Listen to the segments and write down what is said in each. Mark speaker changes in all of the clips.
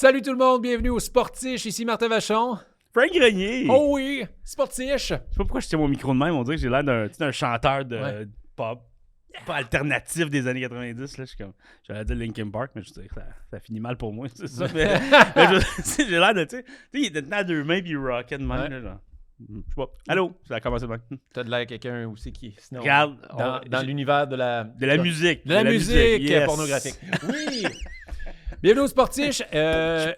Speaker 1: Salut tout le monde, bienvenue au Sportiche, ici Martin Vachon.
Speaker 2: Frank Grenier!
Speaker 1: Oh oui, Sportiche!
Speaker 2: Je sais pas pourquoi je tiens mon micro de même, on dirait que j'ai l'air d'un chanteur de pop. Pas alternatif des années 90, là, je suis comme, j'allais dire Linkin Park, mais je sais que ça finit mal pour moi, c'est ça, mais j'ai l'air de, tu sais, il était tenu à deux mains puis il rockait de même, là, genre. Je sais pas. Allô, ça a commencé de même.
Speaker 1: T'as de l'air quelqu'un aussi qui... Sinon,
Speaker 2: Regarde,
Speaker 1: dans l'univers de la...
Speaker 2: De la musique.
Speaker 1: De la musique
Speaker 2: yes.
Speaker 1: pornographique. Oui! Bienvenue au Sportiche.
Speaker 2: C'est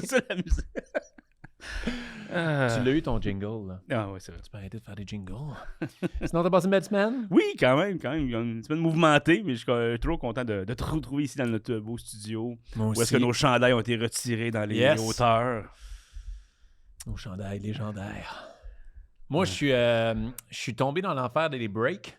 Speaker 2: ça la musique.
Speaker 1: Tu l'as eu ton jingle, là.
Speaker 2: Ah ouais, c'est vrai.
Speaker 1: Tu peux arrêter de faire des jingles. Sinon, t'as passé une belle semaine?
Speaker 2: Oui, quand même. Une semaine mouvementée, mais je suis trop content de te retrouver ici dans notre beau studio.
Speaker 1: Moi aussi.
Speaker 2: Où est-ce que nos chandails ont été retirés dans les hauteurs.
Speaker 1: Nos chandails légendaires. Moi, je suis tombé dans l'enfer des breaks.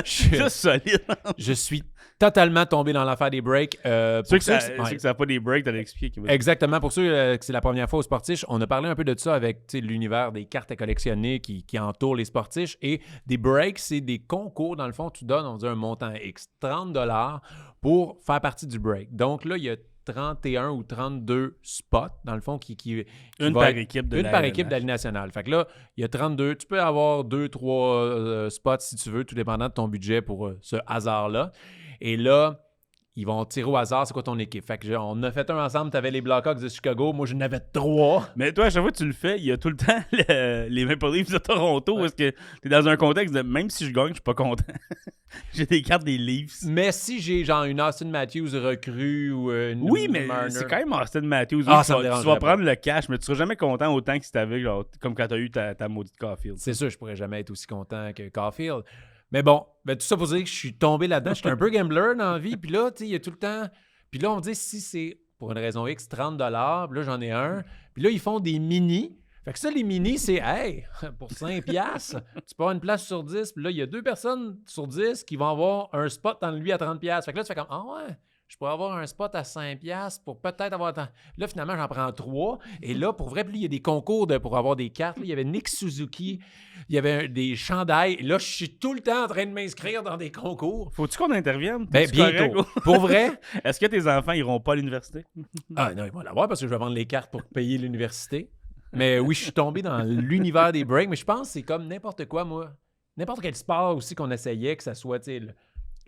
Speaker 2: Juste solide.
Speaker 1: Je suis totalement tombé dans l'enfer des breaks.
Speaker 2: Ceux que ça n'a pas des breaks, t'as expliqué.
Speaker 1: Exactement. Pour ceux que c'est la première fois au Sportiche, on a parlé un peu de ça avec l'univers des cartes à collectionner qui entourent les Sportiches. Et des breaks, c'est des concours. Dans le fond, tu donnes, on dit, un montant X, 30$ pour faire partie du break. Donc là, il y a 31 ou 32 spots, dans le fond,
Speaker 2: une par équipe de
Speaker 1: la Ligue nationale. Fait que là, il y a 32. Tu peux avoir 2-3 spots si tu veux, tout dépendant de ton budget pour ce hasard-là. Et là, ils vont tirer au hasard c'est quoi ton équipe. Fait que on a fait un ensemble, tu avais les Blackhawks de Chicago, moi j'en avais 3.
Speaker 2: Mais toi, à chaque fois que tu le fais, il y a tout le temps les Maple Leafs de Toronto, parce que t'es dans un contexte de même si je gagne, je suis pas content. J'ai des cartes des Leafs.
Speaker 1: Mais si j'ai genre une Austin Matthews recrue ou une
Speaker 2: oui, mais
Speaker 1: Marner.
Speaker 2: C'est quand même Austin Matthews.
Speaker 1: Ah,
Speaker 2: tu vas prendre le cash, mais tu seras jamais content autant que si t'avais, genre, comme quand t'as eu ta maudite Caulfield.
Speaker 1: C'est sûr, je pourrais jamais être aussi content que Caulfield. Mais bon, tout ça pour dire que je suis tombé là-dedans. J'étais un peu gambler dans la vie. Puis là, tu sais, il y a tout le temps... Puis là, on me dit, si c'est, pour une raison X, 30$, puis là, j'en ai un. Puis là, ils font des mini. Fait que ça, les mini, c'est, hey, pour 5$, tu peux avoir une place sur 10. Puis là, il y a 2 personnes sur 10 qui vont avoir un spot dans lui à 30$. Fait que là, tu fais comme, ah ouais, je pourrais avoir un spot à 5$ pour peut-être avoir... Là, finalement, j'en prends 3. Et là, pour vrai, puis il y a des concours pour avoir des cartes. Là, il y avait Nick Suzuki, il y avait des chandails. Là, je suis tout le temps en train de m'inscrire dans des concours.
Speaker 2: Faut-tu qu'on intervienne?
Speaker 1: Ben, bientôt. Pour vrai.
Speaker 2: Est-ce que tes enfants iront pas à l'université?
Speaker 1: Ah non, ils vont l'avoir parce que je vais vendre les cartes pour payer l'université. Mais oui, je suis tombé dans l'univers des breaks. Mais je pense que c'est comme n'importe quoi, moi. N'importe quel sport aussi qu'on essayait, que ça soit, tu sais...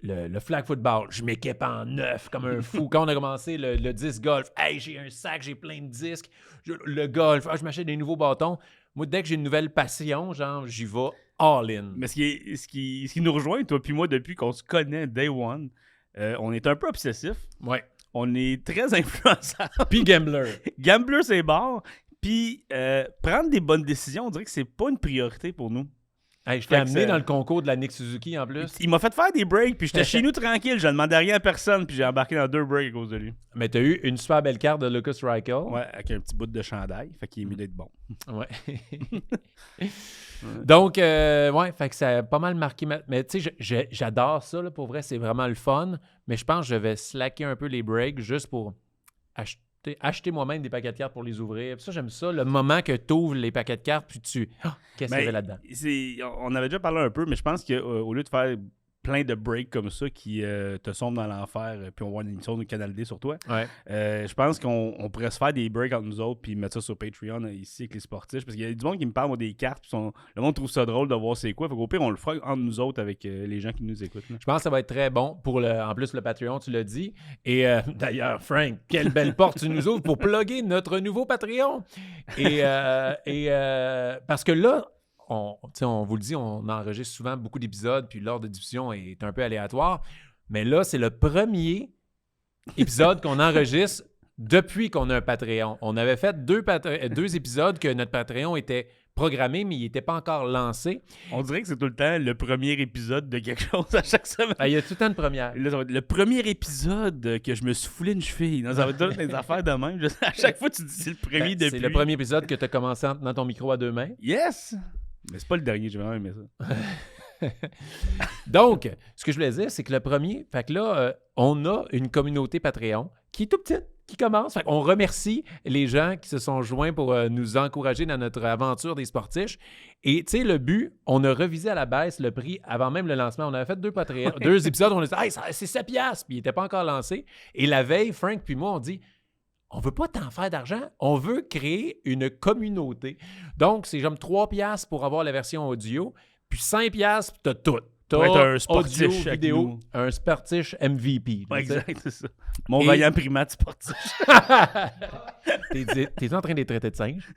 Speaker 1: Le flag football, je m'équipe en 9 comme un fou. Quand on a commencé le disc golf, hey, j'ai un sac, j'ai plein de disques. Le golf, je m'achète des nouveaux bâtons. Moi, dès que j'ai une nouvelle passion, genre, j'y vais all-in.
Speaker 2: Mais ce qui nous rejoint, toi puis moi, depuis qu'on se connaît day one, on est un peu obsessif.
Speaker 1: Ouais.
Speaker 2: On est très influençable.
Speaker 1: Puis gambler.
Speaker 2: Gambler, c'est bon. Puis prendre des bonnes décisions, on dirait que c'est pas une priorité pour nous.
Speaker 1: Hey, je t'ai amené dans le concours de la Nick Suzuki en plus.
Speaker 2: Il m'a fait faire des breaks, puis j'étais chez nous tranquille, je demandais rien à personne, puis j'ai embarqué dans 2 breaks à cause de lui.
Speaker 1: Mais t'as eu une super belle carte de Lucas Reichel.
Speaker 2: Ouais, avec un petit bout de chandail, fait qu'il est mieux d'être bon.
Speaker 1: Ouais. Donc, ouais, fait que ça a pas mal marqué Mais tu sais, j'adore ça, là, pour vrai, c'est vraiment le fun. Mais je pense que je vais slacker un peu les breaks juste pour acheter moi-même des paquets de cartes pour les ouvrir. Puis ça, j'aime ça. Le moment que tu ouvres les paquets de cartes, puis qu'est-ce qu'il y avait là-dedans?
Speaker 2: On avait déjà parlé un peu, mais je pense qu'au lieu de faire plein de breaks comme ça qui te sombrent dans l'enfer, puis on voit une émission de Canal D sur toi, je pense qu'on pourrait se faire des breaks entre nous autres, puis mettre ça sur Patreon ici avec les sportifs. Parce qu'il y a du monde qui me parle des cartes, puis le monde trouve ça drôle de voir c'est quoi. Fait qu'au pire, on le fera entre nous autres avec les gens qui nous écoutent. Là.
Speaker 1: Je pense que ça va être très bon pour en plus le Patreon, tu l'as dit. Et d'ailleurs, Frank, quelle belle porte tu nous ouvres pour plugger notre nouveau Patreon. Et parce que là, on vous le dit, on enregistre souvent beaucoup d'épisodes, puis l'ordre de diffusion est un peu aléatoire. Mais là, c'est le premier épisode qu'on enregistre depuis qu'on a un Patreon. On avait fait 2 épisodes que notre Patreon était programmé, mais il n'était pas encore lancé.
Speaker 2: On dirait que c'est tout le temps le premier épisode de quelque chose à chaque semaine.
Speaker 1: Il y a tout le temps une première.
Speaker 2: Là, ça va être le premier épisode que je me suis foulé une cheville. Ça va être des affaires de même. À chaque fois, tu dis c'est le premier depuis.
Speaker 1: C'est le premier épisode que tu as commencé dans ton micro à 2 mains.
Speaker 2: Yes! Mais c'est pas le dernier, j'ai vraiment aimé ça.
Speaker 1: Donc, ce que je voulais dire, c'est que le premier, fait que là, on a une communauté Patreon qui est tout petite, qui commence. Fait qu'on remercie les gens qui se sont joints pour nous encourager dans notre aventure des sportiches. Et tu sais, le but, on a revisé à la baisse le prix avant même le lancement. On avait fait 2 Patreon, 2 épisodes, on a dit « Hey, c'est 7$! » Puis il n'était pas encore lancé. Et la veille, Frank puis moi, on dit on veut pas t'en faire d'argent, on veut créer une communauté. Donc, c'est comme 3$ pour avoir la version audio, puis 5$, puis t'as tout.
Speaker 2: T'as un sportiche
Speaker 1: audio, vidéo, un sportiche MVP.
Speaker 2: Ouais, exact, c'est ça. Mon vaillant primate sportif.
Speaker 1: T'es en train de les traiter de singe?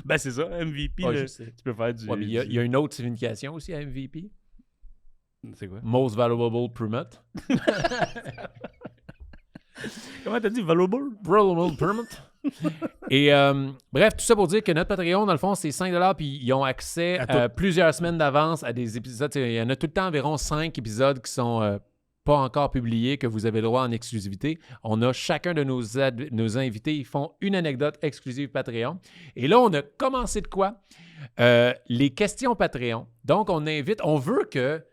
Speaker 2: Ben, c'est ça, MVP.
Speaker 1: Ouais,
Speaker 2: là,
Speaker 1: je sais.
Speaker 2: tu peux faire du...
Speaker 1: Ouais, mais il y a une autre signification aussi à MVP.
Speaker 2: C'est quoi?
Speaker 1: Most Valuable Primate.
Speaker 2: Comment t'as dit? Valuable?
Speaker 1: Valuable Primate. Et bref, tout ça pour dire que notre Patreon, dans le fond, c'est 5$, puis ils ont accès à plusieurs semaines d'avance à des épisodes. Il y en a tout le temps environ 5 épisodes qui sont pas encore publiés, que vous avez le droit en exclusivité. On a chacun de nos invités, ils font une anecdote exclusive Patreon. Et là, on a commencé de quoi? Les questions Patreon. Donc, on veut que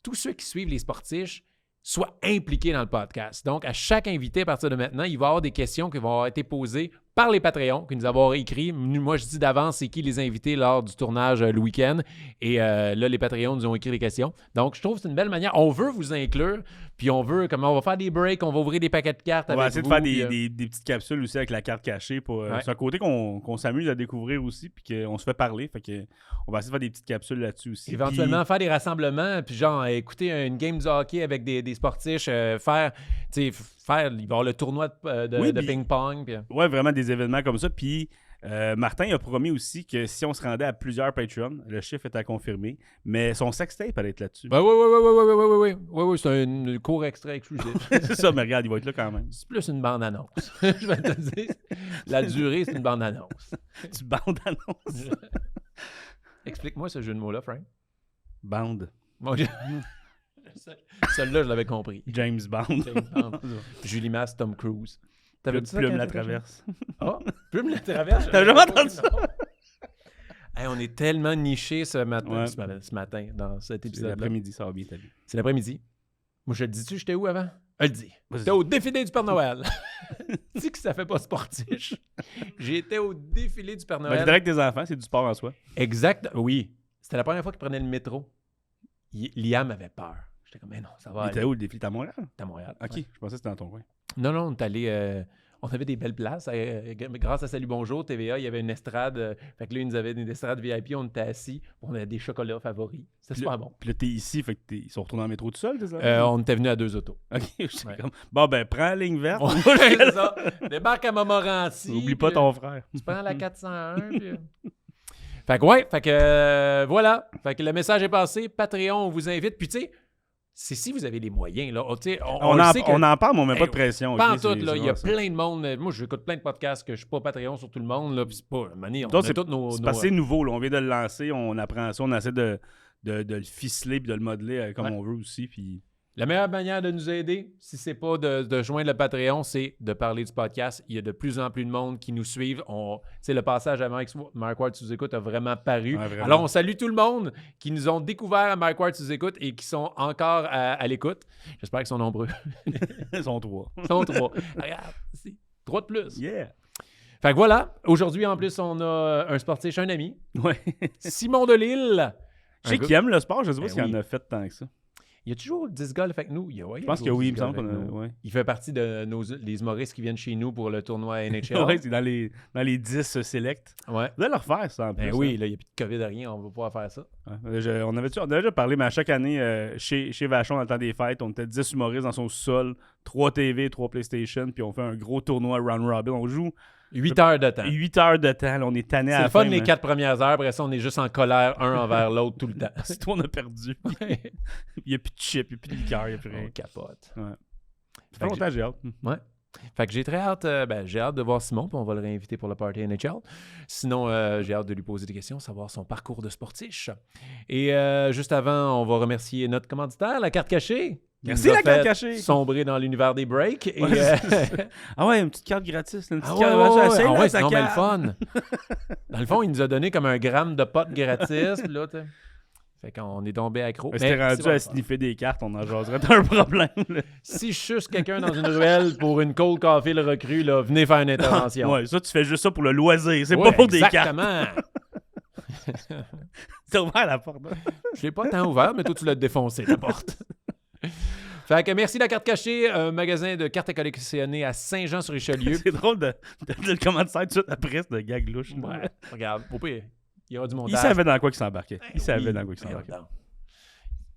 Speaker 1: tous ceux qui suivent les sportiches soient impliqués dans le podcast. Donc, à chaque invité, à partir de maintenant, il va y avoir des questions qui vont avoir été posées par les Patreons, qui nous avons écrit. Moi, je dis d'avance c'est qui les invités lors du tournage le week-end. Et là, les Patreons nous ont écrit les questions. Donc, je trouve que c'est une belle manière. On veut vous inclure, puis on va faire des breaks, on va ouvrir des paquets de cartes avec vous.
Speaker 2: On va essayer de faire des petites capsules aussi avec la carte cachée. C'est un côté qu'on s'amuse à découvrir aussi, puis qu'on se fait parler. Fait que on va essayer de faire des petites capsules là-dessus aussi.
Speaker 1: Éventuellement, faire des rassemblements, puis genre, écouter une game de hockey avec des sportiches, il va y avoir le tournoi de ping-pong. Puis...
Speaker 2: Ouais, vraiment des événements comme ça. Puis Martin a promis aussi que si on se rendait à plusieurs Patreons, le chiffre est à confirmer, mais son sextape allait être là-dessus.
Speaker 1: Oui, c'est un court extrait exclusif.
Speaker 2: C'est ça, mais regarde, il va être là quand même.
Speaker 1: C'est plus une bande-annonce. Je vais te dire. La durée, c'est une bande-annonce.
Speaker 2: Du bande-annonce?
Speaker 1: Explique-moi ce jeu de mots-là, Frank.
Speaker 2: Bande.
Speaker 1: Bon, celle-là, je l'avais compris.
Speaker 2: James Bond.
Speaker 1: Julie Masse, Tom Cruise.
Speaker 2: Plume la traverse.
Speaker 1: Ah, Plume la traverse.
Speaker 2: T'as jamais entendu ça?
Speaker 1: Hey, on est tellement nichés ce matin dans cet épisode.
Speaker 2: C'est l'après-midi, ça va bien ta vie.
Speaker 1: C'est l'après-midi. Moi, je te dis-tu, j'étais où avant? Je le dis. J'étais au défilé du Père Noël. Tu sais que ça fait pas sportif. J'étais au défilé du Père Noël.
Speaker 2: T'es avec tes enfants, c'est du sport en soi.
Speaker 1: Exact, oui. C'était la première fois qu'il prenait le métro. Liam avait peur. J'étais comme, mais non, ça va.
Speaker 2: Il était où le défilé? T'es à Montréal?
Speaker 1: T'es à Montréal.
Speaker 2: Ok,
Speaker 1: ouais.
Speaker 2: Je pensais que c'était dans ton coin.
Speaker 1: Non, on est allé. On avait des belles places. Grâce à Salut Bonjour, TVA, il y avait une estrade. Fait que là, ils nous avaient une estrade VIP. On était assis. On avait des chocolats favoris. C'était super bon.
Speaker 2: Puis là, t'es ici. Fait que ils sont retournés dans le métro tout seul, ça?
Speaker 1: On était venus à 2 autos.
Speaker 2: Ok, comme... Bon, ben, prends la ligne verte.
Speaker 1: C'est ça. Débarque à Montmorency.
Speaker 2: Oublie pas ton frère.
Speaker 1: Tu prends la 401. Puis... Fait que, voilà. Fait que le message est passé. Patreon, on vous invite. Puis, tu sais, c'est si vous avez les moyens. Là. On
Speaker 2: en parle, mais on met pas de pression.
Speaker 1: Pas en tout, là. Il y a plein de monde. Moi, j'écoute plein de podcasts que je suis pas Patreon sur tout le monde. Là, puis c'est pas...
Speaker 2: C'est passé nouveau. Là. On vient de le lancer. On apprend ça. On essaie de le ficeler puis de le modeler comme on veut aussi. Puis...
Speaker 1: La meilleure manière de nous aider, si c'est pas de joindre le Patreon, c'est de parler du podcast. Il y a de plus en plus de monde qui nous suivent. Le passage à Mike Ward sous écoute a vraiment paru. Ouais, vraiment. Alors, on salue tout le monde qui nous ont découvert à Mike Ward sous écoute et qui sont encore à l'écoute. J'espère qu'ils sont nombreux.
Speaker 2: Ils sont 3.
Speaker 1: Ils sont 3. Regarde, c'est 3 de plus.
Speaker 2: Yeah.
Speaker 1: Fait que voilà. Aujourd'hui, en plus, on a un sportif, un ami.
Speaker 2: Ouais.
Speaker 1: Simon Delille.
Speaker 2: Je sais qu'il aime le sport. Je sais pas s'il en a fait tant que ça.
Speaker 1: Il y a toujours 10 golf avec nous.
Speaker 2: Je pense que oui, il me semble.
Speaker 1: Il fait partie de les humoristes qui viennent chez nous pour le tournoi NHL.
Speaker 2: Oui, c'est dans les 10 select.
Speaker 1: Ouais.
Speaker 2: Vous allez le refaire, ça, en plus.
Speaker 1: Oui, là, il n'y a plus de COVID, rien. On va pouvoir faire ça.
Speaker 2: Ouais. On avait déjà parlé, mais à chaque année, chez Vachon, dans le temps des fêtes, on était 10 humoristes dans son sol, 3 TV, 3 PlayStation, puis on fait un gros tournoi round robin. On joue
Speaker 1: 8 heures de temps.
Speaker 2: 8 heures de temps. Là, on est tanné à la fin.
Speaker 1: C'est le fun les 4 premières heures. Après ça, on est juste en colère un envers l'autre tout le temps.
Speaker 2: C'est toi, on a perdu. Il n'y a plus de chips, il n'y a plus de liqueur, il n'y a plus rien.
Speaker 1: On capote.
Speaker 2: Ouais. Ça fait longtemps, j'ai hâte.
Speaker 1: Ouais. Fait que j'ai très hâte. J'ai hâte de voir Simon, puis on va le réinviter pour le Party NHL. Sinon, j'ai hâte de lui poser des questions, savoir son parcours de sportiche. Et juste avant, on va remercier notre commanditaire, la carte cachée.
Speaker 2: Merci la carte cachée.
Speaker 1: Sombrer dans l'univers des breaks. Et,
Speaker 2: ah ouais, une petite carte gratis. Une petite
Speaker 1: carte. C'est le fun. Dans le fond, il nous a donné comme 1 gramme de potes gratis. Là, fait qu'on est tombé accro.
Speaker 2: C'était rendu à sniffer des cartes, on en jaserait un problème. Là.
Speaker 1: Si je suce quelqu'un dans une ruelle pour une cold coffee le recrue, là, venez faire une intervention.
Speaker 2: Ouais, ça, tu fais juste ça pour le loisir. C'est pas pour des cartes.
Speaker 1: Exactement.
Speaker 2: T'as ouvert la porte.
Speaker 1: Je l'ai pas tant ouvert, mais toi, tu l'as défoncé, la porte. Fait que merci la carte cachée, un magasin de cartes à collectionner à Saint-Jean-sur-Richelieu.
Speaker 2: C'est drôle de le commentaire tout de suite après ce gag louche.
Speaker 1: Ouais. Regarde, au pire, il y aura du montage.
Speaker 2: Il savait dans quoi il s'embarquait.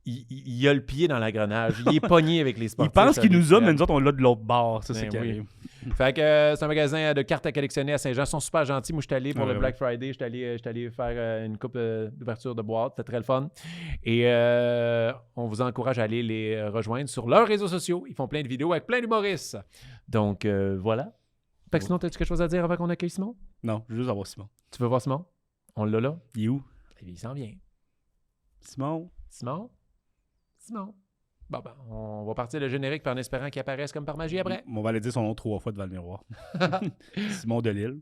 Speaker 1: Il a le pied dans l'engrenage. Il est pogné avec les sportifs.
Speaker 2: Il pense qu'il nous a, mais nous autres, on l'a de l'autre bord. Ça, c'est
Speaker 1: oui. Fait que c'est un magasin de cartes à collectionner à Saint-Jean. Ils sont super gentils. Moi, je suis allé pour le Black Friday. Je suis allé faire une coupe d'ouverture de boîte. C'était très le fun. Et on vous encourage à aller les rejoindre sur leurs réseaux sociaux. Ils font plein de vidéos avec plein d'humoristes. Donc, voilà. Fait que sinon, as-tu quelque chose à dire avant qu'on accueille Simon?
Speaker 2: Non, je veux juste avoir Simon.
Speaker 1: Tu veux voir Simon? On l'a là.
Speaker 2: Il est où?
Speaker 1: Il s'en vient.
Speaker 2: Simon?
Speaker 1: Bon, on va partir le générique en espérant qu'il apparaisse comme par magie après.
Speaker 2: On va aller dire son nom 3 fois devant le miroir. Simon Delille.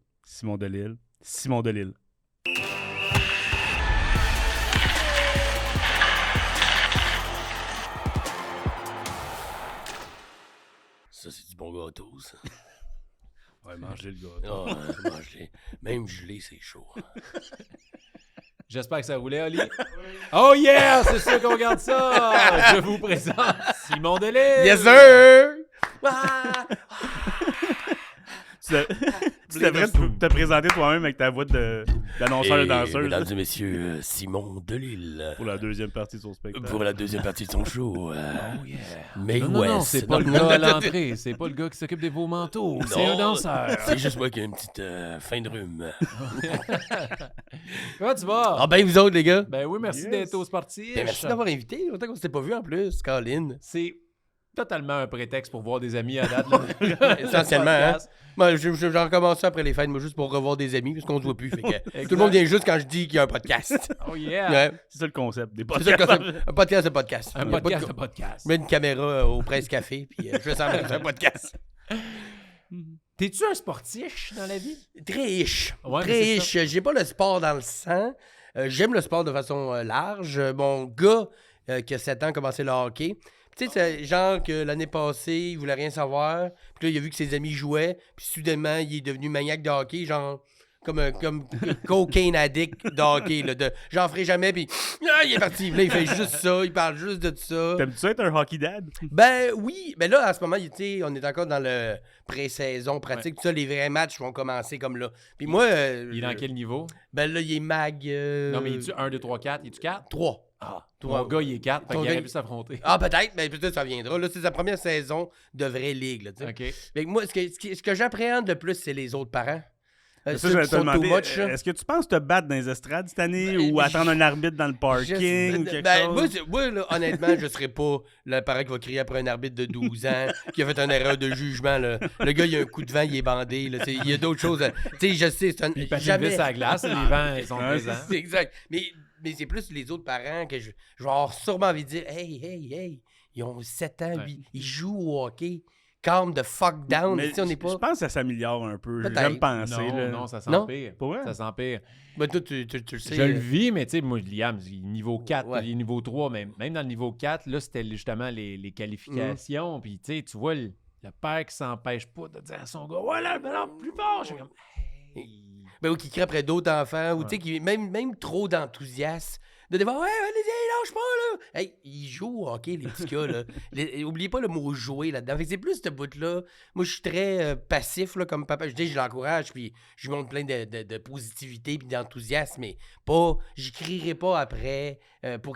Speaker 3: Ça, c'est du bon gâteau, ça.
Speaker 2: Ouais, mangez le gâteau.
Speaker 3: Ah, mangez. Même gelé, c'est chaud.
Speaker 1: J'espère que ça roulait, Oli. Oh yeah! C'est sûr qu'on regarde ça! Je vous présente Simon Delille!
Speaker 3: Yes, sir!
Speaker 2: Tu devrais te présenter toi-même avec ta voix d'annonceur et danseuse.
Speaker 3: Mesdames et messieurs, Simon Delille.
Speaker 2: Pour la deuxième partie de son spectacle.
Speaker 3: Pour la deuxième partie de son show.
Speaker 1: Oh yeah!
Speaker 3: Mais
Speaker 1: non, c'est pas le gars à l'entrée. C'est pas le gars qui s'occupe des beaux manteaux. C'est un danseur.
Speaker 3: C'est juste moi qui ai une petite fin de rhume.
Speaker 1: Comment tu vas?
Speaker 3: Ah ben, vous autres, les gars?
Speaker 1: Ben oui, merci d'être au sportif.
Speaker 3: Ben, merci d'avoir invité. Longtemps qu'on s'était pas vu en plus, Colin.
Speaker 1: C'est totalement un prétexte pour voir des amis à date. Là.
Speaker 3: Essentiellement, hein? Moi, j'en recommence après les fêtes, moi, juste pour revoir des amis, parce qu'on se voit plus. Fait que tout le monde vient juste quand je dis qu'il y a un podcast.
Speaker 1: Oh yeah!
Speaker 3: Ouais.
Speaker 2: C'est ça le concept des
Speaker 3: podcasts. Un podcast de podcast.
Speaker 1: Un podcast de podcast.
Speaker 3: Je mets une caméra au Presse Café, puis je fais semblant que c'est un podcast.
Speaker 1: T'es-tu un sportif dans la vie?
Speaker 3: Très riche.
Speaker 1: Ouais,
Speaker 3: très riche. J'ai pas le sport dans le sang. J'aime le sport de façon large. Mon gars qui a 7 ans a commencé le hockey. Tu sais, c'est genre que l'année passée, il voulait rien savoir. Puis là, il a vu que ses amis jouaient. Puis soudainement, il est devenu maniaque de hockey, genre comme cocaine addict de hockey. Là, j'en ferai jamais, puis il est parti. Là, il fait juste ça, il parle juste de ça.
Speaker 2: T'aimes-tu ça être un hockey dad?
Speaker 3: Ben oui, mais là, en ce moment, on est encore dans le pré-saison pratique. Tout ça, les vrais matchs vont commencer comme là. Puis moi...
Speaker 1: il est dans quel niveau?
Speaker 3: Ben là, il est mag...
Speaker 1: Non, mais es-tu 1, 2, 3, 4? Es-tu 4?
Speaker 3: 3.
Speaker 1: Ah, ton gars, il est 4, fait qu'il aurait pu s'affronter.
Speaker 3: Ah, peut-être, mais peut-être ça viendra. Là, c'est sa première saison de vraie ligue. Là,
Speaker 1: OK.
Speaker 3: Mais moi, ce que j'appréhende le plus, c'est les autres parents.
Speaker 2: Ça, je vais te demander, est-ce que tu penses te battre dans les estrades cette année ou attendre un arbitre dans le parking ou quelque chose?
Speaker 3: Moi là, honnêtement, je serais pas le parent qui va crier après un arbitre de 12 ans qui a fait une erreur de jugement. Là. Le gars, il a un coup de vent, il est bandé. Là, il y a d'autres choses. Je sais, c'est un...
Speaker 1: Il patine jamais à la glace, les vents, ils sont présents.
Speaker 3: C'est exact. Mais c'est plus les autres parents que je vais avoir sûrement envie de dire « Hey, ils ont 7 ans, ils jouent au hockey. Calm the fuck down. »
Speaker 2: Mais
Speaker 3: on n'est pas...
Speaker 2: Je pense que ça s'améliore un peu.
Speaker 3: Peut-être.
Speaker 2: J'aime penser.
Speaker 1: Non, ça s'empire.
Speaker 2: Pour vrai?
Speaker 1: Ça s'empire.
Speaker 3: Ben, toi, tu le sais.
Speaker 1: Je le vis, mais tu sais, moi, Liam, il est niveau 4,
Speaker 3: Ouais.
Speaker 1: il est niveau 3, mais même dans le niveau 4, là, c'était justement les qualifications. Puis, tu sais, tu vois le père qui s'empêche pas de dire à son gars « Voilà, mais non, plus fort! » Je suis comme « Hey! »
Speaker 3: Ben, ou qui crie après d'autres enfants, ou tu sais, qui même trop d'enthousiasme. De devoir, ouais, allez, lâche pas, là. Hey, ils jouent au hockey, les petits gars, là. Oubliez pas le mot jouer là-dedans. Fait que c'est plus ce bout-là. Moi, je suis très passif, là, comme papa. Je l'encourage, puis je lui montre plein de positivité puis d'enthousiasme, mais pas, j'y crierai pas après pour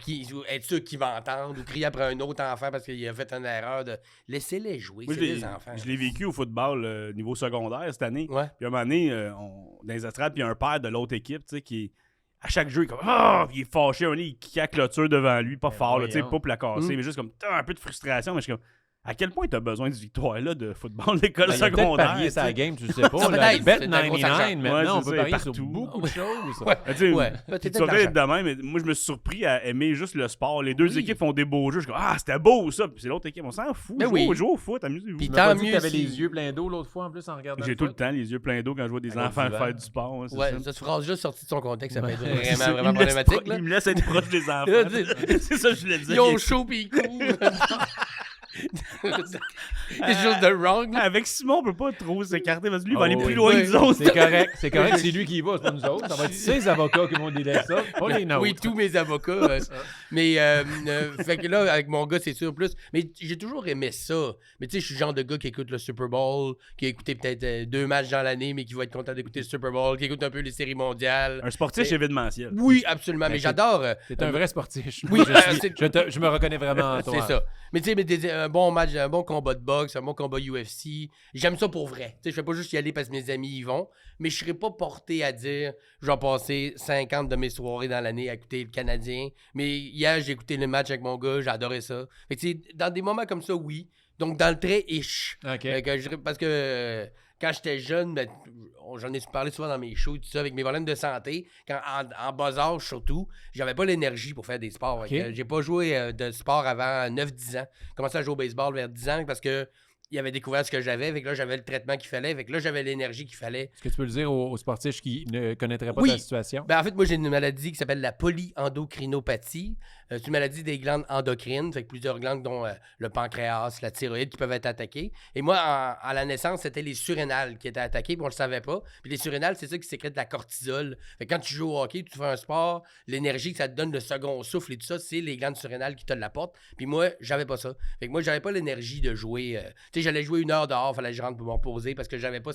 Speaker 3: être sûr qu'il va entendre ou crier après un autre enfant parce qu'il a fait une erreur de laissez-les jouer,
Speaker 2: Moi,
Speaker 3: c'est des enfants.
Speaker 2: Je l'ai vécu au football niveau secondaire cette année.
Speaker 3: Ouais.
Speaker 2: Puis à un moment donné, dans les estrades, puis il y a un père de l'autre équipe, tu sais, qui à chaque jeu, il est comme ah, il est fâché, il kick la clôture devant lui, pas fort, tu sais, pas pour la casser, mais juste comme un peu de frustration, mais je suis comme à quel point t'as besoin de cette victoire-là de football d'école secondaire?
Speaker 1: Il a peut-être parier sa game, tu sais pas.
Speaker 3: Peut-être,
Speaker 1: Bet
Speaker 3: c'est
Speaker 1: 99, maintenant, on peut parier
Speaker 2: partout.
Speaker 1: sur beaucoup de choses.
Speaker 3: Ouais.
Speaker 2: Tu saurais être de même, mais moi, je me suis surpris à aimer juste le sport. Les deux équipes font des beaux jeux. Je suis comme, ah, c'était beau ça. Puis c'est l'autre équipe, on s'en fout. Jouez au foot, amusez-vous.
Speaker 3: Puis
Speaker 1: Tu m'as
Speaker 3: tant
Speaker 1: pas dit
Speaker 3: mieux
Speaker 1: que t'avais
Speaker 3: si-
Speaker 1: les yeux pleins d'eau l'autre fois en plus en regardant.
Speaker 2: J'ai tout le temps les yeux pleins d'eau quand je vois des
Speaker 1: À
Speaker 2: enfants
Speaker 1: cause du
Speaker 2: faire
Speaker 1: vent.
Speaker 2: du sport. Ouais, c'est
Speaker 3: Ouais,
Speaker 2: ça.
Speaker 3: cette phrase juste sortie de son contexte, ça peut être
Speaker 2: C'est ça.
Speaker 3: vraiment
Speaker 2: Il me laisse
Speaker 3: problématique. Là.
Speaker 2: Il me laisse être proche des enfants. C'est ça que je voulais dire.
Speaker 3: Ils ont chaud pis ils courent. Quelque chose de wrong.
Speaker 2: Avec Simon, on peut pas trop s'écarter parce que lui, il va aller plus loin que nous autres.
Speaker 1: C'est correct, c'est lui qui y va, c'est pas nous autres. Ça va être ses avocats qui vont délai ça, pas les nôtres.
Speaker 3: Oui, tous mes avocats. Mais, fait que là, avec mon gars, c'est sûr, plus. Mais j'ai toujours aimé ça. Mais tu sais, je suis le genre de gars qui écoute le Super Bowl, qui a écouté peut-être 2 matchs dans l'année, mais qui va être content d'écouter le Super Bowl, qui écoute un peu les séries mondiales.
Speaker 2: Un sportif événementiel.
Speaker 3: Oui, absolument. Mais j'adore.
Speaker 1: T'es un vrai sportif.
Speaker 3: Oui,
Speaker 1: je me reconnais vraiment en toi.
Speaker 3: C'est ça. Mais tu sais, un bon match, un bon combat de boxe, un bon combat UFC, j'aime ça pour vrai. Tu sais, je vais pas juste y aller parce que mes amis y vont, mais je serais pas porté à dire je vais passer 50 de mes soirées dans l'année à écouter le Canadien. Mais hier, j'ai écouté le match avec mon gars, j'ai adoré ça. Fait que tu sais, dans des moments comme ça, oui. Donc, dans le très ish.
Speaker 1: Okay.
Speaker 3: Parce que quand j'étais jeune, ben, j'en ai parlé souvent dans mes shows et tout ça, avec mes problèmes de santé, en bas âge surtout, j'avais pas l'énergie pour faire des sports.
Speaker 1: Okay.
Speaker 3: J'ai pas joué de sport avant 9-10 ans. J'ai commencé à jouer au baseball vers 10 ans parce que il avait découvert ce que j'avais. Fait que là, j'avais le traitement qu'il fallait. Fait que là, j'avais l'énergie qu'il fallait.
Speaker 1: Est-ce que tu peux le dire aux sportifs qui ne connaîtraient pas
Speaker 3: Oui.
Speaker 1: ta situation?
Speaker 3: Ben, en fait, moi, j'ai une maladie qui s'appelle la polyendocrinopathie. C'est une maladie des glandes endocrines. Fait que plusieurs glandes, dont le pancréas, la thyroïde, qui peuvent être attaquées. Et moi, à la naissance, c'était les surrénales qui étaient attaquées, puis on le savait pas. Puis les surrénales, c'est ça qui sécrète de la cortisol. Fait que quand tu joues au hockey, tu fais un sport, l'énergie que ça te donne, le second souffle et tout ça, c'est les glandes surrénales qui te l'apportent. Puis moi, j'avais pas ça. Fait que moi, j'avais pas l'énergie de jouer. Tu sais, j'allais jouer 1 heure dehors, fallait que je rentre pour m'en poser parce que j'avais pas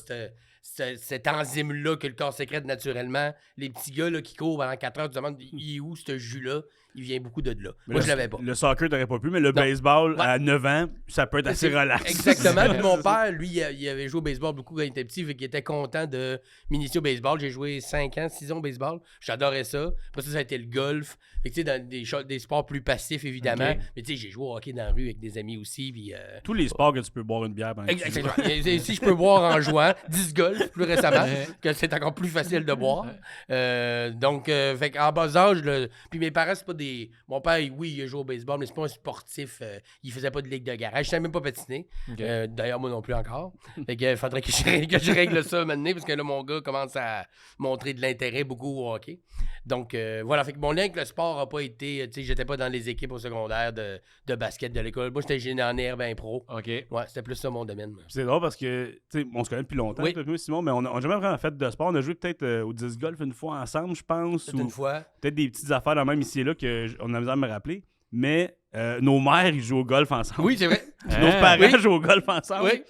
Speaker 3: cette enzyme-là que le corps sécrète naturellement. Les petits gars là, qui courent pendant 4 heures, tu te demandes, il est où ce jus-là? Il vient beaucoup de là. Moi, je l'avais pas.
Speaker 2: Le soccer, t'aurais pas pu, mais le baseball, à 9 ans, ça peut être assez relax.
Speaker 3: Exactement. Puis mon père, lui, il avait joué au baseball beaucoup quand il était petit, fait qu'il était content de m'initier au baseball. J'ai joué 5 ans, 6 ans au baseball. J'adorais ça. Après ça a été le golf. Fait que tu sais, dans des sports plus passifs, évidemment. Okay. Mais tu sais, j'ai joué au hockey dans la rue avec des amis aussi. Puis,
Speaker 2: tous les sports que tu peux boire une bière pendant
Speaker 3: exactement. Si je peux boire en jouant, 10 golf plus récemment, que c'est encore plus facile de boire. Donc, fait qu'en bas âge, puis mes parents, c'est pas des... Mon père, oui, il a joué au baseball, mais c'est pas un sportif. Il faisait pas de ligue de garage. Je savais même pas patiner. Okay. D'ailleurs, moi non plus encore. Fait que faudrait que je règle ça maintenant, parce que là, mon gars commence à montrer de l'intérêt beaucoup au hockey. Donc, voilà. Fait que mon lien avec le sport a pas été... Tu sais, j'étais pas dans les équipes au secondaire de basket de l'école. Moi, j'étais généraire ben pro.
Speaker 1: OK.
Speaker 3: Ouais, c'était plus ça mon domaine.
Speaker 2: C'est drôle parce que, tu sais, on se connaît depuis longtemps, oui. Toi, Simon, mais on n'a jamais vraiment fait de sport. On a joué peut-être au disc golf une fois ensemble, je pense.
Speaker 3: Une fois.
Speaker 2: Peut-être des petites affaires là même ici et là qu'on a besoin de me rappeler. Mais nos mères, ils jouent au golf ensemble.
Speaker 3: Oui, c'est vrai.
Speaker 2: Nos parents jouent au golf ensemble.
Speaker 3: Oui.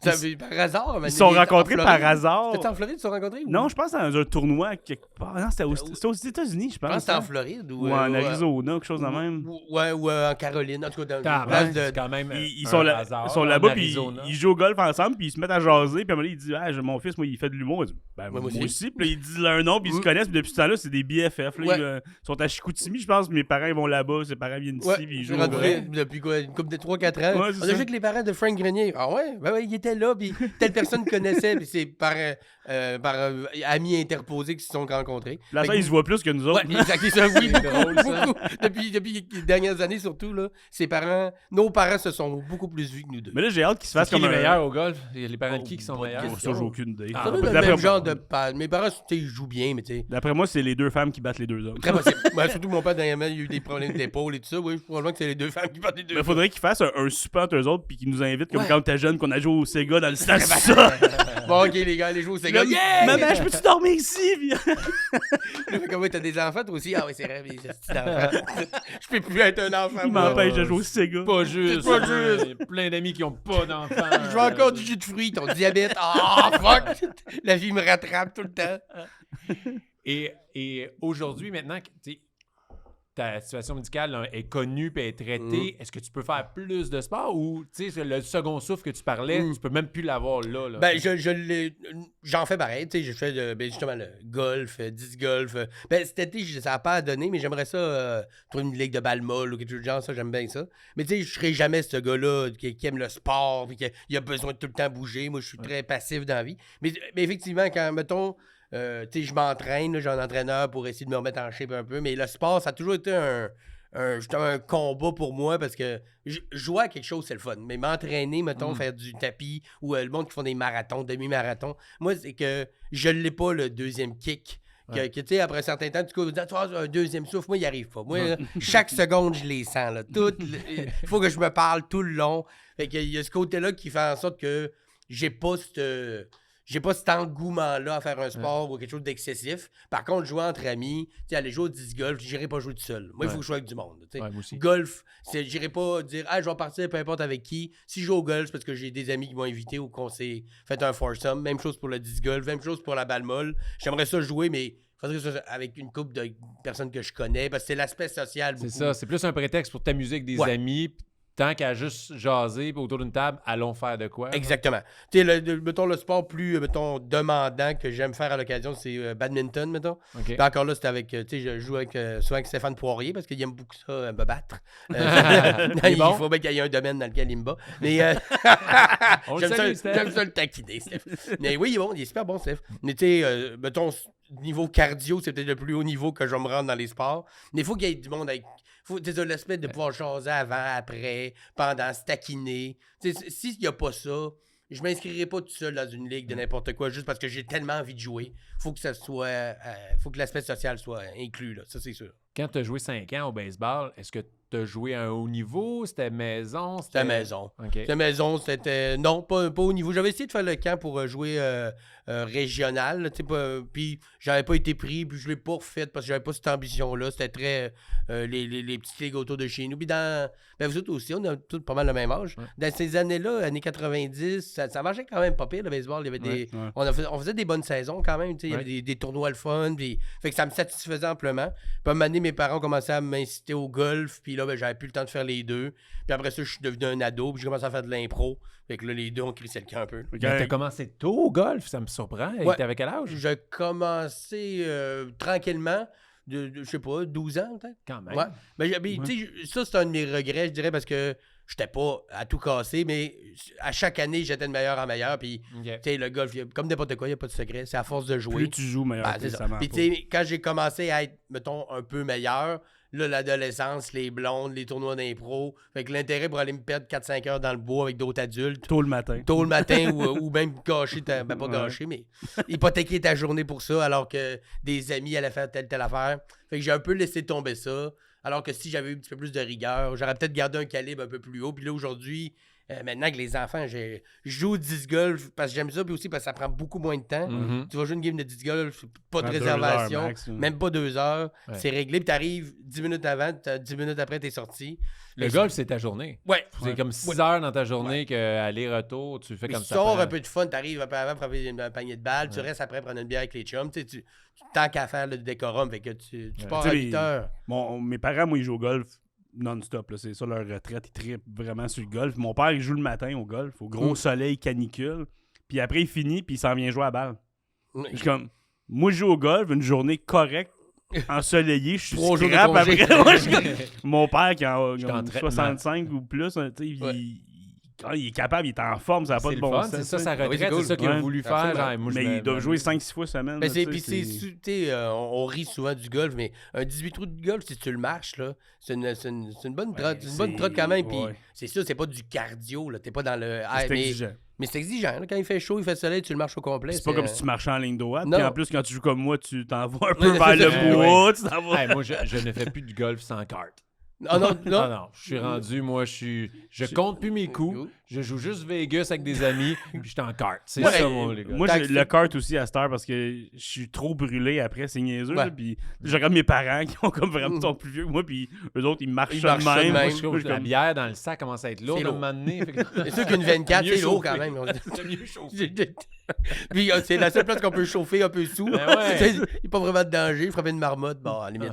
Speaker 3: Par hasard.
Speaker 2: Ils se sont rencontrés par hasard.
Speaker 3: C'était en Floride, ils se sont rencontrés?
Speaker 2: Non, je pense dans un tournoi quelque part. Non, c'était aux États-unis, je pense.
Speaker 3: Je pense que c'était en Floride.
Speaker 2: Ou en Arizona, quelque chose de même.
Speaker 3: Ouais, ou en Caroline. En tout cas, dans
Speaker 1: place de... quand même
Speaker 2: ils sont là-bas, puis ils jouent au golf ensemble, puis ils se mettent à jaser. Puis à un moment donné, il dit mon fils, moi, il fait de l'humour. Il dit moi aussi. Puis là, ils disent leur nom, puis ils se connaissent. Puis depuis ce temps-là, c'est des BFF. Ils sont à Chicoutimi, je pense. Mes parents, ils vont là-bas. Ses parents viennent ici, puis ils jouent au golf. Depuis quoi, une couple de 3-4 ans. On a joué avec les parents de Frank Grenier. Ah ouais? Ben ouais, il était là, puis personne connaissait, puis c'est par amis interposés qui se sont rencontrés. Là, ça, ils se voient plus que nous autres.
Speaker 3: Ouais, exactement, ça, oui, beaucoup. Depuis les dernières années, surtout, là, nos parents se sont beaucoup plus vus que nous deux.
Speaker 2: Mais là, j'ai hâte qu'ils se fassent
Speaker 1: comme les meilleurs au golf. Les parents de qui sont meilleurs?
Speaker 2: Ça, j'ai aucune idée.
Speaker 3: Ça doit être le même genre de... Mes parents, ils jouent bien, mais tu sais...
Speaker 2: D'après moi, c'est les 2 femmes qui battent les 2 hommes.
Speaker 3: Très possible. Surtout mon père, dernièrement, il a eu des problèmes d'épaule et tout ça. Oui, probablement que c'est les 2 femmes qui battent les 2 hommes.
Speaker 2: Mais faudrait qu'ils fassent un super entre eux autres, puis qu'ils nous invitent, comme quand t'es jeune, qu'on a joué au Sega dans le stade. Ça.
Speaker 3: Bon, ok, les gars, allez jouer au Sega.
Speaker 2: Yeah! Maman, je peux-tu dormir ici?
Speaker 3: Comment t'as des enfants, toi aussi? Ah oui, c'est vrai, mais je peux plus être un enfant.
Speaker 2: Il m'empêche de jouer au Sega.
Speaker 1: Pas juste. Pas juste. Il y a plein d'amis qui ont pas d'enfants.
Speaker 3: Je veux encore du jus de fruits, ton diabète. Ah, fuck! La vie me rattrape tout le temps.
Speaker 1: Et aujourd'hui, maintenant, ta situation médicale est connue et est traitée. Est-ce que tu peux faire plus de sport ou le second souffle que tu parlais, tu peux même plus l'avoir là?
Speaker 3: Ben, j'en fais pareil. J'ai fait justement le golf, disc golf. Ben, cet été, ça n'a pas donné, mais j'aimerais ça trouver une ligue de balle molle ou quelque chose de genre. Ça, j'aime bien ça. Mais tu sais, je serai jamais ce gars-là qui aime le sport et qui a besoin de tout le temps bouger. Moi, je suis très passif dans la vie. Mais effectivement, quand, mettons... je m'entraîne, j'ai un entraîneur pour essayer de me remettre en shape un peu, mais le sport, ça a toujours été justement un combat pour moi parce que jouer à quelque chose, c'est le fun. Mais m'entraîner, mettons, faire du tapis ou le monde qui font des marathons, demi-marathons, moi, c'est que je l'ai pas le deuxième kick Que tu sais, après un certain temps, tu dis, un deuxième souffle, moi, il n'y arrive pas. Moi, là, chaque seconde, je les sens. Il faut que je me parle tout le long. Fait qu'il y a ce côté-là qui fait en sorte que j'ai pas cet engouement-là à faire un sport ou quelque chose d'excessif. Par contre, jouer entre amis, aller jouer au disc golf, j'irai pas jouer tout seul. Moi, il faut que je joue avec du monde.
Speaker 1: Moi aussi.
Speaker 3: Golf, j'irai pas dire je vais partir peu importe avec qui. Si je joue au golf, c'est parce que j'ai des amis qui m'ont invité ou qu'on s'est fait un foursome. Même chose pour le disc golf, même chose pour la balle molle. J'aimerais ça jouer, mais il faudrait que ça soit avec une couple de personnes que je connais parce que c'est l'aspect social.
Speaker 1: C'est ça, c'est plus un prétexte pour t'amuser avec des amis. Tant qu'à juste jaser autour d'une table, allons faire de quoi?
Speaker 3: Exactement. Tu sais, mettons, le sport plus, demandant que j'aime faire à l'occasion, c'est badminton, mettons.
Speaker 1: Okay.
Speaker 3: Puis encore là, c'est avec, tu sais, je joue souvent avec Stéphane Poirier parce qu'il aime beaucoup ça, me battre. Il faut bien qu'il y ait un domaine dans lequel il me bat. Mais j'aime ça le taquiner, Steph. Mais oui, il est super bon, Steph. Mais tu sais, mettons, niveau cardio, c'est peut-être le plus haut niveau que je vais me rendre dans les sports. Mais il faut qu'il y ait du monde avec... C'est ça, l'aspect de pouvoir jaser avant, après, pendant, se taquiner. S'il n'y a pas ça, je ne m'inscrirai pas tout seul dans une ligue de n'importe quoi juste parce que j'ai tellement envie de jouer. Faut que l'aspect social soit inclus, là. Ça, c'est sûr.
Speaker 1: Quand tu as joué 5 ans au baseball, est-ce que tu as joué à un haut niveau? C'était maison?
Speaker 3: C'était maison.
Speaker 1: Okay.
Speaker 3: C'était maison, c'était... Non, pas haut niveau. J'avais essayé de faire le camp pour jouer régional, puis j'avais pas été pris, puis je l'ai pas refait parce que j'avais pas cette ambition-là. C'était très... les petites ligues autour de chez nous. Puis vous autres aussi, on a tous pas mal le même âge. Ouais. Dans ces années-là, années 90, ça marchait quand même pas pire, le baseball. Il y avait on faisait des bonnes saisons quand même. Il y avait des tournois le fun. Puis, fait que ça me satisfaisait amplement. Puis à un moment donné, mes parents ont commencé à m'inciter au golf. Puis là, j'avais plus le temps de faire les deux. Puis après ça, je suis devenu un ado. Puis j'ai commencé à faire de l'impro. Fait que là, les deux ont crissé le camp un peu.
Speaker 1: Okay. T'as commencé tôt au golf, ça me surprend. Ouais. T'avais quel âge?
Speaker 3: J'ai commencé tranquillement. Je sais pas, 12 ans peut-être.
Speaker 1: Quand même.
Speaker 3: Ouais. Ben, ça, c'est un de mes regrets, je dirais, parce que j'étais pas à tout casser, mais à chaque année, j'étais de meilleur en meilleur. Puis, le golf, comme n'importe quoi, il n'y a pas de secret. C'est à force de jouer.
Speaker 2: Plus tu joues, meilleur.
Speaker 3: C'est ça. Puis, quand j'ai commencé à être, mettons, un peu meilleur, là, l'adolescence, les blondes, les tournois d'impro. Fait que l'intérêt pour aller me perdre 4-5 heures dans le bois avec d'autres adultes.
Speaker 2: Tôt le matin.
Speaker 3: ou même gâcher, pas gâcher, mais hypothéquer ta journée pour ça, alors que des amis allaient faire telle affaire. Fait que j'ai un peu laissé tomber ça. Alors que si j'avais eu un petit peu plus de rigueur, j'aurais peut-être gardé un calibre un peu plus haut. Puis là, aujourd'hui, maintenant que les enfants, je joue au disc golf parce que j'aime ça, puis aussi parce que ça prend beaucoup moins de temps.
Speaker 1: Mm-hmm.
Speaker 3: Tu vas jouer une game de disc golf, pas de réservation, même pas 2 heures. Ouais. C'est réglé, puis t'arrives 10 minutes avant, 10 minutes après, t'es sorti.
Speaker 1: Le golf, c'est ta journée.
Speaker 3: Ouais.
Speaker 1: C'est comme 6 heures dans ta journée qu'aller-retour, tu fais comme ça.
Speaker 3: Tu sors un peu de fun, t'arrives un peu avant pour faire un panier de balles, tu restes après prendre une bière avec les chums. Tu tant qu'à faire le décorum, fait que tu pars à 8 heures.
Speaker 2: Mes parents, moi, ils jouent au golf non-stop. Là. C'est ça leur retraite. Ils trippent vraiment sur le golf. Mon père, il joue le matin au golf, au gros soleil, canicule. Puis après, il finit, puis il s'en vient jouer à la balle. Je suis comme, moi, je joue au golf, une journée correcte, ensoleillée, je suis scrap après. Mon père, qui a 65 ou plus, il est capable, il est en forme, ça n'a pas de bon sens.
Speaker 1: C'est ça, sa retraite, c'est ça qu'il a voulu faire. Genre,
Speaker 2: mais il doit jouer 5-6 fois semaine.
Speaker 3: On rit souvent du golf, mais un 18 trous de golf, si tu le marches, là, c'est une bonne trotte quand même. Puis c'est sûr, c'est pas du cardio, là, t'es pas dans le...
Speaker 2: C'est exigeant.
Speaker 3: Mais c'est exigeant. Là, quand il fait chaud, il fait soleil, tu le marches au complet.
Speaker 2: C'est pas comme si tu marchais en ligne droite. Puis en plus, quand tu joues comme moi, tu t'envoies un peu vers le bois. Tu t'envoies...
Speaker 1: Moi, je ne fais plus du golf sans carte.
Speaker 3: Non.
Speaker 1: Je suis rendu, moi, je compte plus mes coups. Je joue juste Vegas avec des amis, puis je suis en carte. C'est ça, moi, les gars.
Speaker 2: Moi, j'ai le kart aussi à cette heure parce que je suis trop brûlé après, c'est niaiseux. Puis je regarde mes parents qui ont comme vraiment sont plus vieux que moi, puis eux autres, ils marchent de même.
Speaker 1: Moi, je trouve que la bière dans le sac commence à être lourde à un moment donné.
Speaker 3: C'est sûr qu'une 24, c'est lourd quand même.
Speaker 1: C'est mieux chauffé.
Speaker 3: Puis c'est la seule place qu'on peut chauffer un peu sous. Il n'y a pas vraiment de danger. Frapper une marmotte, bon, à la limite,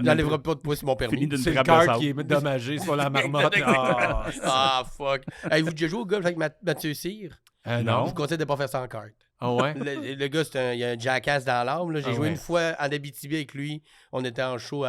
Speaker 3: j'enlèverai pas de poids sur mon permis.
Speaker 1: C'est le kart qui est dommagé, c'est pas la marmotte.
Speaker 3: Fuck. Avez-vous déjà joué au golf avec Mathieu Cyr?
Speaker 1: Non.
Speaker 3: Je vous conseille de ne pas faire ça en kart.
Speaker 1: Ah ouais?
Speaker 3: Le gars, il y a un jackass dans l'âme. J'ai joué une fois en Abitibi avec lui. On était en show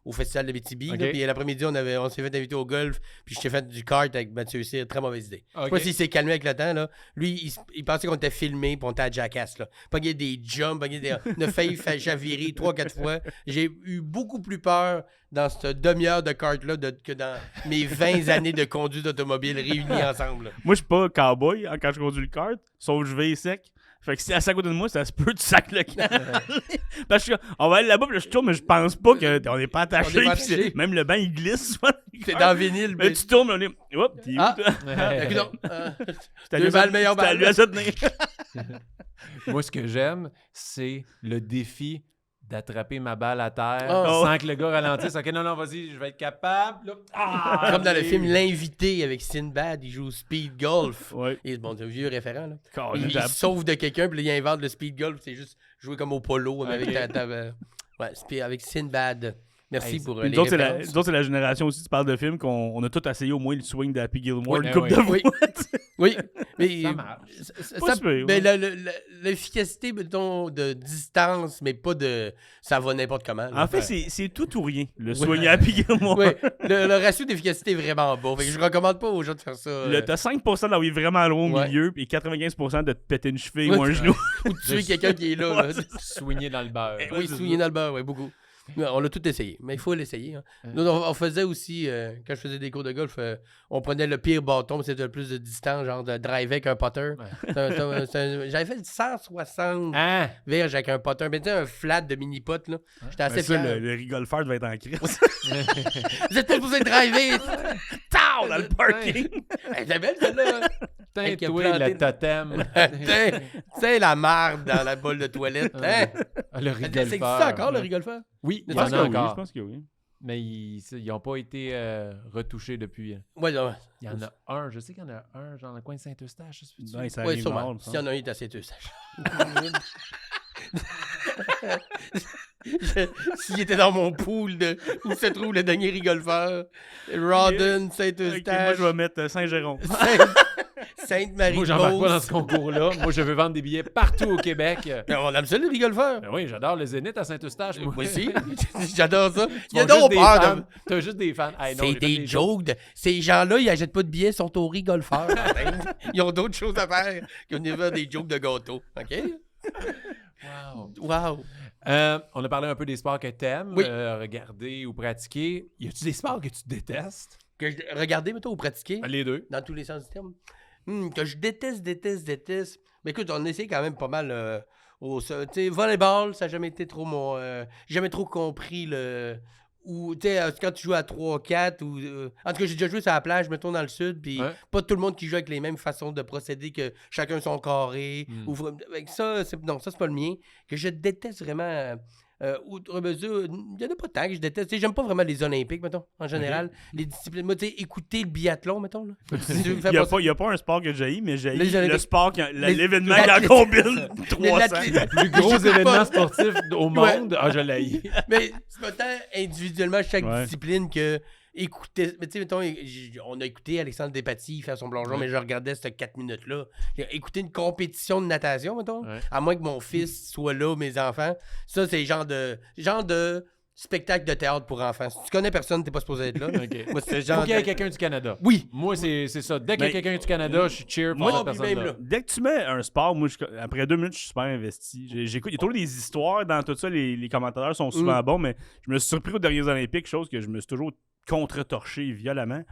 Speaker 3: au festival d'Abitibi. Puis l'après-midi, on s'est fait inviter au golf. Puis je t'ai fait du kart avec Mathieu Cyr. Très mauvaise idée. Je sais pas s'il s'est calmé avec le temps. Là. Lui, il pensait qu'on était filmé puis on était à jackass. Pogné des jumps, on a failli chavirer 3-4 fois. J'ai eu beaucoup plus peur dans cette demi-heure de kart-là que dans mes 20 années de conduite automobile réunies ensemble. Là.
Speaker 2: Moi, je suis pas cowboy quand je conduis le kart, sauf que je vais sec. Fait que si elle est à côté de moi, ça se peut, tu sacs le camp. Parce que on va aller là-bas, puis là, je tourne, mais je pense pas qu'on n'est pas attaché. Même le banc, il glisse.
Speaker 3: C'est dans le vinyle.
Speaker 2: Mais tu tournes, on est. Hop, t'es où, toi?
Speaker 3: Deux balles, meilleure balle.
Speaker 2: Lui à se tenir.
Speaker 1: Moi, ce que j'aime, c'est le défi d'attraper ma balle à terre sans que le gars ralentisse. OK, non, vas-y, je vais être capable. Là.
Speaker 3: Comme dans le film L'Invité avec Sinbad, il joue au speed golf.
Speaker 2: Ouais.
Speaker 3: Et bon, c'est un vieux référent. Là.
Speaker 2: Il
Speaker 3: se sauve de quelqu'un, puis là, il invente le speed golf. C'est juste jouer comme au polo avec avec Sinbad. Merci pour les références.
Speaker 2: Nous autres, c'est la génération aussi, tu parles de films, qu'on a tous essayé au moins le swing d'Happy Gilmore une
Speaker 1: Ouais,
Speaker 2: couple de fois.
Speaker 3: Oui, mais
Speaker 1: Ça marche.
Speaker 3: l'efficacité, mettons, de distance, mais pas de... Ça va n'importe comment. Là.
Speaker 2: En fait, c'est tout ou rien, le swing Happy Gilmore.
Speaker 3: Oui, le ratio d'efficacité est vraiment bas. Fait que je recommande pas aux gens de faire ça.
Speaker 2: T'as 5% d'envoyer vraiment loin au milieu, et 95% de te péter une cheville ou un genou.
Speaker 3: Ou de tuer quelqu'un qui est là. là.
Speaker 1: Soigner dans le beurre.
Speaker 3: Oui, soigner dans le beurre, oui, beaucoup. On l'a tout essayé, mais il faut l'essayer. Hein. Nous, on faisait aussi, quand je faisais des cours de golf, on prenait le pire bâton, mais c'était le plus de distance, genre de driver avec un putter. Ouais. J'avais fait 160 verges avec un putter, mais tu sais, un flat de mini-pot. J'étais assez fier.
Speaker 2: Le rigolfeur devait être en crise.
Speaker 3: Vous êtes pas supposé driver!
Speaker 2: Tao dans le parking!
Speaker 3: C'est belle, celle-là!
Speaker 1: Teint-toi le totem.
Speaker 3: Tu sais, la marde dans la bolle de toilette. Hein?
Speaker 1: Le rigolfeur.
Speaker 3: C'est ça encore, le rigolfeur?
Speaker 1: Oui, il y
Speaker 2: Je pense
Speaker 1: en a
Speaker 2: que oui,
Speaker 1: encore.
Speaker 2: je pense que oui.
Speaker 1: Mais ils n'ont pas été retouchés depuis.
Speaker 3: Ouais, non.
Speaker 1: Il y en a un. Je sais qu'il y en a un, genre dans le coin de Saint-Eustache.
Speaker 2: Non, ça
Speaker 3: Oui,
Speaker 2: arrive
Speaker 3: sûrement.
Speaker 2: mort,
Speaker 3: S'il y en a un, il est à Saint-Eustache. S'il était dans mon pool de où se trouve le dernier rigolfeur, Rawdon, Saint-Eustache.
Speaker 2: Moi, je vais mettre Saint-Jérôme.
Speaker 3: Sainte-Marie.
Speaker 1: Moi, j'embarque pas dans ce concours-là. Moi, je veux vendre des billets partout au Québec.
Speaker 3: Mais on aime ça, les rigolfeurs.
Speaker 1: Ben oui, j'adore le Zénith à Saint-Eustache.
Speaker 3: Moi aussi. J'adore ça. Il y a
Speaker 1: T'as
Speaker 3: donc peur de...
Speaker 1: T'as juste des fans. Hey, non,
Speaker 3: C'est des jokes. Ces gens-là, ils n'achètent pas de billets, ils sont au rigolfeur. Ils ont d'autres choses à faire que de faire des jokes de gâteau. OK? Wow.
Speaker 1: On a parlé un peu des sports que t'aimes,
Speaker 3: Oui.
Speaker 1: regarder ou pratiquer. Y a-tu des sports que tu détestes?
Speaker 3: Regardez, mettons, ou pratiquer.
Speaker 1: Les deux.
Speaker 3: Dans tous les sens du terme. Que je déteste. Mais écoute, on essaie quand même pas mal. Tu sais, volleyball, ça n'a jamais été trop mon... j'ai jamais trop compris le... Ou, tu sais, quand tu joues à 3-4, ou... en tout cas, j'ai déjà joué sur la plage, mettons, dans le sud, puis pas tout le monde qui joue avec les mêmes façons de procéder, que chacun son carré. Avec ça, non, ça, c'est pas le mien. Que je déteste vraiment... outre mesure, il n'y en a pas tant que je déteste. Tu sais, j'aime pas vraiment les Olympiques, mettons, en général. Les disciplines. Moi, tu sais, écouter le biathlon, mettons. Là.
Speaker 2: Il n'y a pas un sport que j'ai, mais j'ai le
Speaker 3: Olympiques.
Speaker 2: sport, l'événement qui en combine 300.
Speaker 1: Le plus gros événement sportif au monde. Je l'ai.
Speaker 3: Mais c'est pas tant individuellement chaque discipline que écouter. Mais tu sais, mettons, on a écouté Alexandre Despatie faire son plongeon, mais je regardais cette 4 minutes-là. Écouter une compétition de natation, mettons, à moins que mon fils soit là, mes enfants. Ça, c'est genre de spectacle de théâtre pour enfants. Si tu connais personne, t'es pas supposé être là.
Speaker 1: Okay.
Speaker 3: Moi, c'est
Speaker 1: Faut qu'il y ait quelqu'un du Canada.
Speaker 3: Oui.
Speaker 1: Moi, c'est ça. Dès qu'il y a quelqu'un du Canada, je suis cheer pour cette personne-là.
Speaker 2: Dès que tu mets un sport, moi, après 2 minutes, je suis super investi. J'écoute, il y a toujours des histoires dans tout ça. Les commentateurs sont souvent bons, mais je me suis surpris aux derniers Olympiques, chose que je me suis toujours contre-torché violemment.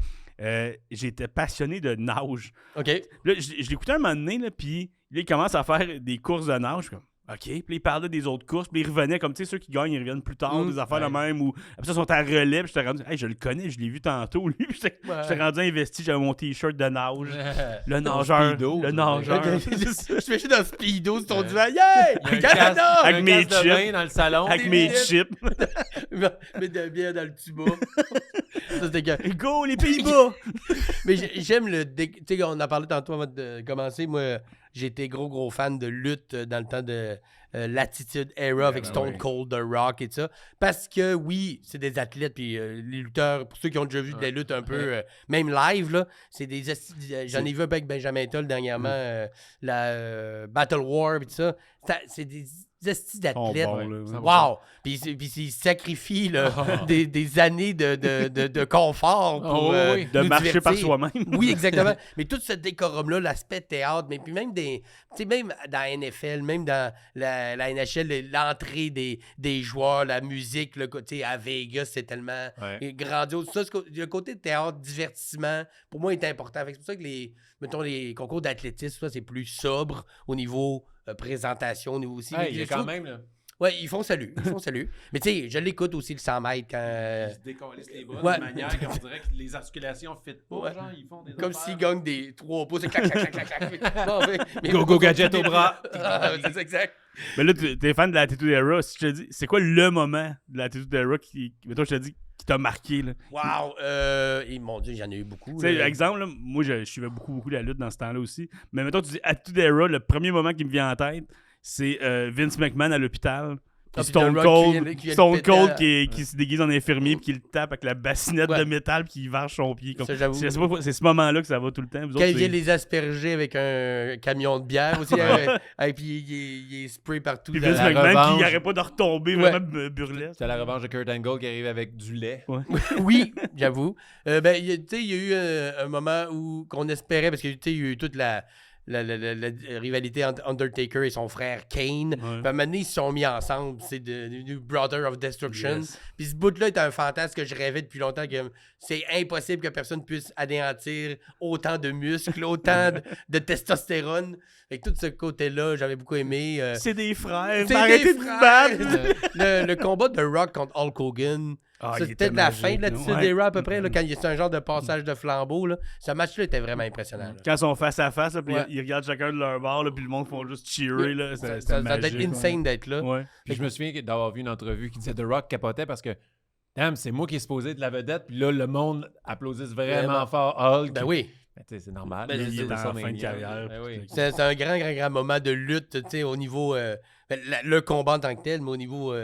Speaker 2: J'étais passionné de nage.
Speaker 3: OK.
Speaker 2: Là, je l'écoutais un moment donné, là, puis il commence à faire des courses de nage. Comme, OK. Puis il parlait des autres courses. Puis il revenait comme, tu sais, ceux qui gagnent, ils reviennent plus tard, des affaires de même. Ou après ça, ils sont à relais. Puis j'étais rendu, hey, je le connais, je l'ai vu tantôt, lui. Puis j'étais rendu investi, j'avais mon t-shirt de nage. Le nageur.
Speaker 1: Speedo,
Speaker 2: le nageur.
Speaker 3: Je suis dans Speedo sur ton divan. Yeah!
Speaker 2: Canada! Avec mes chips.
Speaker 1: Dans le salon.
Speaker 2: Avec mes chips.
Speaker 3: Mais de bière dans le tuba. Ça, c'était que...
Speaker 2: Go, les Pays-Bas!
Speaker 3: Mais j'aime le... Tu sais, on a parlé tantôt avant de commencer. Moi, j'étais gros fan de lutte dans le temps de l'Attitude Era avec Stone Cold, The Rock et tout ça. Parce que, oui, c'est des athlètes, puis les lutteurs, pour ceux qui ont déjà vu de la lutte un peu, même live, là, c'est des... J'en ai vu un peu avec Benjamin Toll dernièrement, la Battle War et tout ça. C'est des d'athlètes. Wow! Puis ils sacrifient des années de confort pour
Speaker 2: de marcher
Speaker 3: divertir.
Speaker 2: par soi-même.
Speaker 3: Oui, exactement. Mais tout ce décorum-là, l'aspect théâtre, mais puis même même dans la NFL, même dans la NHL, l'entrée des joueurs, la musique, le côté à Vegas, c'est tellement grandiose. Ça, le côté théâtre, divertissement, pour moi, est important. Fait que c'est pour ça que les concours d'athlétisme, c'est plus sobre au niveau présentation nous aussi.
Speaker 1: Il y a quand même, là.
Speaker 3: Ouais, ils font salut. Mais tu sais, je l'écoute aussi le 100 mètres quand.
Speaker 1: Ils se décollissent les bras de manière qu'on dirait que les articulations ne fitent pas. Genre, ils font des
Speaker 3: comme s'ils gagnent des 3 pouces. Clac, clac, clac, clac, clac. Non, mais
Speaker 1: go gadget au bras.
Speaker 3: C'est exact.
Speaker 2: Mais là, t'es fan de l'Attitude Era. Si je te dis, c'est quoi le moment de l'Attitude Era qui je te dis, qui t'a marqué, là?
Speaker 3: Wow! Mon Dieu, j'en ai eu beaucoup.
Speaker 2: Tu sais, exemple, là, moi, je suivais beaucoup la lutte dans ce temps-là aussi. Mais mettons, tu dis Attitude Era, le premier moment qui me vient en tête, c'est Vince McMahon à l'hôpital. Stone Cold qui se déguise en infirmier puis qui le tape avec la bassinette de métal puis qui varge son pied. Comme... C'est ce moment-là que ça va tout le temps.
Speaker 3: Quand il vient les asperger avec un camion de bière aussi, et puis il est spray partout.
Speaker 2: Puis Vince McMahon qui n'arrête pas de retomber vraiment burlesque.
Speaker 1: C'est la revanche de Kurt Angle qui arrive avec du lait.
Speaker 3: Ouais. Oui, j'avoue. Il y a eu un moment où qu'on espérait, parce que il y a eu toute la rivalité entre Undertaker et son frère Kane. Puis à un moment donné, ils se sont mis ensemble. C'est The Brother of Destruction. Yes. Puis ce bout-là est un fantasme que je rêvais depuis longtemps. Que c'est impossible que personne puisse anéantir autant de muscles, autant de testostérone. Avec tout ce côté-là, j'avais beaucoup aimé.
Speaker 2: C'est des frères. Arrêtez de vous battre.
Speaker 3: Le combat de Rock contre Hulk Hogan. C'est peut-être la fin de l'Attitude Era à peu près, là, quand c'est un genre de passage de flambeau. Là. Ce match-là était vraiment impressionnant. Là.
Speaker 2: Quand ils sont face à face, puis ils regardent chacun de leur bord, là, puis le monde font juste cheerer. Là,
Speaker 3: ça doit être insane d'être là.
Speaker 1: Ouais. Puis je me souviens d'avoir vu une entrevue qui disait The Rock capotait parce que c'est moi qui est supposé de la vedette, puis là, le monde applaudisse vraiment fort Hulk.
Speaker 3: Ben oui.
Speaker 1: C'est normal.
Speaker 2: Il est en fin de carrière.
Speaker 3: C'est un grand moment de lutte au niveau... le combat en tant que tel, mais au niveau...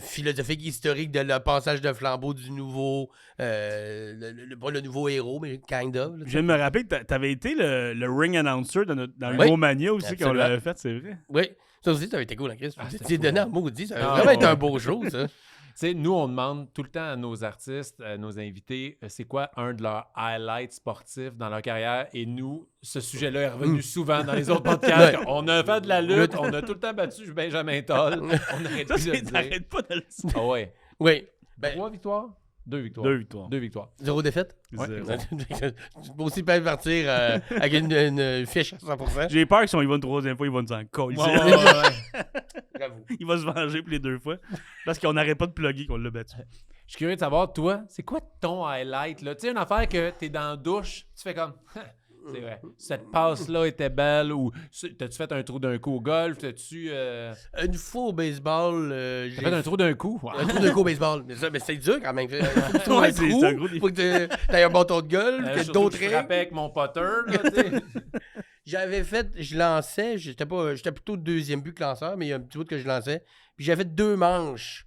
Speaker 3: philosophique, historique de le passage de flambeau du nouveau, pas le nouveau héros, mais kind of.
Speaker 2: Je viens de me rappeler que tu avais été le ring announcer dans Hugo Mania aussi, quand on l'avait fait, c'est vrai.
Speaker 3: Oui, ça aussi, ça avait été cool, Chris. Tu t'es donné un maudit, ça a vraiment été un beau show, ça.
Speaker 1: Nous, on demande tout le temps à nos artistes, à nos invités, c'est quoi un de leurs highlights sportifs dans leur carrière. Et nous, ce sujet-là est revenu souvent dans les autres podcasts. On a fait de la lutte, on a tout le temps battu Benjamin Toll. On
Speaker 2: n'arrête pas de le dire.
Speaker 1: Ah ouais.
Speaker 3: Oui.
Speaker 1: 3 victoires? 2 victoires.
Speaker 2: 2 victoires.
Speaker 3: 0 défaite?
Speaker 1: Ouais.
Speaker 3: Tu peux aussi pas partir avec une fiche à 100%.
Speaker 2: J'ai peur que si on y va une troisième fois, il va nous en coller.
Speaker 3: J'avoue.
Speaker 2: Il va se venger pour les 2 fois. Parce qu'on n'arrête pas de plugger qu'on l'a battu.
Speaker 1: Je suis curieux de savoir, toi, c'est quoi ton highlight? Tu sais, une affaire que t'es dans la douche, tu fais comme... C'est vrai. Cette passe-là était belle. Ou t'as-tu fait un trou d'un coup au golf? T'as-tu...
Speaker 3: Une fois au baseball...
Speaker 1: T'as fait un trou d'un coup?
Speaker 3: Wow. Un trou d'un coup au baseball. Mais c'est dur quand même.
Speaker 2: C'est un gros
Speaker 3: défi. Faut que t'aies un bâton de golf, que d'autres règles.
Speaker 1: Je frappais avec mon putter.
Speaker 3: J'avais fait... Je lançais. J'étais plutôt deuxième but que lanceur, mais il y a un petit bout que je lançais. Puis j'avais fait 2 manches.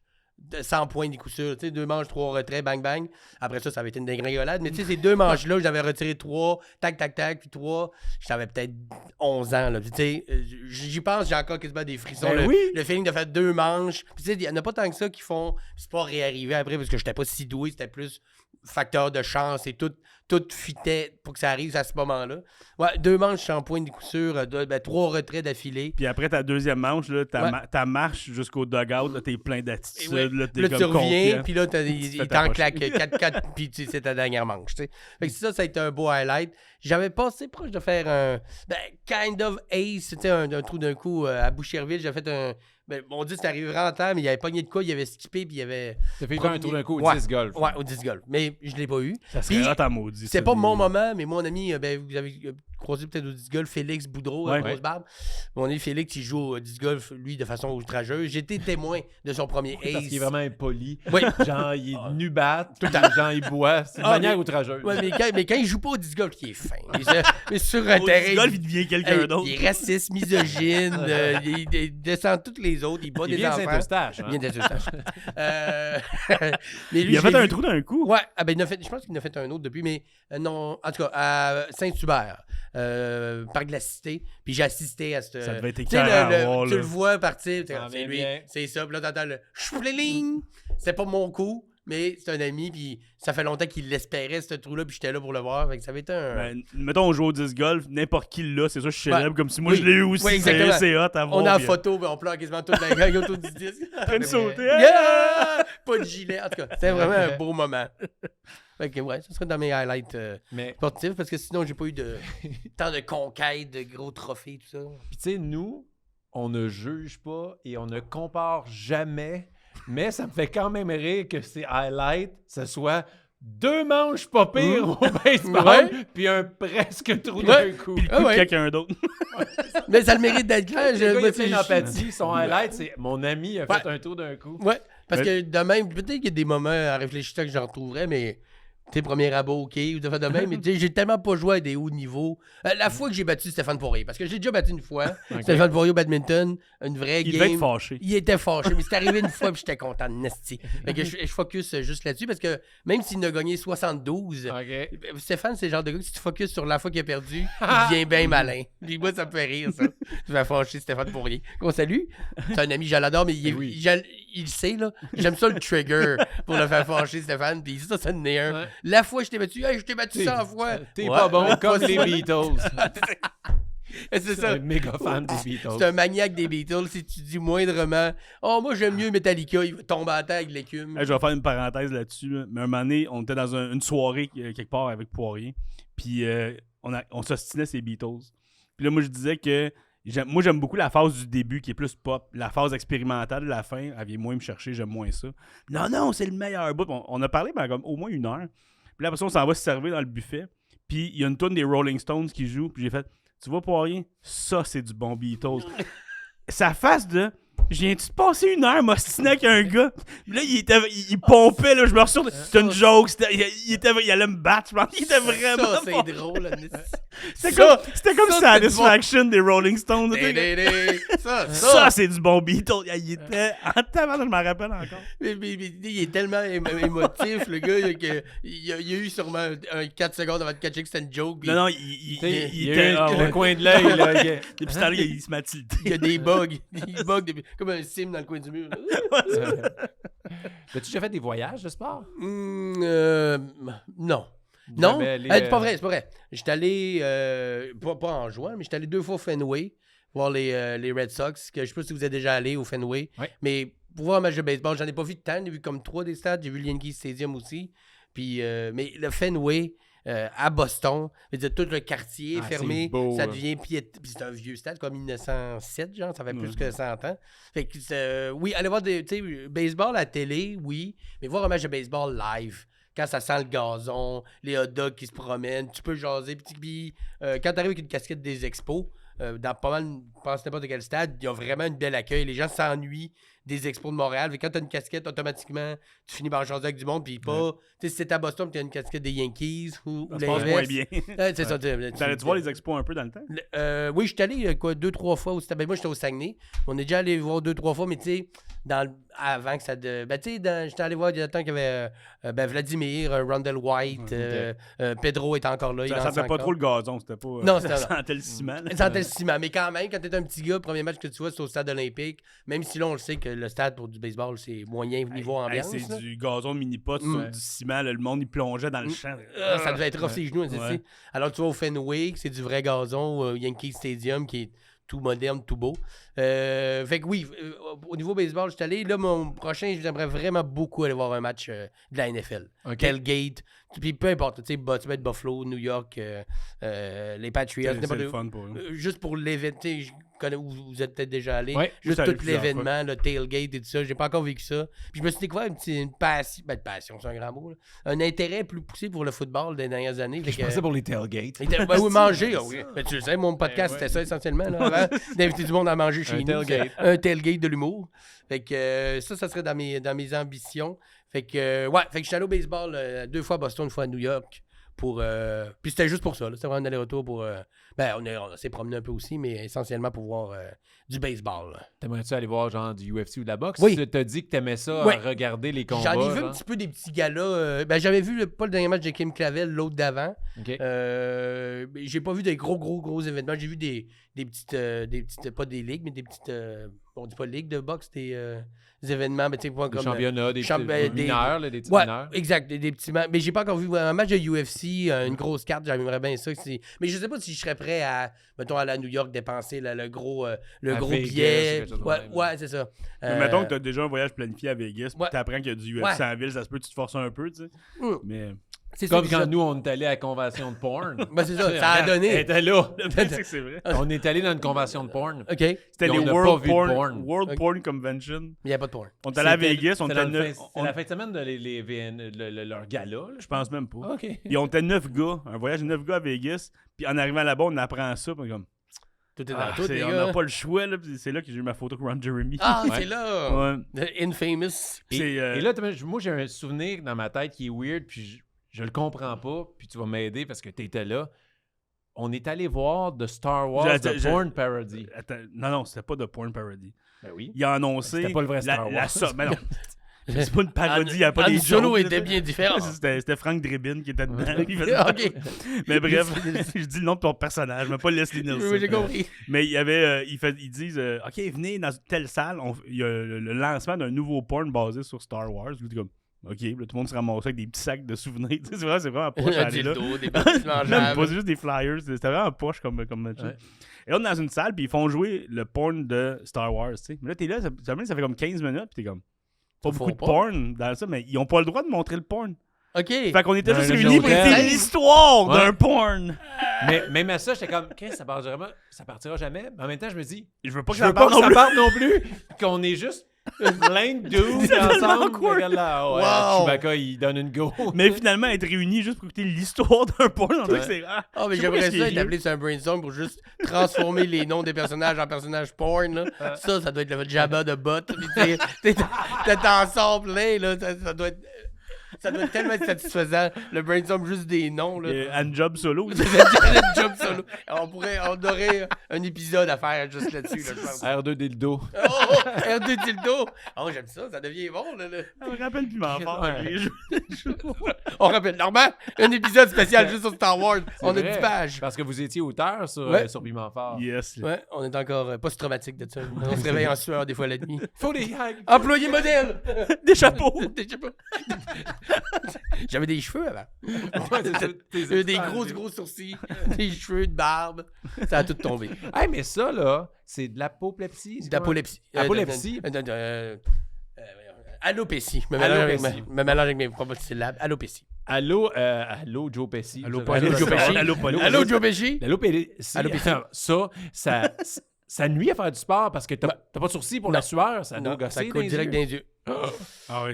Speaker 3: 100 points des coups sûrs, 2 manches, 3 retraits, bang bang. Après ça avait été une dégringolade. Mais tu sais, ces 2 manches-là, j'avais retiré 3, tac, tac, tac, puis 3. J'avais peut-être 11 ans. Tu sais, j'y pense, j'ai encore quasiment des frissons. Le feeling de faire 2 manches. Puis tu sais, il n'y en a pas tant que ça qui font. C'est pas réarriver après parce que j'étais pas si doué, c'était plus facteur de chance et tout fitait pour que ça arrive à ce moment-là. Ouais, 2 manches sans point de coup sûr, 3 retraits d'affilée.
Speaker 2: Puis après ta deuxième manche, là, ta marche jusqu'au dugout, t'es plein d'attitude.
Speaker 3: Là, tu reviens, puis là, il t'en claque 4-4, puis c'est ta dernière manche. T'sais. Fait que ça a été un beau highlight. J'avais passé proche de faire un kind of ace, un trou d'un coup à Boucherville. J'ai fait un... on dit que c'est arrivé vraiment en temps, mais il avait pogné de quoi, il avait skippé, puis il avait...
Speaker 1: T'as fait un tour d'un coup au disc golf.
Speaker 3: Ouais, au disc golf. Mais je l'ai pas eu.
Speaker 2: Ça serait hot à maudit.
Speaker 3: C'est pas mon moment, mais mon ami, vous avez croisé peut-être au disc golf, Félix Boudreau, grosse barbe. Mon ami Félix, il joue au disc golf, lui, de façon outrageuse. J'étais témoin de son premier ace.
Speaker 1: Parce qu'il est vraiment impoli.
Speaker 3: Oui.
Speaker 1: Genre, il est nu bat, genre, il boit. C'est de manière outrageuse.
Speaker 3: Ouais, mais quand il joue pas au disc golf, il est fin. Mais sur un terrain...
Speaker 2: Au disc golf, il devient quelqu'un d'autre.
Speaker 3: Il est raciste, misogyne, il descend tous les autres, il bat des enfants.
Speaker 1: Il vient d'Saint-Eustache.
Speaker 3: Il vient d'Saint-Eustache.
Speaker 2: Il a fait un trou d'un coup.
Speaker 3: Ouais, je pense qu'il en a fait un autre depuis, mais non, en tout cas, à Saint-Hubert, parc de la Cité, puis j'ai assisté à ce...
Speaker 2: Ça devait être écœurant.
Speaker 3: Tu le vois partir, c'est lui, c'est ça, puis là t'entends le choupliling. C'est pas mon coup, mais c'est un ami, puis ça fait longtemps qu'il l'espérait, ce trou-là, puis j'étais là pour le voir, fait que ça avait été un...
Speaker 2: mettons, on joue au disc golf, n'importe qui l'a, c'est ça, je suis célèbre, comme si moi je l'ai eu aussi,
Speaker 3: exactement.
Speaker 2: C'est hot à voir.
Speaker 3: On a en photo, on pleure quasiment toute la gang autour du disque.
Speaker 2: En train de sauter.
Speaker 3: Yeah! Pas de gilet, en tout cas, c'était vraiment un beau moment. Fait que ouais, ça serait dans mes highlights sportifs parce que sinon, j'ai pas eu de tant de conquêtes, de gros trophées, tout ça.
Speaker 1: Puis tu sais, nous, on ne juge pas et on ne compare jamais, mais ça me fait quand même rire que ces highlights, ce soit 2 manches pas pires au baseball, puis un presque trou d'un coup.
Speaker 2: Puis le coup de quelqu'un d'autre.
Speaker 3: Mais ça le mérite d'être clair.
Speaker 1: Il y a une empathie. Son highlight, c'est mon ami a fait un tour d'un coup.
Speaker 3: Ouais, parce que de même, peut-être qu'il y a des moments à réfléchir que j'en retrouverais, mais... Tu sais, premier rabot, OK, ou de faire de même, mais j'ai tellement pas joué à des hauts niveaux. La fois que j'ai battu Stéphane Poirier, parce que j'ai déjà battu une fois, Stéphane Poirier au badminton, une vraie game.
Speaker 2: Il devait être fâché.
Speaker 3: Il était fâché, mais c'est arrivé une fois, puis j'étais content de nasty. Fait que je focus juste là-dessus, parce que même s'il a gagné 72, Stéphane, c'est le genre de gars que si tu focuses sur la fois qu'il a perdu, il devient bien malin. Puis moi, ça me fait rire, ça. Je vais fâcher Stéphane Poirier. Qu'on salue. C'est un ami, je l'adore, mais il sait, là. J'aime ça le trigger pour le faire fâcher, Stéphane, puis ça en est un. La fois que je t'ai battu, je t'ai battu 100 fois.
Speaker 1: T'es pas bon comme les Beatles.
Speaker 3: C'est ça.
Speaker 1: Un méga fan des Beatles.
Speaker 3: C'est un maniaque des Beatles. Si tu dis moindrement, moi j'aime mieux Metallica, il va tomber à terre avec l'écume.
Speaker 2: Je vais faire une parenthèse là-dessus. Là. Mais un moment donné, on était dans une soirée quelque part avec Poirier. Puis on s'ostinait ces Beatles. Puis là, moi je disais que j'aime beaucoup la phase du début qui est plus pop. La phase expérimentale de la fin, elle vient moins me chercher, j'aime moins ça. Non, c'est le meilleur bout. On a parlé pendant comme au moins 1 heure. Puis là, après ça, on s'en va se servir dans le buffet. Puis il y a une toune des Rolling Stones qui joue. Puis j'ai fait, tu vois, Poirier, ça, c'est du bon Beatles. Sa face de... Je viens-tu de passer 1 heure m'ostiner avec un gars? Là, il pompait, là, je me ressors. C'était une joke. Il allait me battre, je pense. Il était vraiment.
Speaker 3: Ça, c'est drôle.
Speaker 2: C'était comme Satisfaction des Rolling Stones. Ça, c'est du bon Beatles. Il était. En temps, je m'en rappelle encore.
Speaker 3: Mais il est tellement émotif, le gars, qu'il y a eu sûrement 4 secondes avant de catcher que c'était une joke.
Speaker 2: Non, il
Speaker 1: était. Le coin de l'œil, là.
Speaker 2: Depuis ce temps-là, il se m'a tilté.
Speaker 3: Il y a des bugs. Il bug comme un sim dans le coin du mur.
Speaker 1: As-tu déjà fait des voyages de sport?
Speaker 3: Non. Non? C'est pas vrai. J'étais allé, pas en juin, mais j'étais allé 2 fois au Fenway voir les Red Sox. Que je sais pas si vous êtes déjà allé au Fenway.
Speaker 1: Oui.
Speaker 3: Mais pour voir un match de baseball, j'en ai pas vu de tant. J'ai vu comme 3 des stades. J'ai vu le Yankee Stadium aussi. Puis, mais le Fenway... à Boston, tout le quartier est fermé,
Speaker 1: beau,
Speaker 3: ça devient puis c'est un vieux stade comme 1907, genre, ça fait plus que 100 ans. Fait que oui, aller voir des baseball à la télé, oui, mais voir un match de baseball live, quand ça sent le gazon, les hot dogs qui se promènent, tu peux jaser, puis quand t'arrives avec une casquette des expos, dans pas mal, je pense n'importe quel stade, il y a vraiment un bel accueil, les gens s'ennuient des expos de Montréal. Fait que quand t'as une casquette, automatiquement, tu finis par jaser avec du monde, puis pas... Tu sais, si t'es à Boston, tu as une casquette des Yankees ou
Speaker 2: ça se passe moins bien.
Speaker 3: C'est ça.
Speaker 2: T'allais-tu voir les expos un peu dans le temps?
Speaker 3: Oui, je suis allé 2-3 fois au stade. Ben, moi, j'étais au Saguenay. On est déjà allé voir 2-3 fois, mais tu sais, avant que ça... Ben, tu sais, j'étais allé voir il y a temps qu'il y avait Vladimir, Rondell White, Pedro était encore là.
Speaker 2: Ça sentait pas trop le gazon, c'était pas...
Speaker 3: Non, c'était
Speaker 2: ça sentait le ciment.
Speaker 3: Ça sentait le ciment, mais quand même, quand t'es un petit gars, le premier match que tu vois, c'est au stade olympique, même si là, on le sait que le stade pour du baseball, c'est moyen niveau ambiance.
Speaker 2: C'est du gazon mini-pot sur du ciment, le monde, il plongeait dans le champ.
Speaker 3: Ça devait être rough ses genoux. Alors, tu vas au Fenway, c'est du vrai gazon, Yankee Stadium, qui est tout moderne, tout beau. Fait que oui, au niveau baseball, je suis allé. Là, mon prochain, j'aimerais vraiment beaucoup aller voir un match de la NFL. Tailgate. Puis peu importe, tu peux être Buffalo, New York, les Patriots.
Speaker 2: C'est le fun pour eux.
Speaker 3: Juste pour l'événement. Où vous êtes peut-être déjà allé.
Speaker 1: Ouais,
Speaker 3: juste tout l'événement, le tailgate et tout ça. J'ai pas encore vécu ça. Puis je me suis découvert une passion. Ben, passion, c'est un grand mot. Là. Un intérêt plus poussé pour le football des dernières années.
Speaker 1: Je pensais pour les tailgates.
Speaker 3: Oui, manger. Oui. Mais tu le sais, mon podcast, c'était ça essentiellement. Là, avant d'inviter du monde à manger chez nous. Un tailgate de l'humour. Fait que ça serait dans mes ambitions. Fait que je suis allé au baseball 2 fois à Boston, 1 fois à New York. Puis c'était juste pour ça. C'était vraiment un aller-retour pour... on s'est promené un peu aussi, mais essentiellement pour voir du baseball.
Speaker 1: T'aimerais-tu aller voir genre du UFC ou de la boxe?
Speaker 3: Oui.
Speaker 1: Tu t'as dit que t'aimais ça, regarder les combats.
Speaker 3: J'en ai vu un petit peu des petits galas. J'avais vu pas le dernier match de Kim Clavel, l'autre d'avant.
Speaker 1: Okay.
Speaker 3: J'ai pas vu des gros événements. J'ai vu des petites pas des ligues, mais des petites... on dit pas ligue de boxe, des événements, mais tu sais, pas comme...
Speaker 1: Des championnats, des mineurs, des petits mineurs.
Speaker 3: Exact, des petits... Mais j'ai pas encore vu un match de UFC, une grosse carte, j'aimerais bien ça. Mais je sais pas si je serais prêt à, mettons, aller à New York, dépenser le gros billet. Ouais, c'est ça.
Speaker 2: Mais mettons que t'as déjà un voyage planifié à Vegas, puis t'apprends qu'il y a du UFC en ville, ça se peut que tu te forces un peu, tu sais. Mais...
Speaker 3: C'est
Speaker 1: Comme
Speaker 3: ça,
Speaker 1: quand nous, on est allé à la convention de porn.
Speaker 3: Ben, c'est ça, ça a donné.
Speaker 1: Elle était là.
Speaker 2: C'est vrai.
Speaker 1: On est allé dans une convention de porn.
Speaker 3: OK.
Speaker 2: C'était
Speaker 1: on
Speaker 2: les
Speaker 1: n'a
Speaker 2: World
Speaker 1: pas vu de
Speaker 2: Porn,
Speaker 1: porn.
Speaker 2: World Porn Convention.
Speaker 3: Mais il n'y a pas de porn.
Speaker 2: On est allé à Vegas, on était 9.
Speaker 1: C'était la fin de semaine de leur gala. Là.
Speaker 2: Je pense même pas.
Speaker 1: OK.
Speaker 2: Puis on était 9 gars, un voyage de 9 gars à Vegas. Puis en arrivant là-bas, on apprend ça. Puis comme,
Speaker 3: Tout est dans tout, les
Speaker 2: on
Speaker 3: gars.
Speaker 2: n'a pas le choix. Là, puis c'est là que j'ai eu ma photo avec Ron Jeremy.
Speaker 3: Ah,
Speaker 1: Ouais.
Speaker 3: c'est là.
Speaker 2: Ouais.
Speaker 3: The Infamous.
Speaker 1: Et là, moi, j'ai un souvenir dans ma tête qui est weird, puis je le comprends pas, puis tu vas m'aider parce que tu étais là. On est allé voir The Star Wars, The Porn Parody.
Speaker 2: Attends, non, c'était pas de Porn Parody.
Speaker 1: Ben oui.
Speaker 2: Il a annoncé.
Speaker 1: C'était pas le vrai Star Wars.
Speaker 2: Mais non. C'est pas une parodie, il n'y a pas des
Speaker 3: Han Solo
Speaker 2: jokes,
Speaker 3: était bien différent.
Speaker 2: C'était Frank Drebin qui était dedans. Il faisait-
Speaker 3: OK.
Speaker 2: Mais bref, je dis le nom de ton personnage, mais pas Leslie Nielsen.
Speaker 3: Oui, j'ai compris.
Speaker 2: Mais il y avait, ils disent, OK, venez dans telle salle, il y a le lancement d'un nouveau porn basé sur Star Wars. Puis comme, OK, là, tout le monde se ramassait avec des petits sacs de souvenirs. Tu sais, c'est vraiment poche à
Speaker 3: Un
Speaker 2: aller là.
Speaker 3: dildo, des petits
Speaker 2: Même
Speaker 3: mangeables.
Speaker 2: pas, c'est juste des flyers. C'était vraiment poche comme match.
Speaker 1: Ouais.
Speaker 2: Et là, on est dans une salle, puis ils font jouer le porn de Star Wars. Tu sais. Mais là, t'es là, ça fait comme 15 minutes, puis t'es comme, pas
Speaker 3: Ils
Speaker 2: beaucoup
Speaker 3: font
Speaker 2: de
Speaker 3: pas.
Speaker 2: porn dans ça, mais ils ont pas le droit de montrer le porn.
Speaker 3: OK.
Speaker 2: Fait qu'on était
Speaker 1: Dans
Speaker 2: juste
Speaker 1: un
Speaker 2: réunis pour
Speaker 1: hôtel.
Speaker 2: écouter l'histoire
Speaker 1: Ouais.
Speaker 2: d'un porn.
Speaker 1: Mais même à ça, j'étais comme, qu'est-ce ça partira jamais. Mais en même temps, je me dis,
Speaker 2: Je veux pas que
Speaker 1: je veux
Speaker 2: ça
Speaker 1: pas
Speaker 2: parte
Speaker 1: que
Speaker 2: non
Speaker 1: ça
Speaker 2: plus.
Speaker 1: parte non plus, qu'on est juste plein de dudes
Speaker 2: C'est tellement
Speaker 1: ensemble.
Speaker 2: awkward.
Speaker 1: Regarde là, ouais,
Speaker 3: Wow.
Speaker 1: Chewbacca, il donne une go.
Speaker 2: Mais finalement, être réunis juste pour écouter l'histoire d'un porn, on dirait que c'est...
Speaker 3: Ah, mais
Speaker 2: je sais pas
Speaker 3: j'aimerais
Speaker 2: qu'est-ce qui
Speaker 3: ça
Speaker 2: est
Speaker 3: être
Speaker 2: vieux.
Speaker 3: appelé sur un brainstorm pour juste transformer les noms des personnages en personnages porn. Là. Ça doit être le Jabba de bot. T'es ensemble, là. Ça doit être tellement être satisfaisant. Le brainstorm, juste des noms. Là.
Speaker 2: Handjob solo.
Speaker 3: C'est le job solo. On aurait un épisode à faire juste là-dessus. Là, je pense.
Speaker 1: R2 dildo.
Speaker 3: Oh, R2 Dildo. Oh, j'aime ça. Ça devient bon. Là.
Speaker 2: Ça me rappelle plus m'en
Speaker 1: Ouais.
Speaker 2: les jeux.
Speaker 3: On rappelle, Normand, un épisode spécial juste sur Star Wars.
Speaker 1: C'est
Speaker 3: On a
Speaker 1: vrai,
Speaker 3: 10 pages.
Speaker 1: Parce que vous étiez auteur sur,
Speaker 3: Ouais.
Speaker 1: sur Piment Fort.
Speaker 2: Yes.
Speaker 3: Ouais, on est encore post-traumatique de ça. On se réveille en sueur des fois la nuit.
Speaker 1: Faut des gags.
Speaker 3: Employé modèle!
Speaker 2: Des chapeaux.
Speaker 3: Des chapeaux. J'avais des cheveux avant.
Speaker 1: Ouais, c'est ça, tes
Speaker 3: J'avais des
Speaker 1: experts.
Speaker 3: gros sourcils, des cheveux, de barbe. Ça a tout tombé.
Speaker 1: Hey, mais ça, là, c'est de l'apoplepsie. c'est quoi?
Speaker 3: D'apolepsie.
Speaker 1: Apolepsie.
Speaker 3: Allopécie. Je
Speaker 1: Allopécie.
Speaker 3: me mélange avec mes propres syllabes. Allopécie.
Speaker 1: Allô, Joe Pesci.
Speaker 2: Allô,
Speaker 1: Ça-
Speaker 2: Paul.
Speaker 3: Allô, Joe Pesci.
Speaker 2: Allô, Paul.
Speaker 3: Allô, Joe Pesci?
Speaker 1: L'allopécie.
Speaker 3: Allopécie.
Speaker 1: Ça nuit à faire du sport parce que t'as pas de sourcils pour
Speaker 3: Non.
Speaker 1: la sueur. Ça doit
Speaker 3: Non,
Speaker 1: gosser
Speaker 3: ça
Speaker 1: dans
Speaker 3: coule
Speaker 1: les
Speaker 3: direct
Speaker 1: yeux.
Speaker 3: dans les yeux.
Speaker 2: Ah ouais,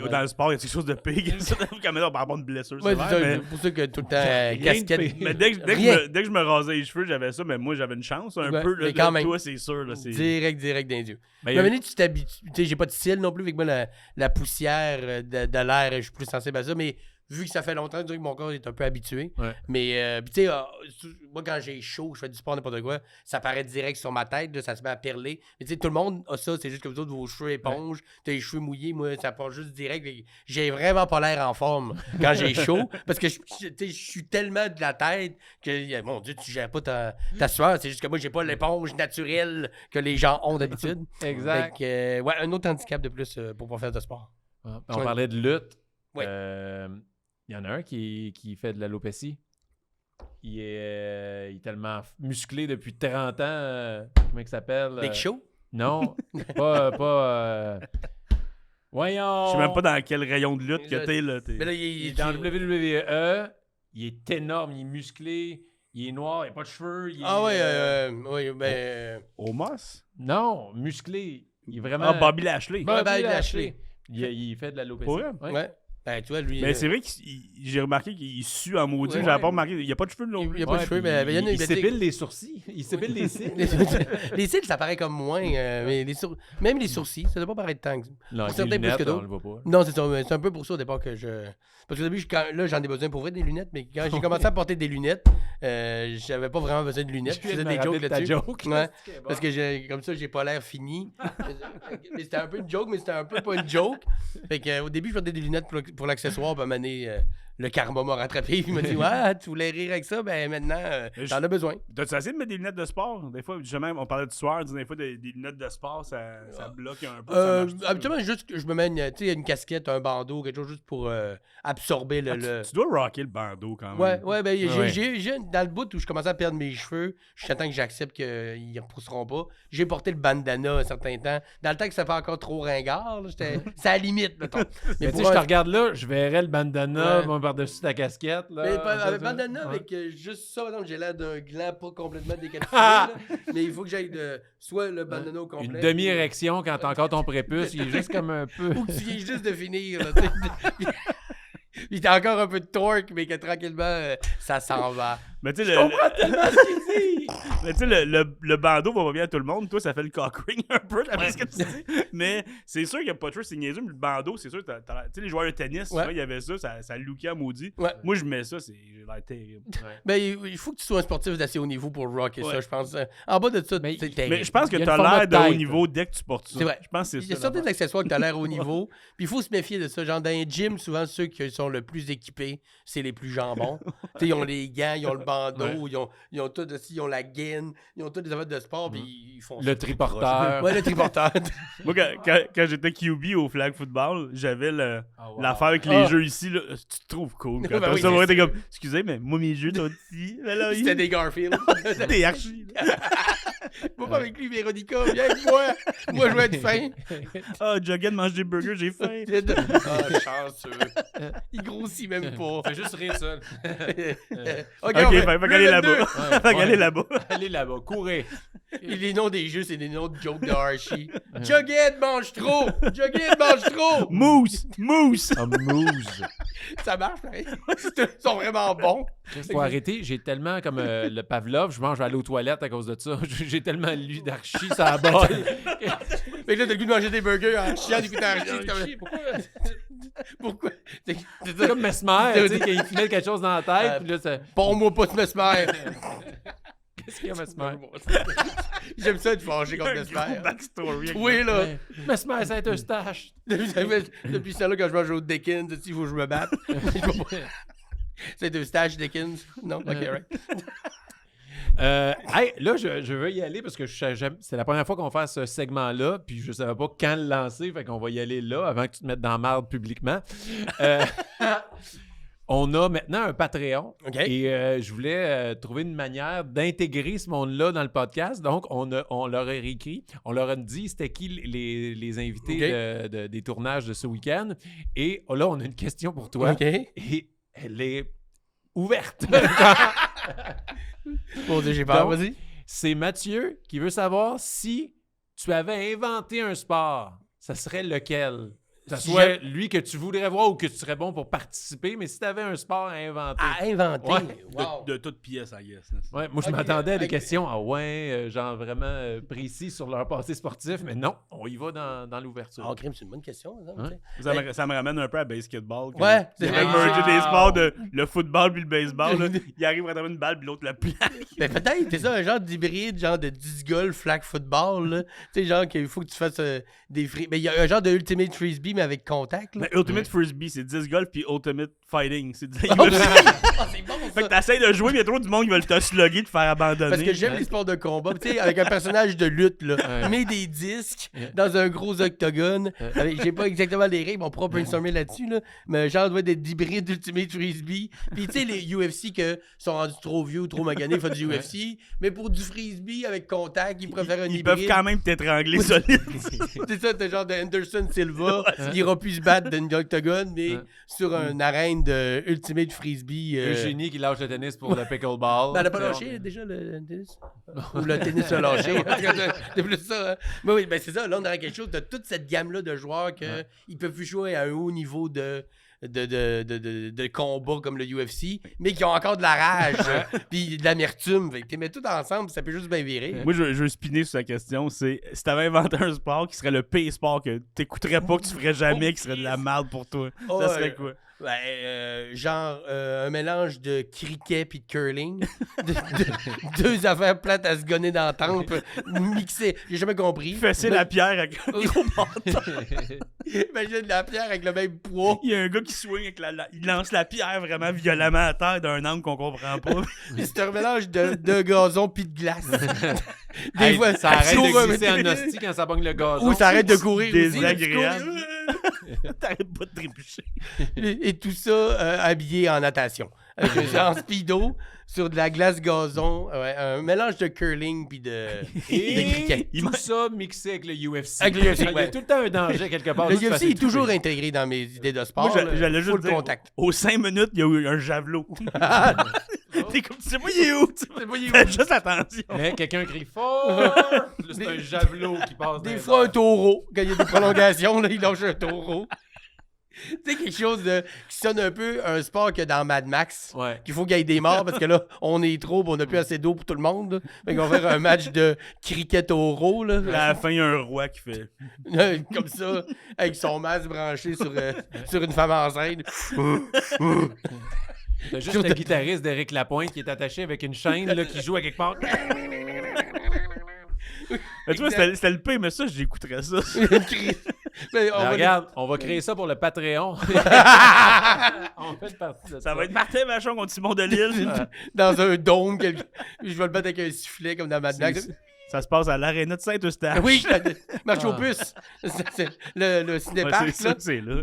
Speaker 3: Ouais.
Speaker 2: dans le sport, il y a quelque chose de pire. Quand même, on parle pas de blessure,
Speaker 3: Ouais,
Speaker 2: c'est
Speaker 3: c'est ça,
Speaker 2: vrai,
Speaker 3: c'est pour ça que tout le temps,
Speaker 1: Rien de
Speaker 3: casquette.
Speaker 1: pire.
Speaker 2: mais dès que je me rasais les cheveux, j'avais ça, mais moi, j'avais une chance un
Speaker 3: Ouais,
Speaker 2: peu.
Speaker 3: mais
Speaker 2: Là,
Speaker 3: quand même.
Speaker 2: Toi, c'est sûr. Là, c'est...
Speaker 3: Direct dans les yeux.
Speaker 1: Mais il y
Speaker 3: Mais
Speaker 1: a-
Speaker 3: à un moment donné, tu t'habitues. Tu sais, j'ai pas de style non plus, avec moi, la poussière de l'air, je suis plus sensible à ça, mais vu que ça fait longtemps, je dirais que mon corps est un peu habitué.
Speaker 1: Ouais.
Speaker 3: Mais, puis tu sais, moi, quand j'ai chaud, je fais du sport, n'importe quoi, ça paraît direct sur ma tête, là, ça se met à perler. Mais tu sais, tout le monde a ça, c'est juste que vous autres, vos cheveux éponges, t'as les cheveux mouillés, moi, ça part juste direct. J'ai vraiment pas l'air en forme quand j'ai chaud, parce que tu sais, je suis tellement de la tête que, mon Dieu, tu gères pas ta sueur, c'est juste que moi, j'ai pas l'éponge naturelle que les gens ont d'habitude.
Speaker 1: Exact.
Speaker 3: Fait que, ouais, un autre handicap de plus pour pas faire de sport.
Speaker 1: Ah, on parlait de lutte.
Speaker 3: Ouais.
Speaker 1: Il y en a un qui fait de l'alopécie. Il est tellement musclé depuis 30 ans. Comment il s'appelle?
Speaker 3: Big Show?
Speaker 1: Non, pas voyons.
Speaker 2: Je sais même pas dans quel rayon de lutte que t'es. Là,
Speaker 3: Mais là,
Speaker 1: Il est dans WWE. Il est énorme, il est musclé, il est noir, il n'a pas de cheveux. Il est,
Speaker 3: Ah ouais, ben...
Speaker 2: Omos?
Speaker 1: Non, musclé. Il est vraiment...
Speaker 2: Ah, Bobby Lashley.
Speaker 3: Bobby Lashley.
Speaker 1: Il fait de l'alopécie.
Speaker 2: Pour vrai?
Speaker 3: Ouais. Ben, tu vois, lui...
Speaker 2: Mais c'est vrai que j'ai remarqué qu'il sue en maudit.
Speaker 3: Ouais.
Speaker 2: J'avais pas remarqué. Il n'y a pas de cheveux non
Speaker 3: Il
Speaker 2: plus.
Speaker 3: y a pas de cheveux, mais il y en a...
Speaker 1: Il s'épile les sourcils. Il s'épile les cils.
Speaker 3: Les cils, ça paraît comme moins, mais même les sourcils, ça doit pas paraître tant que...
Speaker 1: Non, avec
Speaker 3: Certains
Speaker 1: les
Speaker 3: plus
Speaker 1: lunettes,
Speaker 3: que d'autres.
Speaker 1: on le voit pas.
Speaker 3: Non, c'est ça. C'est un peu pour ça au départ que je... Parce qu'au début, là, j'en ai besoin pour vrai des lunettes, mais quand j'ai commencé à porter des lunettes, j'avais pas vraiment besoin de lunettes. Je faisais des jokes là-dessus.
Speaker 1: joke.
Speaker 3: Ouais, parce que comme ça, j'ai pas l'air fini. Mais c'était un peu une joke, mais c'était un peu pas une joke. Fait que, au début, je portais des lunettes pour l'accessoire, puis à un moment donné, le karma m'a rattrapé. Il m'a dit, ouais, tu voulais rire avec ça, ben maintenant, t'en as besoin.
Speaker 2: T'as-tu essayé de mettre des lunettes de sport? Des fois, justement, on parlait du soir, des fois, des lunettes de sport, ça bloque un peu. ça marche-tu?
Speaker 3: Habituellement, juste que je me mets une casquette, un bandeau, quelque chose juste pour absorber le.
Speaker 2: Tu dois rocker le bandeau quand même.
Speaker 3: Ouais, ben
Speaker 1: Ouais.
Speaker 3: j'ai dans le bout où je commençais à perdre mes cheveux, j'attends que j'accepte qu'ils ne repousseront pas. J'ai porté le bandana un certain temps. Dans le temps que ça fait encore trop ringard, c'est à la limite, mettons.
Speaker 1: Mais tu sais,
Speaker 3: pour
Speaker 1: je te
Speaker 3: un-
Speaker 1: regarde là, je verrais le bandana,
Speaker 3: Ouais.
Speaker 1: mon par-dessus ta casquette. Là,
Speaker 3: Mais avec bandana, avec juste ça, j'ai l'air d'un gland pas complètement décapsulé. Mais il faut que j'aille soit le bandana au complet.
Speaker 1: Une demi-érection quand t'as encore ton prépuce, il est juste comme un peu...
Speaker 3: Ou que tu viens juste de finir. Là, puis t'as encore un peu de torque, mais que tranquillement, ça s'en va.
Speaker 2: Mais tu sais,
Speaker 3: Je comprends tellement ce qu'il dit!
Speaker 2: Mais tu sais, le bandeau va pas bien à tout le monde. Toi, ça fait le cock ring un peu, d'après ce que tu dis. Mais c'est sûr qu'il n'y a pas de c'est niaiseux, mais le bandeau, c'est sûr, tu sais, les joueurs de tennis, il y avait ça lookait à maudit. Ouais. Moi, je mets ça, j'ai l'air terrible.
Speaker 3: Ben, il faut que tu sois un sportif d'assez haut niveau pour rocker ça, je pense. En bas de ça, c'est terrible.
Speaker 2: Mais je pense que tu as l'air de haut niveau dès que tu portes ça.
Speaker 3: C'est vrai.
Speaker 2: Je pense que c'est ça.
Speaker 3: Il y a certains accessoires que tu as l'air haut niveau. Puis il faut se méfier de ça. Genre, dans les gyms, souvent, ceux qui sont le plus équipés, c'est les plus jambons. Tu sais, ils ont les gants, ils ont le bandeau, ils ont tout aussi, ils ont la gaine, ils ont tous des affaires de sport, puis ils font
Speaker 1: le triporteur.
Speaker 3: Ouais, le triporteur.
Speaker 2: Moi, quand j'étais QB au flag football, j'avais l'affaire avec les jeux ici. Là, tu te trouves cool. Quand
Speaker 3: Ben oui,
Speaker 2: ça t'es comme, excusez, mais moi, mes jeux sont ici.
Speaker 3: C'était des Garfield.
Speaker 2: C'était des Archie.
Speaker 3: Moi, pas avec lui, Véronica. Viens avec moi. Moi, je vais être faim.
Speaker 2: Ah, Jughead mange des burgers, j'ai faim.
Speaker 3: Ah, chanceux. Il grossit même pas.
Speaker 1: Fais juste rire seul.
Speaker 2: Ok, fait qu'aller là-bas. Fait qu'aller là-bas.
Speaker 1: Allez là-bas, courez.
Speaker 3: Et les noms des jeux, c'est des noms de jokes de Archie. Jughead mange trop. Jughead mange trop.
Speaker 2: Mousse. Mousse.
Speaker 1: Ah, mousse.
Speaker 3: Ça marche, pareil. Ils sont vraiment bons.
Speaker 1: Faut arrêter. J'ai tellement comme le Pavlov, je vais aller aux toilettes à cause de ça. J'ai tellement lu d'Archie, ça balle.
Speaker 3: Fait que là, t'as le goût de manger des burgers en chiant d'écouter Archie. Pourquoi?
Speaker 1: C'est comme Mesmer, tu sais, qu'il filait quelque chose dans la tête. Puis là, ça...
Speaker 3: Bon-moi pas de Mesmer.
Speaker 1: Qu'est-ce qu'il y a, Mesmer?
Speaker 3: J'aime ça de fâcher contre Mesmer.
Speaker 2: Backstory.
Speaker 3: Oui, là.
Speaker 1: Mesmer, c'est un stache.
Speaker 3: Depuis ça, là, quand je mange au Dickens, il faut que je me batte. C'est un stash Dickens. Non, ok, right.
Speaker 1: Hey, là, je veux y aller parce que c'est la première fois qu'on fait ce segment-là, puis je savais pas quand le lancer, fait qu'on va y aller là avant que tu te mettes dans la merde publiquement. On a maintenant un Patreon et je voulais trouver une manière d'intégrer ce monde-là dans le podcast. Donc, on leur a écrit, on leur a dit c'était qui les invités des tournages de ce week-end. Et là, on a une question pour toi. Et elle est ouverte.
Speaker 3: Bon Dieu, j'ai peur, vas-y.
Speaker 1: C'est Mathieu qui veut savoir si tu avais inventé un sport, ça serait lequel? Que ce soit lui que tu voudrais voir ou que tu serais bon pour participer, mais si tu avais un sport à inventer.
Speaker 3: À inventer?
Speaker 1: Ouais.
Speaker 3: Wow.
Speaker 2: De toutes pièces, I guess.
Speaker 1: Ouais, moi, je m'attendais à des questions genre vraiment précis sur leur passé sportif, mais non, on y va dans l'ouverture.
Speaker 3: Oh, crime, c'est une bonne question.
Speaker 2: Ça me ramène un peu à basketball.
Speaker 3: Ouais,
Speaker 2: c'est vrai. Des sports le football puis le baseball. Là, il arrive à une balle puis l'autre la plaque.
Speaker 3: Ben peut-être, c'est ça, un genre d'hybride, genre de disc golf, flag football. Tu sais, genre qu'il faut que tu fasses des frisbees. Mais il y a un genre de ultimate frisbee, mais avec contact. Là.
Speaker 2: Mais ultimate frisbee, c'est disc golf puis ultimate fighting. C'est
Speaker 3: c'est bon, ça.
Speaker 2: Fait que t'essayes de jouer, mais il y a trop du monde qui veut te slugger, te faire abandonner.
Speaker 3: Parce que j'aime les sports de combat. Tu sais, avec un personnage de lutte, là, met des disques dans un gros octogone. J'ai pas exactement les règles, on pourra brainstormer là-dessus, là, mais genre doit être d'hybride d'ultimate frisbee. Puis tu sais, les UFC qui sont rendus trop vieux ou trop maganés, ils font du UFC, mais pour du frisbee avec contact, ils préfèrent un hybride.
Speaker 2: Ils peuvent quand même t'étrangler solide.
Speaker 3: C'est ça, t'as genre de Anderson Silva, il ira plus se battre d'un octogone, mais sur une arène de ultimate frisbee.
Speaker 1: Eugénie qui lâche le tennis pour le pickleball.
Speaker 3: Ben, elle a pas lâché déjà le tennis? Ou le tennis a lâché? C'est plus ça. Hein? Mais oui, ben c'est ça. Là, on aurait quelque chose de toute cette gamme-là de joueurs qu'ils peuvent plus jouer à un haut niveau de combat comme le UFC, mais qui ont encore de la rage puis de l'amertume. Fait que tu mets tout ensemble, ça peut juste bien virer.
Speaker 2: Moi, je veux spinner sur la question. C'est si t'avais inventé un sport qui serait le pire sport que t'écouterais pas, que tu ferais jamais, qui serait de la merde pour toi, ça serait quoi?
Speaker 3: Ben, genre un mélange de cricket puis de curling. Deux affaires plates à se gonner dans la tempe, mixées. J'ai jamais compris.
Speaker 2: Fesser la pierre avec un gros menton.
Speaker 3: Imagine la pierre avec le même poids.
Speaker 2: Il y a un gars qui swing avec il lance la pierre vraiment violemment à terre d'un angle qu'on comprend pas.
Speaker 3: Puis c'est un mélange de gazon puis de glace.
Speaker 1: Des fois, ça arrête de glisser en hostie quand ça pogne le gazon.
Speaker 3: Ou ça arrête de courir.
Speaker 2: Désagréable. T'arrêtes pas de trébucher.
Speaker 3: Et tout ça habillé en natation. En speedo, sur de la glace gazon, un mélange de curling puis de cricket.
Speaker 1: Tout ça mixé avec le UFC.
Speaker 3: Avec le UFC,
Speaker 1: Il y a tout le temps un danger quelque part.
Speaker 3: Le UFC est toujours intégré dans mes idées de sport.
Speaker 2: Moi, j'allais juste dire,
Speaker 3: contact.
Speaker 2: aux 5 minutes, il y a eu un javelot. T'es comme, tu sais pas, il est où?
Speaker 3: Fais
Speaker 2: Fais juste attention.
Speaker 1: Mais quelqu'un crie fort. Là, c'est un javelot qui passe.
Speaker 3: Des fois, un taureau. Quand il y a des prolongations, là, il lâche un taureau. Tu sais, quelque chose qui sonne un peu un sport que dans Mad Max.
Speaker 1: Ouais.
Speaker 3: Qu'il faut qu'il y ait des morts parce que là, on est trop, on n'a plus assez d'eau pour tout le monde. Là. Fait qu'on va faire un match de cricket taureau. Là.
Speaker 2: À la fin, il y a un roi qui fait.
Speaker 3: Comme ça, avec son masque branché sur une femme enceinte.
Speaker 1: T'as juste le guitariste d'Éric Lapointe qui est attaché avec une chaîne là, qui joue à quelque part.
Speaker 2: Mais tu vois, c'était le pire, mais ça, j'écouterais ça.
Speaker 3: Mais
Speaker 1: Regarde, on va créer ça pour le Patreon. On fait partie de ça.
Speaker 2: Ça va être Martin Vachon contre Simon Delille.
Speaker 3: Dans un dôme, je vais le battre avec un sifflet comme dans Mad Max.
Speaker 2: Ça se passe à l'aréna de Saint-Eustache.
Speaker 3: Oui, marche aux puces. C'est le cinépark,
Speaker 2: Ouais, c'est
Speaker 3: là.
Speaker 2: là.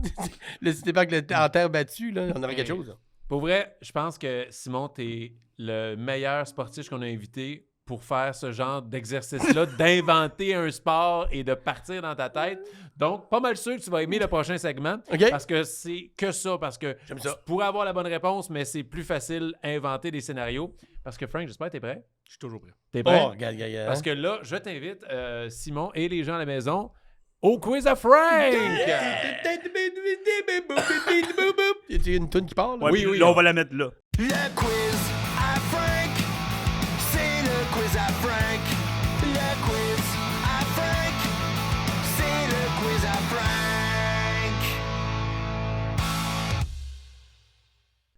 Speaker 3: Le cinépark en terre battue, là. On aurait quelque chose. Là.
Speaker 1: Pour vrai, je pense que Simon, t'es le meilleur sportif qu'on a invité pour faire ce genre d'exercice-là, d'inventer un sport et de partir dans ta tête. Donc, pas mal sûr que tu vas aimer le prochain segment
Speaker 3: OK.
Speaker 1: parce que c'est que ça, parce que
Speaker 3: J'aime ça.
Speaker 1: tu pourrais avoir la bonne réponse, mais c'est plus facile inventer des scénarios. Parce que Frank, j'espère que t'es prêt?
Speaker 2: Je suis toujours prêt.
Speaker 1: T'es prêt?
Speaker 3: Oh, regarde.
Speaker 1: Parce que là, je t'invite, Simon et les gens à la maison, au quiz à Frank!
Speaker 3: Y a une toune qui parle?
Speaker 2: Ouais,
Speaker 1: Oui,
Speaker 2: puis
Speaker 1: oui,
Speaker 2: là,
Speaker 1: on-
Speaker 2: on va la mettre là.
Speaker 4: Le quiz à Frank, c'est le quiz à Frank. Le quiz à Frank, c'est le quiz à Frank.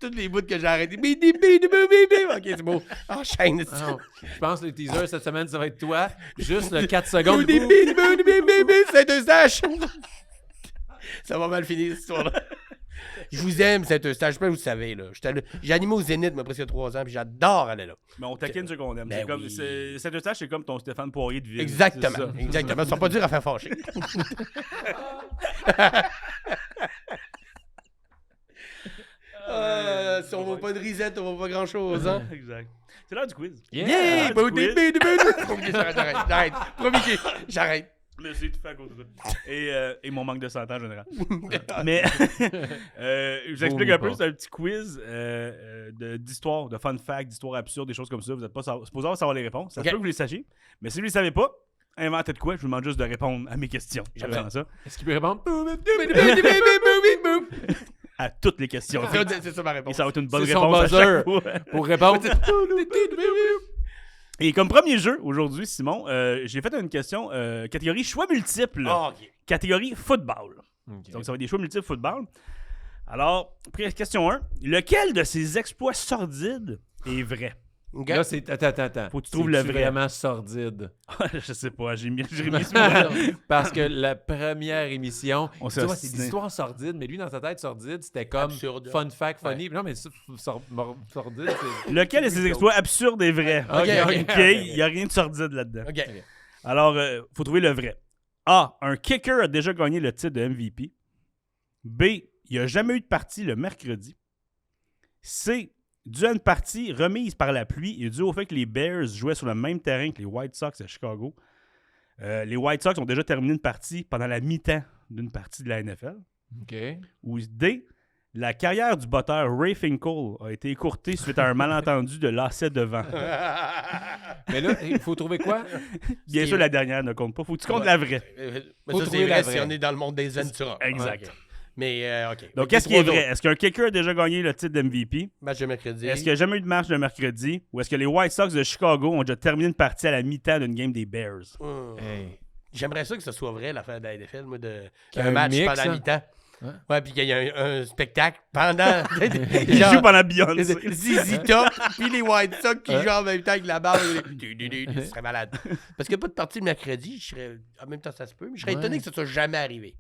Speaker 3: Toutes les bouts que j'ai arrêtés. OK, c'est beau. Enchaîne.
Speaker 1: Ah non. Je pense que le teaser cette semaine, ça va être toi. Juste le 4 secondes.
Speaker 3: Saint-Eustache. Ça va mal finir, cette histoire-là. Je vous aime, Saint-Eustache. Je sais pas, vous le savez. Là. J'ai animé au Zénith, moi, presque 3 ans, puis j'adore aller là.
Speaker 2: Mais on taquine ce qu'on aime.
Speaker 3: Ben
Speaker 2: C'est comme,
Speaker 3: oui.
Speaker 2: Saint-Eustache, c'est comme ton Stéphane Poirier de ville.
Speaker 3: Exactement.
Speaker 2: C'est ça.
Speaker 3: Exactement. Ils sont pas durs à faire fâcher. Si on vaut pas de risette, on vaut pas grand-chose. Hein?
Speaker 2: Exact. C'est l'heure du quiz.
Speaker 3: Yeah!
Speaker 2: du quiz.
Speaker 3: Ok, j'arrête. Promis que j'arrête.
Speaker 2: Mais c'est tout fait à cause de ça. Et mon manque de santé en général. Mais je vous explique un peu, c'est un petit quiz d'histoire, de fun fact, d'histoire absurde, des choses comme ça. Vous n'êtes pas supposé savoir les réponses. Ça se peut que vous les sachiez. Mais si vous ne les savez pas, inventez de quoi, je vous demande juste de répondre à mes questions.
Speaker 3: J'aime
Speaker 2: J'aime ça.
Speaker 1: Est-ce qu'il peut répondre?
Speaker 2: À toutes les questions.
Speaker 3: C'est ça ma réponse.
Speaker 2: Et ça va être une bonne
Speaker 1: C'est son
Speaker 2: réponse à
Speaker 1: buzzer.
Speaker 2: chaque fois.
Speaker 1: Pour répondre.
Speaker 2: Et comme premier jeu aujourd'hui, Simon, j'ai fait une question catégorie choix multiples.
Speaker 3: Ah, ok.
Speaker 2: Catégorie football.
Speaker 1: Ok.
Speaker 2: Donc, ça va être des choix multiples football. Alors, question 1. Lequel de ces exploits sordides est vrai?
Speaker 3: Ok.
Speaker 1: Là, c'est. Attends.
Speaker 2: Faut que tu trouves le vrai.
Speaker 1: Vraiment sordide.
Speaker 2: Je sais pas, j'ai mis ce mot-là.
Speaker 1: Parce que la première émission,
Speaker 2: On
Speaker 1: tu
Speaker 2: s'est
Speaker 1: vois, c'est
Speaker 2: obstiné.
Speaker 1: des histoires sordides, mais lui, dans sa tête, sordide, c'était comme
Speaker 3: Absurde.
Speaker 1: fun fact, funny. Non, mais sordide, c'est.
Speaker 2: Lequel de ces exploits absurdes est vrai?
Speaker 3: Ok.
Speaker 2: Il n'y a rien de sordide là-dedans.
Speaker 3: Ok.
Speaker 2: Alors, faut trouver le vrai. A. Un kicker a déjà gagné le titre de MVP. B. Il n'y a jamais eu de partie le mercredi. C. Dû à une partie remise par la pluie et dû au fait que les Bears jouaient sur le même terrain que les White Sox à Chicago. Les White Sox ont déjà terminé une partie pendant la mi-temps d'une partie de la NFL.
Speaker 1: OK.
Speaker 2: Ou D. La carrière du botteur Ray Finkel a été écourtée suite à un malentendu de lacet devant.
Speaker 1: Mais là, il faut trouver quoi?
Speaker 2: Bien sûr, la dernière ne compte pas. Faut que tu comptes la vraie.
Speaker 3: Mais
Speaker 1: Faut
Speaker 3: ça,
Speaker 1: trouver
Speaker 3: c'est
Speaker 1: la
Speaker 3: vrai si
Speaker 1: vraie.
Speaker 3: on est dans le monde des Ventura.
Speaker 2: Exact.
Speaker 3: Ok. Mais, OK.
Speaker 2: Donc, qu'est-ce qui est vrai? Est-ce qu'un kicker a déjà gagné le titre d'MVP?
Speaker 3: Match de mercredi.
Speaker 2: Est-ce qu'il n'y a jamais eu de match le mercredi? Ou est-ce que les White Sox de Chicago ont déjà terminé une partie à la mi-temps d'une game des Bears?
Speaker 1: Hey.
Speaker 3: J'aimerais ça que ce soit vrai, l'affaire de la NFL, moi,
Speaker 1: Qu'il y a
Speaker 3: un
Speaker 1: un
Speaker 3: match
Speaker 1: mix,
Speaker 3: pendant la
Speaker 1: hein?
Speaker 3: mi-temps.
Speaker 1: Ouais.
Speaker 3: Ouais, puis qu'il y a un spectacle pendant.
Speaker 2: Il joue pendant Beyoncé.
Speaker 3: ZZ Top, puis les White Sox qui jouent en même temps avec la barre. Ce serait malade. Parce qu'il n'y a pas de partie le mercredi, je serais. En même temps, ça se peut, mais je serais
Speaker 1: Ouais.
Speaker 3: étonné que ça soit jamais arrivé.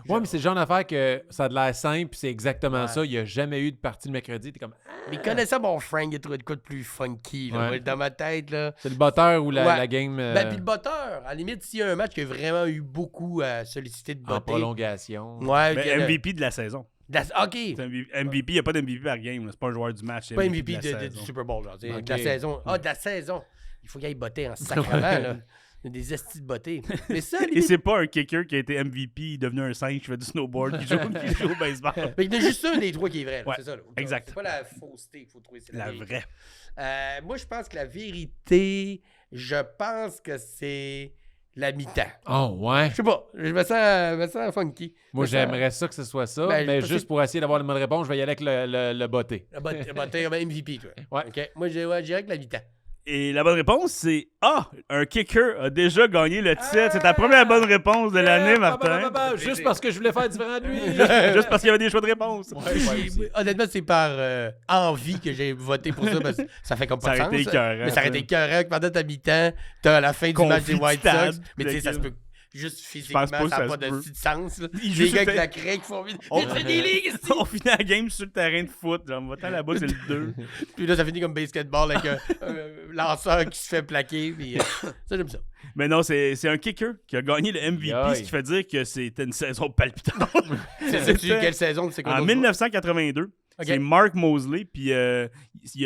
Speaker 1: Ouais, mais c'est le genre d'affaire que ça a de l'air simple, puis c'est exactement ça. Il n'y a jamais eu de partie le mercredi. T'es comme.
Speaker 3: Mais connaissant mon Frank, il a trouvé de quoi de plus funky, là.
Speaker 1: Ouais.
Speaker 3: Dans ma tête, là.
Speaker 1: C'est le botteur ou la
Speaker 3: Ouais.
Speaker 1: game
Speaker 3: Ben, puis le botteur, à la limite, s'il y a un match qui a vraiment eu beaucoup à solliciter de
Speaker 1: en
Speaker 3: botter.
Speaker 1: prolongation.
Speaker 3: Ouais,
Speaker 2: Mais
Speaker 3: que le-
Speaker 2: MVP de la saison.
Speaker 3: OK.
Speaker 2: C'est MVP, il n'y a pas d'MVP par game. là. C'est pas un joueur du match. C'est
Speaker 3: Pas
Speaker 2: MVP
Speaker 3: MVP
Speaker 2: de la
Speaker 3: du
Speaker 2: saison.
Speaker 3: Super Bowl, genre. C'est
Speaker 1: Ok.
Speaker 3: De la saison. Ah, de la saison. Il faut qu'il aille botter en sacrement, là. Il y a des estis de botter. Mais ça,
Speaker 2: Et c'est pas un kicker qui a été MVP, devenu un singe qui fait du snowboard, qui joue au baseball.
Speaker 3: mais il y en a juste un des trois qui est vrai. là.
Speaker 2: Ouais,
Speaker 3: C'est ça. Là.
Speaker 2: exact.
Speaker 3: C'est pas la fausseté qu'il faut trouver. C'est
Speaker 2: La
Speaker 3: vérité.
Speaker 2: vraie.
Speaker 3: Moi, je pense que la vérité, je pense que c'est la mi-temps.
Speaker 1: Oh, ouais.
Speaker 3: Je sais pas. Je me sens funky.
Speaker 1: Moi,
Speaker 3: Je me sens-
Speaker 1: j'aimerais ça que ce soit ça,
Speaker 3: Ben,
Speaker 1: mais
Speaker 3: parce
Speaker 1: juste
Speaker 3: que-
Speaker 1: pour essayer d'avoir la bonne réponse, je vais y aller avec le botté.
Speaker 3: Botter comme MVP, toi.
Speaker 1: Ouais.
Speaker 3: OK. Moi, je dirais que la mi-temps.
Speaker 2: Et la bonne réponse, c'est un kicker a déjà gagné le titre. C'est ta première bonne réponse de l'année, Martin.
Speaker 1: Juste parce que je voulais faire différent de lui.
Speaker 2: Juste parce qu'il y avait des choix de réponse.
Speaker 3: Honnêtement, c'est par envie que j'ai voté pour ça parce que ça fait comme
Speaker 2: Ça
Speaker 3: pas de
Speaker 2: aurait été
Speaker 3: sens.
Speaker 2: écœurant,
Speaker 3: Mais ça aurait
Speaker 2: ça.
Speaker 3: été écœurant que pendant ta mi-temps, t'as la fin du match des White Sox.
Speaker 2: Confitable,
Speaker 3: Mais tu sais, ça se peut. Juste physiquement,
Speaker 2: pense pas
Speaker 3: ça
Speaker 2: que
Speaker 3: n'a
Speaker 2: ça
Speaker 3: pas
Speaker 2: se
Speaker 3: de
Speaker 2: peut.
Speaker 3: petit sens. Là.
Speaker 2: Il joue
Speaker 3: Les
Speaker 2: sur
Speaker 3: gars
Speaker 2: le
Speaker 3: avec la craie qui font vite.
Speaker 2: On-
Speaker 3: Il fait des ligues ici.
Speaker 2: On finit la game sur le terrain de foot. Genre, va-t'en là-bas, c'est le 2.
Speaker 3: Puis là, ça finit comme basketball avec un lanceur qui se fait plaquer. Puis, ça, j'aime ça.
Speaker 2: Mais non, c'est un kicker qui a gagné le MVP,
Speaker 1: Aïe.
Speaker 2: ce qui fait dire que c'était une saison palpitante.
Speaker 3: C'est quelle saison? C'est quoi
Speaker 2: En
Speaker 3: l'autre
Speaker 2: 1982,
Speaker 3: Ok.
Speaker 2: c'est Mark Mosley, puis il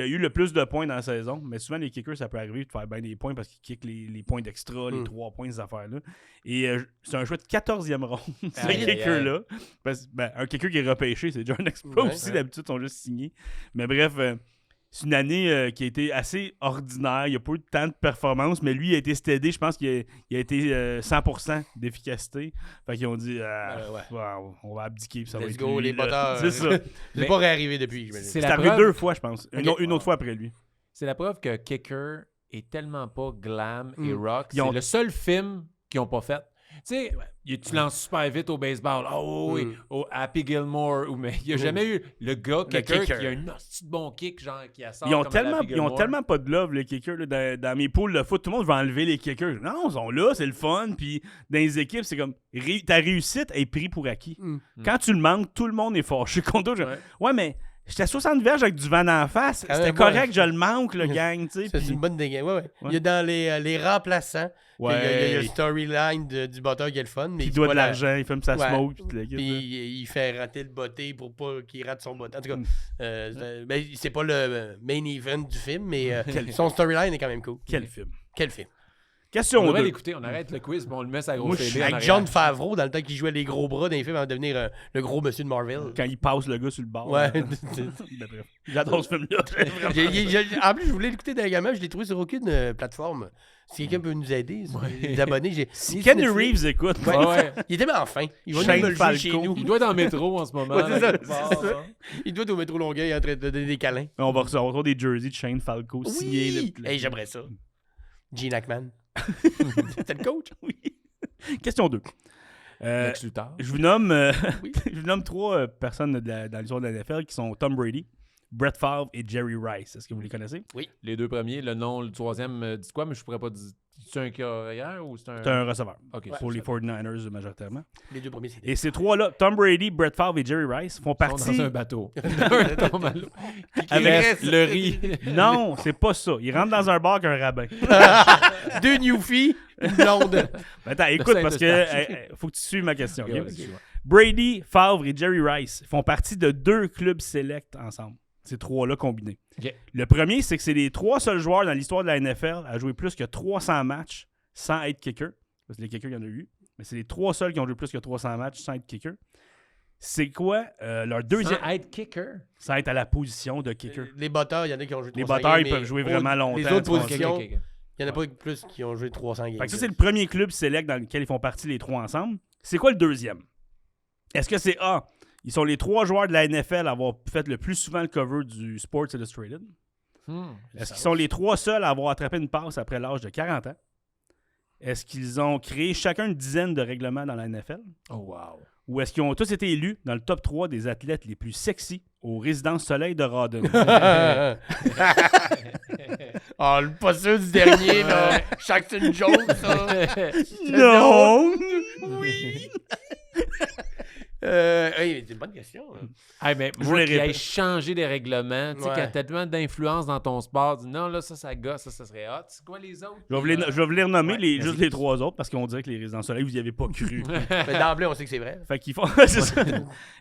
Speaker 2: a eu le plus de points dans la saison. Mais souvent, les kickers, ça peut arriver de faire bien des points parce qu'ils kickent les points d'extra, les 3 points, ces affaires-là. Et c'est un choix de 14e ronde, ce
Speaker 1: Aïe, aïe,
Speaker 2: kicker-là. Parce que, un kicker qui est repêché, c'est déjà un exploit
Speaker 3: Ouais.
Speaker 2: aussi. D'habitude, ils sont juste signés. Mais bref, c'est une année qui a été assez ordinaire. Il n'y a pas eu tant de performance, mais lui, il a été steady. Je pense qu'il a été 100% d'efficacité. Fait qu'ils ont dit,
Speaker 3: ouais.
Speaker 2: wow, on va abdiquer, puis ça va
Speaker 3: Let's
Speaker 2: être
Speaker 3: go,
Speaker 2: lui,
Speaker 3: les
Speaker 2: là.
Speaker 3: boteurs.
Speaker 2: C'est ça.
Speaker 3: C'est pas réarrivé depuis, j'imagine.
Speaker 1: C'est
Speaker 2: C'est
Speaker 1: la
Speaker 2: arrivé
Speaker 1: preuve.
Speaker 2: 2 fois, je pense.
Speaker 3: Ok.
Speaker 2: Une autre fois après lui.
Speaker 1: C'est la preuve que Kicker est tellement pas glam et rock.
Speaker 2: Ils ont-
Speaker 1: C'est le seul film qu'ils n'ont pas fait. Tu sais, tu lances super vite au baseball. Oh oui, au Happy Gilmore. Mais il n'y a jamais eu le gars, Kicker,
Speaker 3: kicker.
Speaker 1: qui a un hostie de bon kick, genre, qui assort
Speaker 2: Ils ont,
Speaker 1: comme à
Speaker 2: tellement,
Speaker 1: Happy
Speaker 2: ils ont
Speaker 1: Gilmore.
Speaker 2: tellement pas de love, les kickers. Là, dans mes poules de foot, tout le monde va enlever les kickers. Non, ils sont là, c'est le fun. Puis dans les équipes, c'est comme ta réussite est prise pour acquis. Quand tu le manques, tout le monde est fâché contre toi. Ouais, mais j'étais à 60 verges avec du vent en face.
Speaker 3: Quand
Speaker 2: C'était
Speaker 3: même
Speaker 2: correct,
Speaker 3: pas.
Speaker 2: je le manque, le gang. Tu sais,
Speaker 3: C'est
Speaker 2: puis-
Speaker 3: une bonne dégaine. Ouais.
Speaker 2: Ouais.
Speaker 3: Il y a dans les remplaçants, il y a
Speaker 2: Ouais.
Speaker 3: le storyline du botteur qui est le fun. Mais
Speaker 2: il
Speaker 3: il
Speaker 2: doit
Speaker 3: dit
Speaker 2: de
Speaker 3: pas
Speaker 2: l'argent, il fume sa
Speaker 3: Ouais.
Speaker 2: smoke. Puis le kit,
Speaker 3: Puis
Speaker 2: là.
Speaker 3: il fait rater le botté pour pas qu'il rate son botté. En tout cas, ben, c'est pas le main event du film, mais son storyline est quand même cool.
Speaker 2: Quel film.
Speaker 3: Quel film?
Speaker 1: On
Speaker 2: Question
Speaker 1: devrait
Speaker 2: 2.
Speaker 1: l'écouter, on arrête le quiz, puis on le met sa
Speaker 2: Moi,
Speaker 1: grosse
Speaker 2: je suis
Speaker 1: télé en
Speaker 3: Avec
Speaker 1: arrière.
Speaker 3: John Favreau, dans le temps qu'il jouait les gros bras dans les films avant de devenir le gros monsieur de Marvel.
Speaker 2: Quand il passe le gars sur le bord.
Speaker 3: Ouais.
Speaker 2: Ben, bref. J'adore ce film-là.
Speaker 3: En plus, je voulais l'écouter également, je l'ai trouvé sur aucune plateforme. Si quelqu'un peut nous aider, les abonnés,
Speaker 2: Si Kenny Reeves écoute,
Speaker 1: Ouais, ouais.
Speaker 3: Il était bien fin. Il va
Speaker 2: Shane
Speaker 3: nous le jouer
Speaker 2: Falco.
Speaker 3: chez nous.
Speaker 1: Il doit être en métro en ce moment.
Speaker 3: Ouais, c'est ça,
Speaker 1: là,
Speaker 3: c'est
Speaker 1: quelque part,
Speaker 3: ça.
Speaker 1: hein.
Speaker 3: Il doit être au métro Longueuil en train de donner des câlins.
Speaker 2: on va recevoir des jerseys de Shane Falco sciés.
Speaker 3: Oui! Hey, j'aimerais ça. Gene Hackman. C'était le coach?
Speaker 2: Oui. Question 2.
Speaker 1: Lex Luthor.
Speaker 2: Je vous nomme,
Speaker 3: Oui.
Speaker 2: je vous nomme 3 personnes dans l'histoire de la NFL qui sont Tom Brady, Brett Favre et Jerry Rice. Est-ce que vous les connaissez?
Speaker 1: Les 2 premiers, le nom, le troisième, dit quoi, mais je pourrais pas dire. C'est un carrière ou c'est un.
Speaker 2: C'est un receveur.
Speaker 1: Ok,
Speaker 2: Pour les 49ers majoritairement.
Speaker 3: Les 2 premiers, c'est
Speaker 2: Et ces 3-là, Tom Brady, Brett Favre et Jerry Rice, font
Speaker 1: Ils sont
Speaker 2: partie...
Speaker 1: dans un bateau. Un tombe à l'eau.
Speaker 2: Avec
Speaker 1: le riz.
Speaker 2: Non, c'est pas ça. Ils rentrent dans un bar qu'un rabbin.
Speaker 3: 2 newfies, une blonde.
Speaker 2: Attends, écoute, parce que
Speaker 1: Saint-Eustache.
Speaker 2: faut que tu suives ma question. ok?
Speaker 1: Ouais, excuse-moi.
Speaker 2: Brady, Favre et Jerry Rice font partie de 2 clubs select ensemble. Ces 3-là combinés.
Speaker 1: Ok.
Speaker 2: Le premier, c'est que c'est les 3 seuls joueurs dans l'histoire de la NFL à jouer plus que 300 matchs sans être kicker. Parce que les kickers, il y en a eu. Mais c'est les 3 seuls qui ont joué plus que 300 matchs sans être kicker. C'est quoi leur deuxième...
Speaker 1: Sans être kicker.
Speaker 2: Sans être à la position de kicker.
Speaker 3: Les botteurs, il y en a qui ont joué 300
Speaker 2: Les botteurs, ils
Speaker 3: games,
Speaker 2: peuvent jouer
Speaker 3: mais
Speaker 2: vraiment longtemps.
Speaker 3: Les autres
Speaker 2: tu vois.
Speaker 3: positions,
Speaker 1: Ok, ok, ok.
Speaker 3: il n'y en a pas plus qui ont joué 300 games.
Speaker 2: Fait que ça, c'est le premier club select dans lequel ils font partie les 3 ensemble. C'est quoi le deuxième? Est-ce que c'est A, ils sont les 3 joueurs de la NFL à avoir fait le plus souvent le cover du Sports Illustrated? Est-ce qu'ils sont les 3 seuls à avoir attrapé une passe après l'âge de 40 ans? Est-ce qu'ils ont créé chacun une dizaine de règlements dans la NFL?
Speaker 1: Oh, wow.
Speaker 2: Ou est-ce qu'ils ont tous été élus dans le top 3 des athlètes les plus sexy aux résidences soleil de Rawdon?
Speaker 3: Ah, pas sûr du dernier, là. Chaque c'est une joke, ça.
Speaker 2: Non!
Speaker 3: Oui. C'est une bonne question.
Speaker 1: Hey, mais
Speaker 2: Je
Speaker 1: moi,
Speaker 2: les
Speaker 1: qui aille
Speaker 2: répète.
Speaker 1: changer des règlements, tu sais,
Speaker 3: Ouais.
Speaker 1: quand t'as tellement d'influence dans ton sport, dis non, là, ça gosse, ça serait hot. C'est quoi les autres?
Speaker 2: Je vais vous les renommer,
Speaker 1: Ouais,
Speaker 2: juste les trois autres, parce qu'on dirait que les Résidents Soleil, vous n'y avez pas cru.
Speaker 3: Mais d'emblée, on sait que c'est vrai.
Speaker 2: Fait qu'ils font. C'est ça.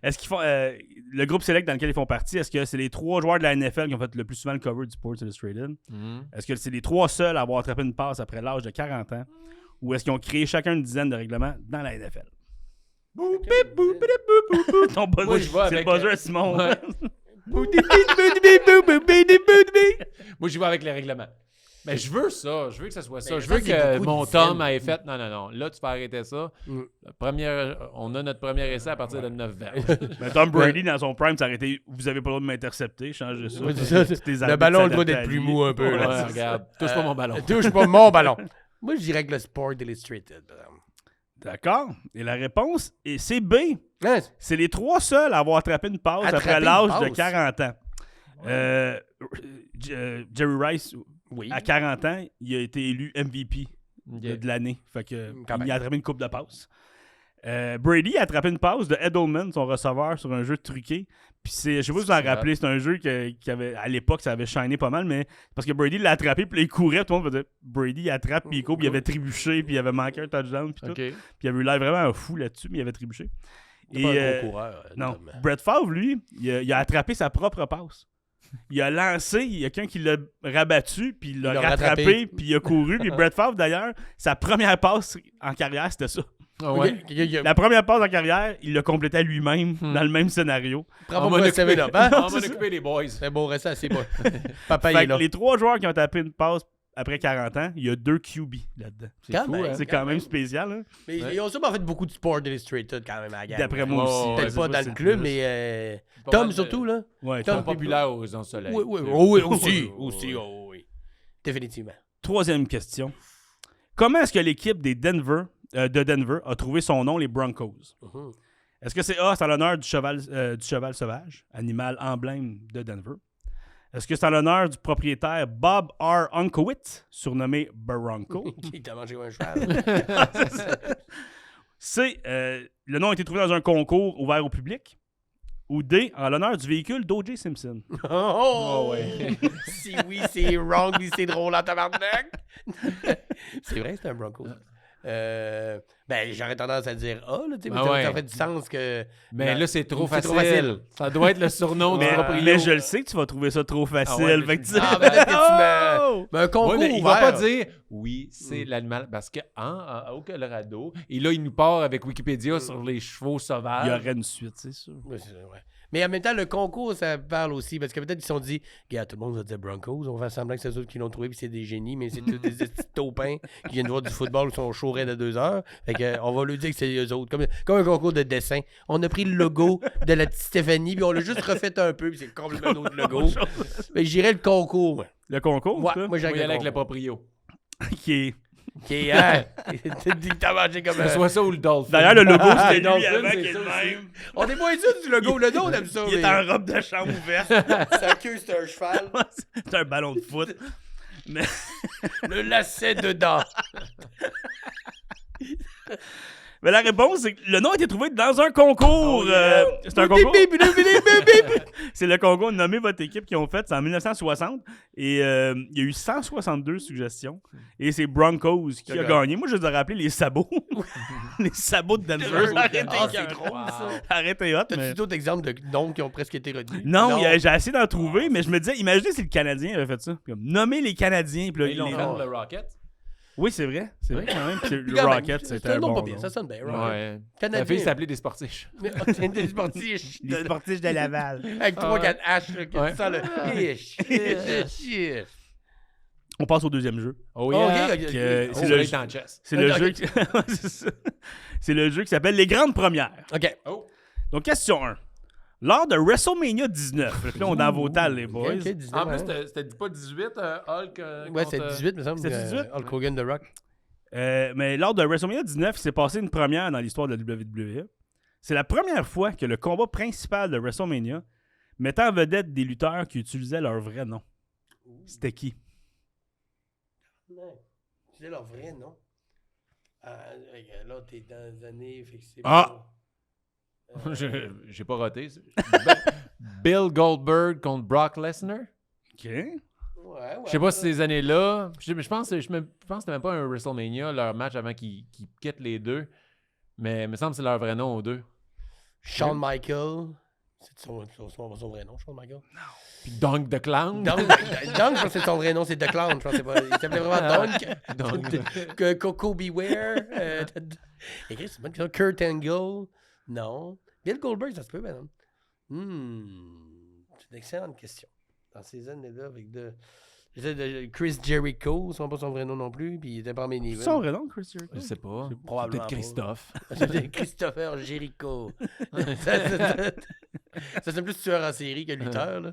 Speaker 2: Est-ce qu'ils font. Le groupe select dans lequel ils font partie, est-ce que c'est les 3 joueurs de la NFL qui ont fait le plus souvent le cover du Sports Illustrated?
Speaker 1: Mhm.
Speaker 2: Est-ce que c'est les 3 seuls à avoir attrapé une passe après l'âge de 40 ans? Ou est-ce qu'ils ont créé chacun une dizaine de règlements dans la NFL? Ton buzzer,
Speaker 1: Moi, je vais
Speaker 2: c'est
Speaker 1: avec,
Speaker 2: le buzzer à Simon.
Speaker 1: Ouais. Moi, je vais avec les règlements. Mais je veux ça. Je veux que ça soit ça.
Speaker 3: Mais
Speaker 1: Je
Speaker 3: ça,
Speaker 1: veux
Speaker 3: c'est
Speaker 1: que
Speaker 3: beaucoup
Speaker 1: mon
Speaker 3: de
Speaker 1: Tom
Speaker 3: dizaines.
Speaker 1: ait fait. Non. Là, tu peux arrêter ça. On a notre premier essai à partir de 9 verges.
Speaker 2: Mais Tom Brady, dans son prime, ça aurait été vous avez pas le droit de m'intercepter, changez ça.
Speaker 3: Ouais, c'est ça. Le ballon a le droit d'être plus mou un peu.
Speaker 1: Ouais,
Speaker 3: là.
Speaker 1: regarde. Touche pas mon ballon.
Speaker 3: Touche pas mon ballon. Moi, je dirais que le Sport Illustrated. par exemple.
Speaker 2: D'accord. Et la réponse, c'est B.
Speaker 3: Hein,
Speaker 2: C'est les 3 seuls à avoir attrapé une passe
Speaker 3: Attrapé
Speaker 2: après
Speaker 3: une
Speaker 2: l'âge de
Speaker 3: passe?
Speaker 2: 40 ans. Jerry Rice,
Speaker 3: oui.
Speaker 2: à 40 ans, il a été élu MVP de l'année. Fait que
Speaker 3: Quand même.
Speaker 2: il a attrapé une coupe de passes. Brady a attrapé une passe de Edelman, son receveur, sur un jeu truqué. Puis je sais pas si vous en
Speaker 1: C'est
Speaker 2: rappelez, c'est un jeu qui avait, à l'époque, ça avait shiné pas mal, mais parce que Brady l'a attrapé, puis là, il courait, tout le monde faisait Brady il attrape, puis il court, puis il avait trébuché, puis il avait manqué un touchdown, puis tout.
Speaker 1: OK.
Speaker 2: Puis il avait eu l'air vraiment un fou là-dessus, mais il avait trébuché.
Speaker 3: C'est pas un gros coureur.
Speaker 2: Non.
Speaker 3: Tom.
Speaker 2: Brett Favre, lui, il a attrapé sa propre passe. Il a lancé, il y a quelqu'un qui l'a rabattu, puis il l'a
Speaker 3: l'a
Speaker 2: rattrapé,
Speaker 3: rattrapé.
Speaker 2: puis il a couru. Puis Brett Favre, d'ailleurs, sa première passe en carrière, c'était ça.
Speaker 1: Ah ouais.
Speaker 2: La première passe en carrière, il l'a complétée à lui-même, dans le même scénario.
Speaker 3: Prends
Speaker 1: On
Speaker 3: pas
Speaker 1: va
Speaker 3: le CV là. Hein?
Speaker 1: On va occuper les boys.
Speaker 3: C'est bon, reste assez bon. Papa, il
Speaker 2: Fait
Speaker 3: est
Speaker 2: que
Speaker 3: là.
Speaker 2: les 3 joueurs qui ont tapé une passe après 40 ans, il y a 2 QB là-dedans.
Speaker 3: Quand
Speaker 1: fou,
Speaker 3: même.
Speaker 1: hein?
Speaker 2: C'est quand même spécial, hein?
Speaker 3: Mais ils ont sûrement fait beaucoup de Sport Illustrated quand même à la gang.
Speaker 2: D'après moi
Speaker 1: Ouais,
Speaker 2: aussi.
Speaker 1: ouais,
Speaker 3: Peut-être
Speaker 2: Je sais
Speaker 3: pas
Speaker 2: si
Speaker 3: dans
Speaker 2: c'est
Speaker 3: le club,
Speaker 2: plus.
Speaker 3: mais
Speaker 1: Pas
Speaker 3: Tom
Speaker 1: mal de-
Speaker 3: surtout, là.
Speaker 2: Ouais,
Speaker 3: Tom,
Speaker 1: Tom populaire aux Horizons Soleil.
Speaker 3: Oui,
Speaker 1: C'est-
Speaker 3: oui, aussi.
Speaker 1: Oui,
Speaker 3: Aussi, oh, oui. Définitivement.
Speaker 2: Troisième question. Comment est-ce que l'équipe de Denver a trouvé son nom, les Broncos?
Speaker 3: Mhm.
Speaker 2: Est-ce que c'est A, c'est en l'honneur du cheval sauvage, animal emblème de Denver? Est-ce que c'est en l'honneur du propriétaire Bob R. Unkowitz, surnommé Bronco?
Speaker 3: Il t'a mangé un cheval.
Speaker 2: C, le nom a été trouvé dans un concours ouvert au public? Ou D, en l'honneur du véhicule d'O.J. Simpson?
Speaker 3: Oh,
Speaker 1: ouais.
Speaker 3: Si oui, c'est wrong, oui, c'est drôle en tabarnak. C'est vrai, c'est un Bronco. Ben, j'aurais tendance à dire A, là, tu sais, mais
Speaker 1: Ah ouais.
Speaker 3: ça fait du sens que...
Speaker 1: Mais
Speaker 3: Non,
Speaker 1: là, c'est trop
Speaker 3: c'est
Speaker 1: facile.
Speaker 3: trop facile.
Speaker 1: Ça doit être le surnom du
Speaker 2: Mais,
Speaker 1: proprio.
Speaker 2: mais je le sais que tu vas trouver ça trop facile.
Speaker 1: ouais,
Speaker 2: fait que tu
Speaker 3: Ah, peut-être que tu
Speaker 2: Oh!
Speaker 3: Mais un concours
Speaker 1: Ouais, mais il va
Speaker 3: ouvert.
Speaker 1: pas dire oui, c'est l'animal. Parce qu'au Colorado, et là, il nous part avec Wikipédia sur les chevaux sauvages.
Speaker 2: Il y aurait une suite, c'est sûr.
Speaker 3: Ouais, ouais. Mais en même temps, le concours, ça parle aussi. Parce que peut-être qu'ils se sont dit, regarde, tout le monde va dire Broncos. On va faire semblant que c'est eux autres qui l'ont trouvé, puis c'est des génies, mais c'est tous des petits taupins qui viennent voir du football qui sont chauds raides à 2 heures. Fait que, on va lui dire que c'est eux autres. Comme un concours de dessin. On a pris le logo de la petite Stéphanie, puis on l'a juste refait un peu, puis c'est complètement un autre logo. Mais j'irais le concours. Moi,
Speaker 2: Le concours,
Speaker 3: moi,
Speaker 2: ça,
Speaker 3: moi
Speaker 1: On va y
Speaker 3: j'irais
Speaker 1: aller avec le
Speaker 3: concours.
Speaker 1: proprio.
Speaker 2: qui est...
Speaker 3: Qui est, hein? Tu dis que t'as mangé comme
Speaker 1: Que ce soit ça ou le dolphin.
Speaker 2: D'ailleurs, le logo, c'était
Speaker 1: Dolphin,
Speaker 2: lui avant
Speaker 1: c'est
Speaker 2: qui est
Speaker 1: ça
Speaker 2: le
Speaker 1: aussi.
Speaker 2: même.
Speaker 3: On est moins sûr du logo. Le dos, on aime ça.
Speaker 2: Il est
Speaker 3: mais-
Speaker 2: en robe de chambre ouverte.
Speaker 3: Sa queue, c'est un cheval.
Speaker 2: C'est un ballon de foot. Mais...
Speaker 3: Le lacet dedans.
Speaker 2: Mais la réponse, c'est que le nom a été trouvé dans un concours.
Speaker 3: Oh, yeah.
Speaker 2: C'est un concours. C'est le concours Nommez votre équipe qu'ils ont fait. C'est en 1960. Et il y a eu 162 suggestions. Et c'est Broncos qui a
Speaker 3: D'accord.
Speaker 2: gagné. Moi, je les ai rappelés les sabots. Les sabots de Denver.
Speaker 3: Arrêtez,
Speaker 2: Arrêtez,
Speaker 3: c'est drôle, ça.
Speaker 2: Arrêtez hot.
Speaker 3: T'as-tu
Speaker 2: Mais...
Speaker 3: d'autres exemples de noms qui ont presque été retenus?
Speaker 2: Non, j'ai essayé d'en trouver, mais je me disais, imaginez si le Canadien avait fait ça. Puis comme, nommer les Canadiens. Puis là,
Speaker 1: Ils l'ont
Speaker 2: les-
Speaker 1: fait, le Rocket.
Speaker 2: Oui, c'est vrai. C'est vrai quand même. Puis le
Speaker 3: Quand même,
Speaker 2: Rocket, c'était
Speaker 3: c'est un
Speaker 2: un
Speaker 3: nom
Speaker 2: bon
Speaker 3: pas pire,
Speaker 2: nom.
Speaker 3: ça sonne bien. Rocket.
Speaker 1: Ouais.
Speaker 3: Canadien.
Speaker 1: La fille s'appelait des sportifs.
Speaker 3: Mais c'est des sportifs.
Speaker 2: Les sportifs de Laval.
Speaker 3: Avec 3-4 H, là, que
Speaker 1: Ouais.
Speaker 3: tu sens le...
Speaker 2: On passe au deuxième jeu.
Speaker 1: Oh
Speaker 3: Oh,
Speaker 1: yeah.
Speaker 3: ok, ok, ok.
Speaker 2: Que-
Speaker 1: Oh,
Speaker 2: c'est
Speaker 1: ça
Speaker 2: le-
Speaker 1: est en chess.
Speaker 2: C'est le
Speaker 3: Ok.
Speaker 2: jeu qui... c'est ça. C'est le jeu qui s'appelle Les Grandes Premières.
Speaker 3: OK.
Speaker 1: Oh.
Speaker 2: Donc, question 1. Lors de WrestleMania 19, fait que là, on est dans vos tales, les boys.
Speaker 3: Ok, 19,
Speaker 1: En plus,
Speaker 3: hein.
Speaker 1: c'était pas 18, Hulk.
Speaker 3: Ouais, c'est 18, me semble.
Speaker 2: C'était 18?
Speaker 3: Hulk Hogan, The Rock.
Speaker 2: Mais lors de WrestleMania 19, il s'est passé une première dans l'histoire de la WWE. C'est la première fois que le combat principal de WrestleMania mettait en vedette des lutteurs qui utilisaient leur vrai nom. C'était qui?
Speaker 3: Non. C'est leur vrai nom. Là, t'es dans les années, fait que c'est
Speaker 2: Ah!
Speaker 3: pas-
Speaker 1: J'ai pas roté. Bill Goldberg contre Brock Lesnar.
Speaker 2: OK.
Speaker 3: Ouais,
Speaker 1: Je sais pas si ces années-là. Je pense que c'était même pas un WrestleMania, leur match avant qu'ils quittent les deux. Mais il me semble que c'est leur vrai nom aux deux.
Speaker 3: Shawn Michaels. C'est son vrai nom, Shawn Michaels?
Speaker 1: Puis Dunk the Clown.
Speaker 3: Dunk, je pense que c'est son vrai nom, c'est The Clown. Je pense pas. Il s'appelait vraiment Dunk. Coco Beware. Écrit, c'est une bonne question. Kurt Angle. Non. Bill Goldberg, ça se peut, madame. C'est une excellente question. Dans ces années-là, avec Chris Jericho, c'est pas son vrai nom non plus, puis il était pas mes
Speaker 2: C'est son vrai nom, Chris Jericho?
Speaker 1: Je sais pas.
Speaker 3: Probablement
Speaker 1: Peut-être Christophe.
Speaker 3: Christopher Jericho. Ça, c'est plus tueur en série que lutteur. Là.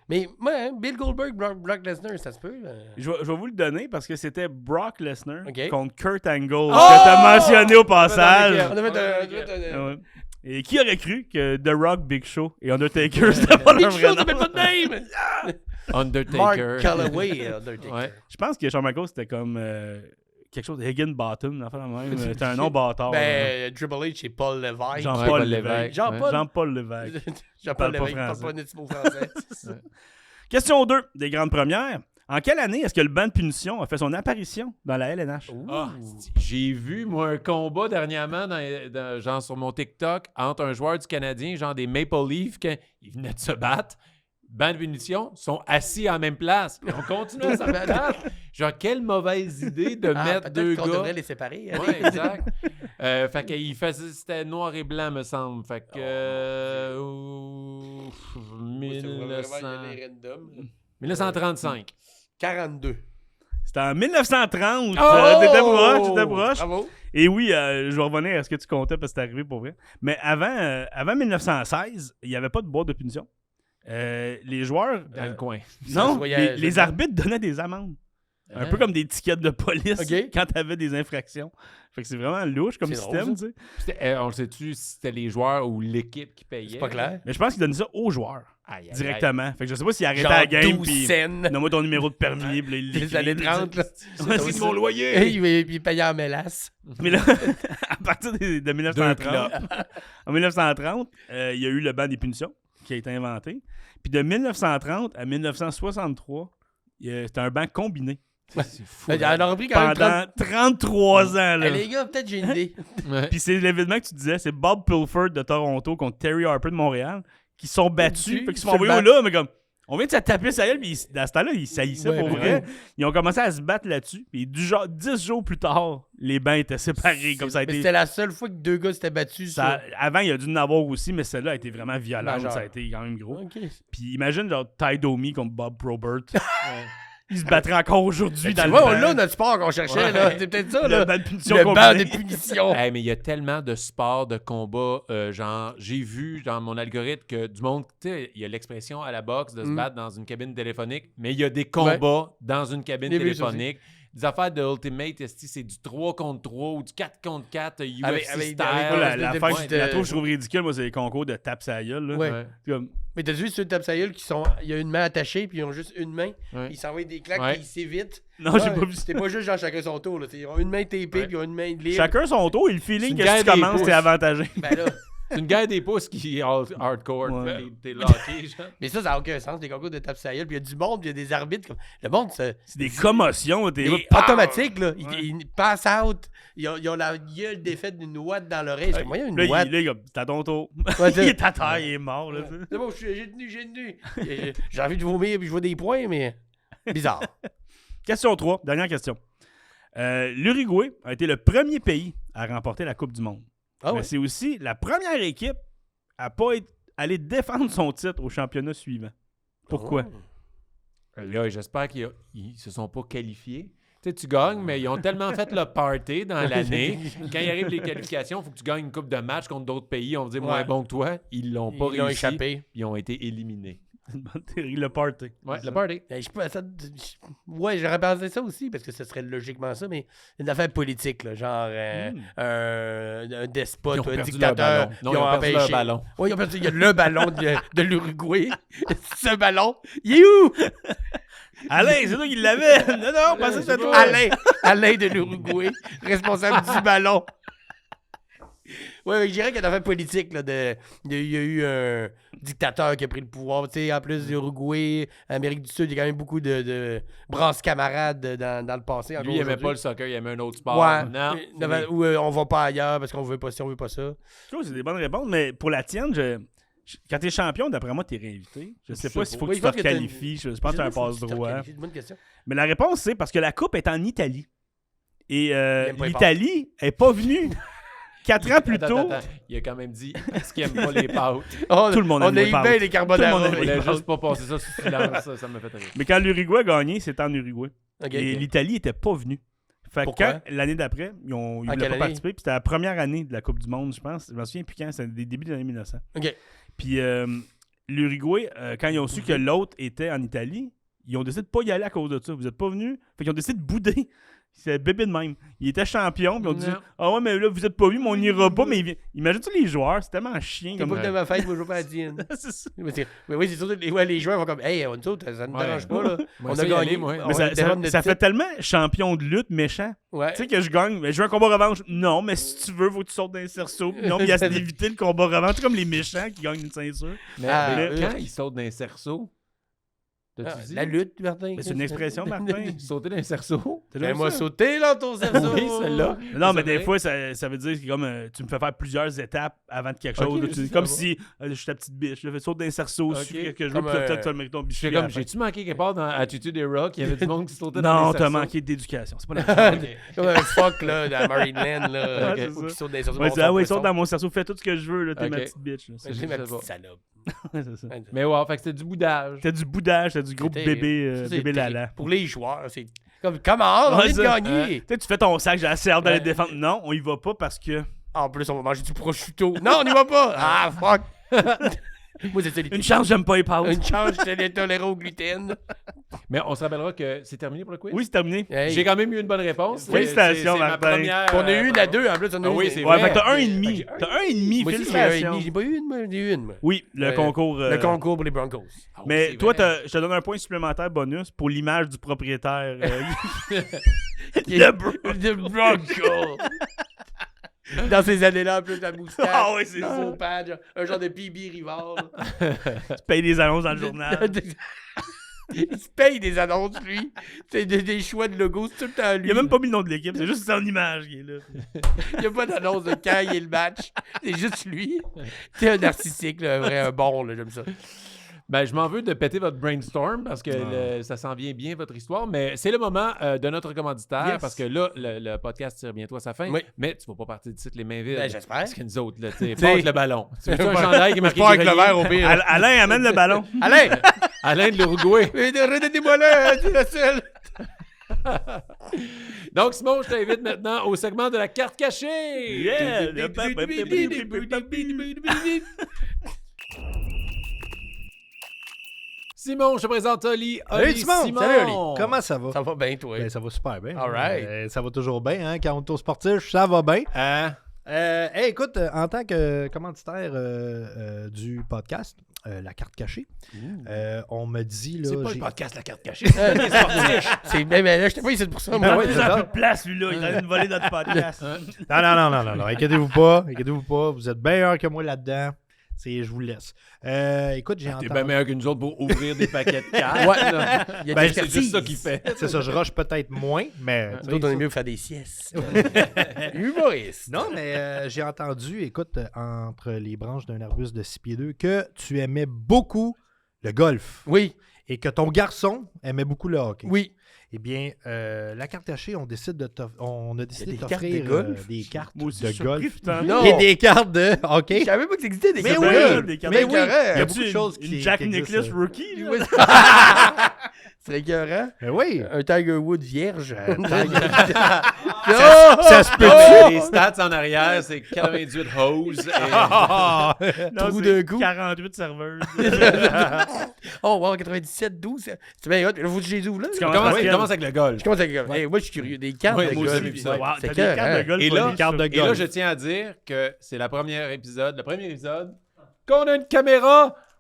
Speaker 3: Mais ouais, Bill Goldberg, Brock Lesnar, ça se peut.
Speaker 2: Je vais vous le donner parce que c'était Brock Lesnar
Speaker 3: OK.
Speaker 2: contre Kurt Angle que t'as mentionné au passage.
Speaker 3: On a fait
Speaker 2: Ah ouais. Et qui aurait cru que The Rock, Big Show et Undertaker, c'était pas leur vrai nom?
Speaker 3: t'appelles pas de name!
Speaker 1: Undertaker.
Speaker 3: Mark Calloway, Undertaker.
Speaker 1: Ouais.
Speaker 2: Je pense que Shawn Michaels, c'était comme quelque chose de Higginbottom, enfin, même. C'était un nom bâtard.
Speaker 3: Ben, Triple H, c'est Paul Lévesque.
Speaker 2: Jean-Paul
Speaker 1: Ouais,
Speaker 2: Lévesque.
Speaker 3: Jean-Paul
Speaker 2: Lévesque.
Speaker 3: Jean-Paul
Speaker 2: parle pas
Speaker 3: Lévesque, parle
Speaker 2: français.
Speaker 3: pas un petit mot français.
Speaker 2: Question 2 des grandes premières. En quelle année est-ce que le banc de punition a fait son apparition dans la LNH?
Speaker 1: Ah, j'ai vu, moi, un combat dernièrement genre sur mon TikTok entre un joueur du Canadien, genre des Maple Leafs, quand ils venaient de se battre. Banc de punition, sont assis en même place. Ils ont continué à se battre. Genre, quelle mauvaise idée de mettre deux
Speaker 3: qu'on
Speaker 1: gars.
Speaker 3: devrait les séparer. Hein?
Speaker 1: Ouais, exact. Fait qu'il faisait, c'était noir et blanc, me semble. Fait que. 1935.
Speaker 3: 42.
Speaker 2: C'était en 1930.
Speaker 1: Oh!
Speaker 2: T'étais proche.
Speaker 3: Bravo.
Speaker 2: Et oui, je vais revenir à ce que tu comptais parce que c'est arrivé pour vrai. Mais avant 1916, il n'y avait pas de boîte de punition. Les joueurs...
Speaker 1: Dans le coin.
Speaker 2: non,
Speaker 3: se voyait-
Speaker 2: les arbitres donnaient des amendes. Un peu comme des tickets de police
Speaker 3: Ok.
Speaker 2: quand t'avais des infractions. Fait que c'est vraiment louche comme
Speaker 3: C'est
Speaker 2: système,
Speaker 3: drôle,
Speaker 2: tu sais.
Speaker 1: On le sait-tu si c'était les joueurs ou l'équipe qui payait?
Speaker 3: C'est pas clair.
Speaker 2: Mais je pense qu'ils donnaient ça aux joueurs
Speaker 1: Aïe, aïe,
Speaker 2: directement. Fait que je sais pas s'ils arrêtaient
Speaker 3: Genre
Speaker 2: la game
Speaker 3: 12
Speaker 2: puis
Speaker 3: scènes.
Speaker 2: donne-moi ton numéro de permis. Puis là, ils
Speaker 3: Les années 30, là.
Speaker 2: Ouais, c'est
Speaker 1: mon loyer!
Speaker 3: Puis il payait en mélasse.
Speaker 2: Mais là, à partir de 1930, en 1930, il y a eu le banc des punitions qui a été inventé. Puis de 1930 à 1963, c'était un banc combiné.
Speaker 1: C'est fou.
Speaker 3: Elle a repris quand même
Speaker 2: Pendant 33 ans. Là.
Speaker 3: Les gars, peut-être j'ai une idée.
Speaker 1: Ouais.
Speaker 2: Puis c'est l'événement que tu disais, c'est Bob Pulford de Toronto contre Terry Harper de Montréal qui se sont battus. Fait qu'ils se sont envoyés au là, mais comme, on vient de se taper sa gueule, puis dans ce temps-là, ils saillissaient
Speaker 3: Ouais,
Speaker 2: pour
Speaker 3: ben
Speaker 2: vrai.
Speaker 3: ouais.
Speaker 2: Ils ont commencé à se battre là-dessus. Puis 10 jours plus tard, les bancs étaient séparés. Comme ça a
Speaker 3: Mais
Speaker 2: été.
Speaker 3: c'était la seule fois que deux gars s'étaient battus.
Speaker 2: Avant, il y a dû en avoir aussi, mais celle-là a été vraiment violente.
Speaker 3: Majeur.
Speaker 2: Ça a été quand même gros.
Speaker 3: OK.
Speaker 2: Puis imagine, genre, Ty Domi contre Bob Probert. Ils se battraient encore aujourd'hui dans
Speaker 3: Tu
Speaker 2: le
Speaker 3: vois,
Speaker 2: banc.
Speaker 3: on l'a notre sport qu'on cherchait, là. C'est peut-être ça,
Speaker 2: Le
Speaker 3: là.
Speaker 2: banc de punition
Speaker 3: Le banc
Speaker 2: combiné.
Speaker 3: de punition.
Speaker 1: Hey, mais il y a tellement de sports, de combats. Genre, j'ai vu dans mon algorithme que du monde, tu sais, il y a l'expression à la boxe de se battre dans une cabine téléphonique, mais il y a des combats dans une cabine
Speaker 3: J'ai vu ça
Speaker 1: téléphonique. Des affaires de Ultimate, c'est du 3 contre 3 ou du 4 contre 4 UFC
Speaker 3: Avec-
Speaker 1: style.
Speaker 3: avec-
Speaker 2: La
Speaker 3: de-
Speaker 2: fin,
Speaker 3: de-
Speaker 2: la trouve, je trouve ridicule, moi, c'est les concours de tape sa gueule. Là.
Speaker 3: Ouais.
Speaker 2: C'est comme,
Speaker 3: Mais t'as vu ceux de Tapsaïeul qui sont. Il y a une main attachée, puis ils ont juste une main.
Speaker 1: Ouais.
Speaker 3: Ils s'envoient des claques,
Speaker 1: Ouais.
Speaker 3: puis ils s'évitent.
Speaker 2: non, j'ai pas vu ça.
Speaker 3: C'est pas juste genre chacun son tour, là. Ils ont une main tapée,
Speaker 1: Ouais.
Speaker 3: puis ils ont une main libre.
Speaker 2: Chacun son tour et le
Speaker 1: C'est
Speaker 2: feeling
Speaker 1: une
Speaker 2: que
Speaker 1: guerre
Speaker 2: si tu
Speaker 1: des
Speaker 2: commences,
Speaker 1: pouces.
Speaker 2: t'es avantagé.
Speaker 3: Ben là.
Speaker 1: C'est une guerre des pouces qui est hardcore.
Speaker 2: Ouais.
Speaker 1: T'es locké, genre.
Speaker 3: Mais ça n'a aucun sens, les concours de Tapsaïeul. Puis il y a du monde, puis il y a des arbitres. Le monde, c'est.
Speaker 2: C'est des commotions. T'es
Speaker 3: automatique, là.
Speaker 2: Ouais.
Speaker 3: Ils passent out. Ils ont la gueule défaite d'une ouate dans l'oreille. C'est moyen une
Speaker 2: Là,
Speaker 3: ouate.
Speaker 2: il est comme, c'est à ton tour.
Speaker 3: Ouais,
Speaker 2: il
Speaker 3: c'est-
Speaker 2: est à terre, il est mort. Là, tu sais.
Speaker 3: C'est bon, j'ai tenu. J'ai envie de vomir, puis je vois des points, mais. Bizarre.
Speaker 2: Question 3, dernière question. L'Uruguay a été le premier pays à remporter la Coupe du Monde.
Speaker 3: Ah
Speaker 2: Mais
Speaker 3: ouais.
Speaker 2: c'est aussi la première équipe à pas être allée défendre son titre au championnat suivant. Pourquoi?
Speaker 1: Là, j'espère qu'ils se sont pas qualifiés. Tu sais, tu gagnes, mais ils ont tellement fait le party dans l'année. Quand il arrive les qualifications, il faut que tu gagnes une coupe de match contre d'autres pays. On va dire moins
Speaker 3: Ouais.
Speaker 1: bon que toi. Ils l'ont pas
Speaker 3: Ils l'ont
Speaker 1: réussi.
Speaker 3: échappé.
Speaker 1: Ils ont été éliminés.
Speaker 2: C'est une bonne théorie, le party.
Speaker 1: Ouais, le party.
Speaker 3: Ouais, j'aurais pensé ça aussi, parce que ce serait logiquement ça, mais une affaire politique, là, genre un despote,
Speaker 1: Ils ont
Speaker 3: un
Speaker 1: perdu
Speaker 3: dictateur.
Speaker 1: leur ballon. Non, ils ont perdu leur ballon.
Speaker 3: Oui, ils ont perdu. Il y a le ballon de l'Uruguay. Ce ballon, il est où?
Speaker 2: Alain, c'est toi qui l'avais! Non, passez cette toi!
Speaker 3: Alain de l'Uruguay, responsable du ballon. Ouais, je dirais qu'il y a une affaire politique. Là, il y a eu un dictateur qui a pris le pouvoir. Tu sais, en plus d'Uruguay, Amérique du Sud, il y a quand même beaucoup de brasses camarades dans le passé.
Speaker 1: Lui, il aimait pas le soccer, il aimait un autre sport.
Speaker 3: Ouais.
Speaker 1: Non.
Speaker 3: Ou on va pas ailleurs parce qu'on veut pas ça, on veut pas ça.
Speaker 2: Je trouve que c'est des bonnes réponses, mais pour la tienne, quand t'es champion, d'après moi, t'es réinvité. Je sais pas s'il faut que tu te qualifies. Je pense que tu as un passe-droit.
Speaker 3: C'est une bonne question.
Speaker 2: Mais la réponse, c'est parce que la coupe est en Italie. Et
Speaker 3: aime pas les
Speaker 2: l'Italie est pas venue 4 ans plus tôt.
Speaker 1: Attends. Il a quand même dit est-ce qu'il aime pas les pâtes?
Speaker 2: Tout le monde aime les
Speaker 3: On
Speaker 2: pâtes.
Speaker 3: a bien les carbonara.
Speaker 2: Tout le monde
Speaker 1: Il
Speaker 2: aime
Speaker 1: voulait
Speaker 2: les
Speaker 1: juste pas passer ça sous silence, ça me fait rire.
Speaker 2: Mais quand l'Uruguay a gagné, c'était en Uruguay.
Speaker 3: Ok,
Speaker 2: Et
Speaker 3: ok.
Speaker 2: l'Italie était pas venue. Fait que
Speaker 3: Pourquoi?
Speaker 2: quand, l'année d'après, ils voulaient
Speaker 3: quelle
Speaker 2: pas
Speaker 3: année?
Speaker 2: participer. Puis c'était la première année de la Coupe du Monde, je pense. Je me souviens plus quand, c'était des débuts des années 1900.
Speaker 3: OK.
Speaker 2: Puis l'Uruguay, quand ils ont su que l'autre était en Italie, ils ont décidé de pas y aller à cause de ça. Vous êtes pas venus. Fait qu'ils ont décidé de bouder. C'est bébé de même. Il était champion, puis ils ont dit
Speaker 1: Non.
Speaker 2: ah ouais, mais là, vous êtes pas venus, mais on n'ira pas. Mais imagine-tu les joueurs, c'est tellement chien.
Speaker 3: T'es
Speaker 2: Comme
Speaker 3: pas de ma fête, moi, je joue pas à la tienne.
Speaker 2: c'est ça.
Speaker 3: Mais oui, c'est sûr, les joueurs vont comme, hey, on ça ne
Speaker 1: Ouais.
Speaker 3: dérange pas, là.
Speaker 1: Moi,
Speaker 3: On
Speaker 1: ça
Speaker 3: a
Speaker 1: y
Speaker 3: gagné.
Speaker 1: aller, moi.
Speaker 3: On
Speaker 2: Mais
Speaker 3: a défendre
Speaker 2: ça
Speaker 3: notre
Speaker 2: fait tellement champion de lutte méchant.
Speaker 3: Ouais.
Speaker 2: Tu sais que je gagne, mais je veux un combat revanche. Non, mais si tu veux, faut que tu sortes d'un cerceau. Non, mais il y a d'éviter le combat revanche. C'est comme les méchants qui gagnent une ceinture.
Speaker 1: Mais,
Speaker 3: Ah,
Speaker 1: mais
Speaker 3: eux.
Speaker 1: quand il saute d'un cerceau, t'as-tu dit?
Speaker 3: La lutte, Martin.
Speaker 2: Mais c'est une expression, Martin.
Speaker 1: Sauter d'un cerceau?
Speaker 2: T'as
Speaker 3: Ben,
Speaker 2: déjà
Speaker 3: moi,
Speaker 2: vu ça?
Speaker 3: sauter dans ton cerceau.
Speaker 1: Oui, celle-là.
Speaker 2: Non, mais
Speaker 1: C'est
Speaker 2: des
Speaker 1: vrai?
Speaker 2: fois, ça veut dire que comme tu me fais faire plusieurs étapes avant de quelque
Speaker 1: Ok,
Speaker 2: chose. Là,
Speaker 1: ça
Speaker 2: comme
Speaker 1: va.
Speaker 2: si je suis ta petite biche. Je fais sauter d'un cerceau,
Speaker 1: Ok.
Speaker 2: si tu fais quelque chose,
Speaker 3: Comme,
Speaker 2: puis là, peut-être tu vas le mériter ton
Speaker 1: Je
Speaker 2: bichon.
Speaker 1: fais comme, j'ai-tu manqué quelque part dans Attitude des Rock? Il y avait du monde qui sautait dans
Speaker 2: Non,
Speaker 1: des
Speaker 2: t'as
Speaker 1: cerceaux.
Speaker 2: manqué d'éducation. C'est pas la même chose.
Speaker 3: Comme un fuck, là, dans Marineland, là.
Speaker 2: Ouais, c'est
Speaker 3: Ou
Speaker 2: ça.
Speaker 3: qui saute dans les cerceaux.
Speaker 2: Ouais,
Speaker 3: pour
Speaker 2: c'est,
Speaker 3: son
Speaker 2: ah ouais,
Speaker 3: poisson.
Speaker 2: saute dans mon cerceau, fais tout ce que je veux, là, t'es
Speaker 1: Ok.
Speaker 2: ma petite bitch. Là.
Speaker 3: C'est
Speaker 1: Je
Speaker 3: ma
Speaker 1: sais
Speaker 3: petite
Speaker 1: pas.
Speaker 3: salope.
Speaker 2: Ouais, c'est ça.
Speaker 1: Mais ouais, fait que c'était du boudage.
Speaker 2: T'as du boudage, t'as du gros
Speaker 3: C'est
Speaker 2: bébé,
Speaker 3: terrible. Ça, c'est
Speaker 2: bébé
Speaker 3: terrible.
Speaker 2: lala.
Speaker 3: Pour les joueurs, c'est comme, comment? On
Speaker 2: Ouais,
Speaker 3: vient de
Speaker 2: ça.
Speaker 3: gagner.
Speaker 2: Tu sais, tu fais ton sac, j'ai assez hâte d'aller
Speaker 3: Ouais.
Speaker 2: défendre. Non, on y va pas parce que.
Speaker 3: En plus, on va manger du prosciutto. Non, on n'y va pas. Ah, fuck. Moi, c'est ça.
Speaker 2: Une chance, j'aime pas les pâtes.
Speaker 3: Une chance, j'étais tolérant au gluten.
Speaker 1: Mais on se rappellera que c'est terminé pour le quiz?
Speaker 2: Oui, c'est terminé.
Speaker 3: Hey.
Speaker 1: J'ai quand même eu une bonne réponse.
Speaker 2: Félicitations,
Speaker 1: C'est ma
Speaker 2: Martin.
Speaker 1: première,
Speaker 3: On a eu une à deux, en plus. On a
Speaker 1: Ah
Speaker 3: eu
Speaker 1: oui,
Speaker 3: une-
Speaker 1: c'est
Speaker 2: Ouais,
Speaker 1: vrai.
Speaker 2: fait que t'as un et
Speaker 1: Fait
Speaker 2: demi.
Speaker 1: que j'ai un.
Speaker 2: T'as un et demi,
Speaker 3: Moi aussi, c'est un et
Speaker 2: félicitations.
Speaker 3: demi. J'ai pas eu une, moi. J'ai eu une, moi.
Speaker 2: Oui, le concours.
Speaker 3: Le concours pour les Broncos.
Speaker 1: Ah oui,
Speaker 2: Mais
Speaker 1: c'est
Speaker 2: toi,
Speaker 1: vrai.
Speaker 2: je te donne un point supplémentaire bonus pour l'image du propriétaire.
Speaker 3: Le Broncos. Dans ces années-là, en plus, la moustache.
Speaker 2: Ah oui, c'est
Speaker 3: le
Speaker 2: ça.
Speaker 3: faux pad, genre, un genre de PB Rivard.
Speaker 2: Tu payes des annonces dans le journal.
Speaker 3: Il se paye des annonces, lui. C'est des choix de logo, c'est tout le temps lui.
Speaker 2: Il a même pas mis le nom de l'équipe, c'est juste son image qui est là.
Speaker 3: Il n'y a pas d'annonce de quand il est le match. C'est juste lui. C'est un narcissique, là, un vrai, un bon, là, j'aime ça.
Speaker 1: Ben, je m'en veux de péter votre brainstorm parce que ça s'en vient bien, votre histoire. Mais c'est le moment de notre commanditaire
Speaker 3: Yes.
Speaker 1: parce que là, le podcast tire bientôt à sa fin.
Speaker 3: Oui.
Speaker 1: Mais tu vas pas partir d'ici les mains vides.
Speaker 3: Ben, j'espère.
Speaker 1: Parce que nous autres, là, tu sais,
Speaker 3: T'sais-
Speaker 1: pas avec le ballon. Tu veux un chandail qui est marqué
Speaker 3: Pas avec le
Speaker 1: grelier?
Speaker 3: verre, au pire.
Speaker 2: Alain, amène le ballon.
Speaker 3: Allez!
Speaker 1: Alain de l'Uruguay.
Speaker 3: Redonnez-moi là, c'est le seul.
Speaker 1: Donc, Simon, je t'invite maintenant au segment de la carte cachée.
Speaker 2: Yeah!
Speaker 1: Simon, je te présente Oli.
Speaker 5: Salut
Speaker 1: Oli
Speaker 5: Simon! Salut Oli! Comment ça va?
Speaker 3: Ça va bien, toi.
Speaker 5: Ben, ça va super bien.
Speaker 3: All right.
Speaker 5: Ça va toujours bien, hein? Quand on est au sportif, ça va bien.
Speaker 1: Hein?
Speaker 5: Hey, écoute, en tant que commanditaire du podcast, La Carte Cachée, on me dit... là,
Speaker 1: C'est pas
Speaker 5: j'ai-
Speaker 1: le podcast La carte cachée.
Speaker 3: C'est bien, mais là, je t'ai pas ici pour ça,
Speaker 5: Ben
Speaker 3: moi.
Speaker 5: ouais,
Speaker 2: Il
Speaker 5: c'est
Speaker 2: a
Speaker 5: ça.
Speaker 2: plus de place, lui-là. Il a de voler notre podcast.
Speaker 5: Non, inquiétez-vous pas, vous êtes meilleurs que moi là-dedans. Je vous laisse. Écoute, j'ai
Speaker 1: T'es
Speaker 5: entendu...
Speaker 1: bien meilleur que nous autres pour ouvrir des paquets de cartes.
Speaker 3: Ouais.
Speaker 1: là.
Speaker 3: Il y a
Speaker 1: Ben,
Speaker 3: des
Speaker 1: c'est juste ça qu'il fait.
Speaker 5: C'est ça, je rush peut-être moins, mais... tu sais,
Speaker 3: Nous autres, on
Speaker 5: ça-
Speaker 3: est mieux faire des siestes. Humoriste.
Speaker 5: Non, mais j'ai entendu, écoute, entre les branches d'un arbuste de 6 pieds 2, que tu aimais beaucoup le golf
Speaker 3: Oui,
Speaker 5: et que ton garçon aimait beaucoup le hockey.
Speaker 3: oui.
Speaker 5: Eh bien, la carte cachée, on a décidé de
Speaker 3: des cartes
Speaker 5: t'offrir
Speaker 3: de golf?
Speaker 5: des cartes
Speaker 2: Moi aussi,
Speaker 5: de
Speaker 2: je suis surpris,
Speaker 5: golf.
Speaker 2: putain.
Speaker 3: Non.
Speaker 5: Et des cartes de hockey.
Speaker 3: Je savais pas que ça existait des
Speaker 5: Mais
Speaker 3: cartes
Speaker 5: oui,
Speaker 3: de golf.
Speaker 2: des cartes
Speaker 5: mais
Speaker 3: de
Speaker 5: oui,
Speaker 3: golf.
Speaker 5: il y a
Speaker 2: Y
Speaker 5: beaucoup de choses
Speaker 2: une
Speaker 5: qui
Speaker 2: Jack
Speaker 5: qui existent.
Speaker 2: Nicklaus rookie, là?
Speaker 3: Oui. C'est écœurant.
Speaker 5: Mais oui.
Speaker 3: Un Tiger Woods vierge.
Speaker 5: Ça se
Speaker 1: Non,
Speaker 5: peut-tu?
Speaker 1: mais les stats en arrière, c'est 98 hoses.
Speaker 2: Non,
Speaker 3: Tout
Speaker 2: c'est
Speaker 3: d'un coup.
Speaker 2: 48 serveuses.
Speaker 3: Oh, wow, 97, 12. C'est bien hot. Là, faut que je les ouvre là.
Speaker 2: Tu
Speaker 3: Je
Speaker 2: commences
Speaker 1: Commence,
Speaker 2: avec
Speaker 1: commence avec le golf.
Speaker 3: commence avec. Hey, moi, je suis curieux. Des cartes
Speaker 1: Ouais,
Speaker 3: de
Speaker 1: moi aussi,
Speaker 3: golf.
Speaker 1: j'ai vu ça.
Speaker 2: Wow,
Speaker 3: C'est
Speaker 2: t'as des cartes de
Speaker 3: écœurant.
Speaker 2: golf.
Speaker 1: Et
Speaker 2: pas
Speaker 1: là,
Speaker 2: des cartes de
Speaker 1: Et
Speaker 2: golf.
Speaker 1: là, je tiens à dire que c'est le premier épisode,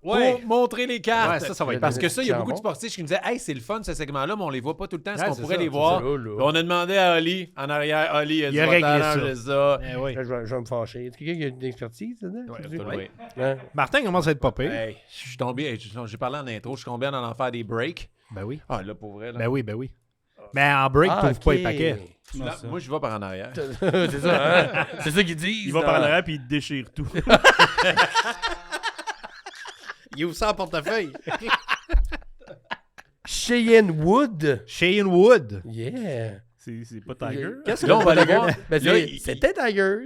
Speaker 5: Ouais.
Speaker 1: pour montrer les cartes.
Speaker 5: Ouais, ça va être
Speaker 1: Parce que ça, il y a beaucoup de
Speaker 3: bon.
Speaker 1: sportifs qui me disaient « Hey, c'est le fun, ce segment-là, mais on les voit pas tout le temps. Est-ce
Speaker 5: Ouais,
Speaker 1: qu'on
Speaker 5: c'est
Speaker 1: pourrait
Speaker 5: ça,
Speaker 1: les
Speaker 5: c'est
Speaker 1: voir? »
Speaker 3: ça, là.
Speaker 1: Puis on a demandé à Oli, en arrière, Oli,
Speaker 5: Il a réglé ça.
Speaker 1: ça.
Speaker 5: Eh oui.
Speaker 3: Là, je vais me fâcher. Est-ce quelqu'un qui a une expertise là-dedans?
Speaker 1: Ouais,
Speaker 3: Tu dis?
Speaker 1: oui.
Speaker 3: Hein?
Speaker 5: Martin commence à être pas pire.
Speaker 1: Hey, je suis tombé, j'ai parlé en intro, je suis tombé dans l'enfer des breaks.
Speaker 5: Ben oui.
Speaker 1: Ah, là, pour vrai, là.
Speaker 5: Ben oui. Mais en break, t'ouvres pas les paquets.
Speaker 1: Là, moi, je vais par en arrière.
Speaker 3: C'est ça, hein? C'est ça qu'ils disent.
Speaker 2: Il va par l'arrière puis il déchire tout.
Speaker 5: Il ouvre ça en portefeuille.
Speaker 3: Cheyenne Wood.
Speaker 5: Cheyenne Wood.
Speaker 3: Yeah.
Speaker 2: C'est pas Tiger.
Speaker 3: Qu'est-ce
Speaker 1: Là, on va aller voir.
Speaker 3: Ben,
Speaker 1: Là,
Speaker 3: c'était Tiger.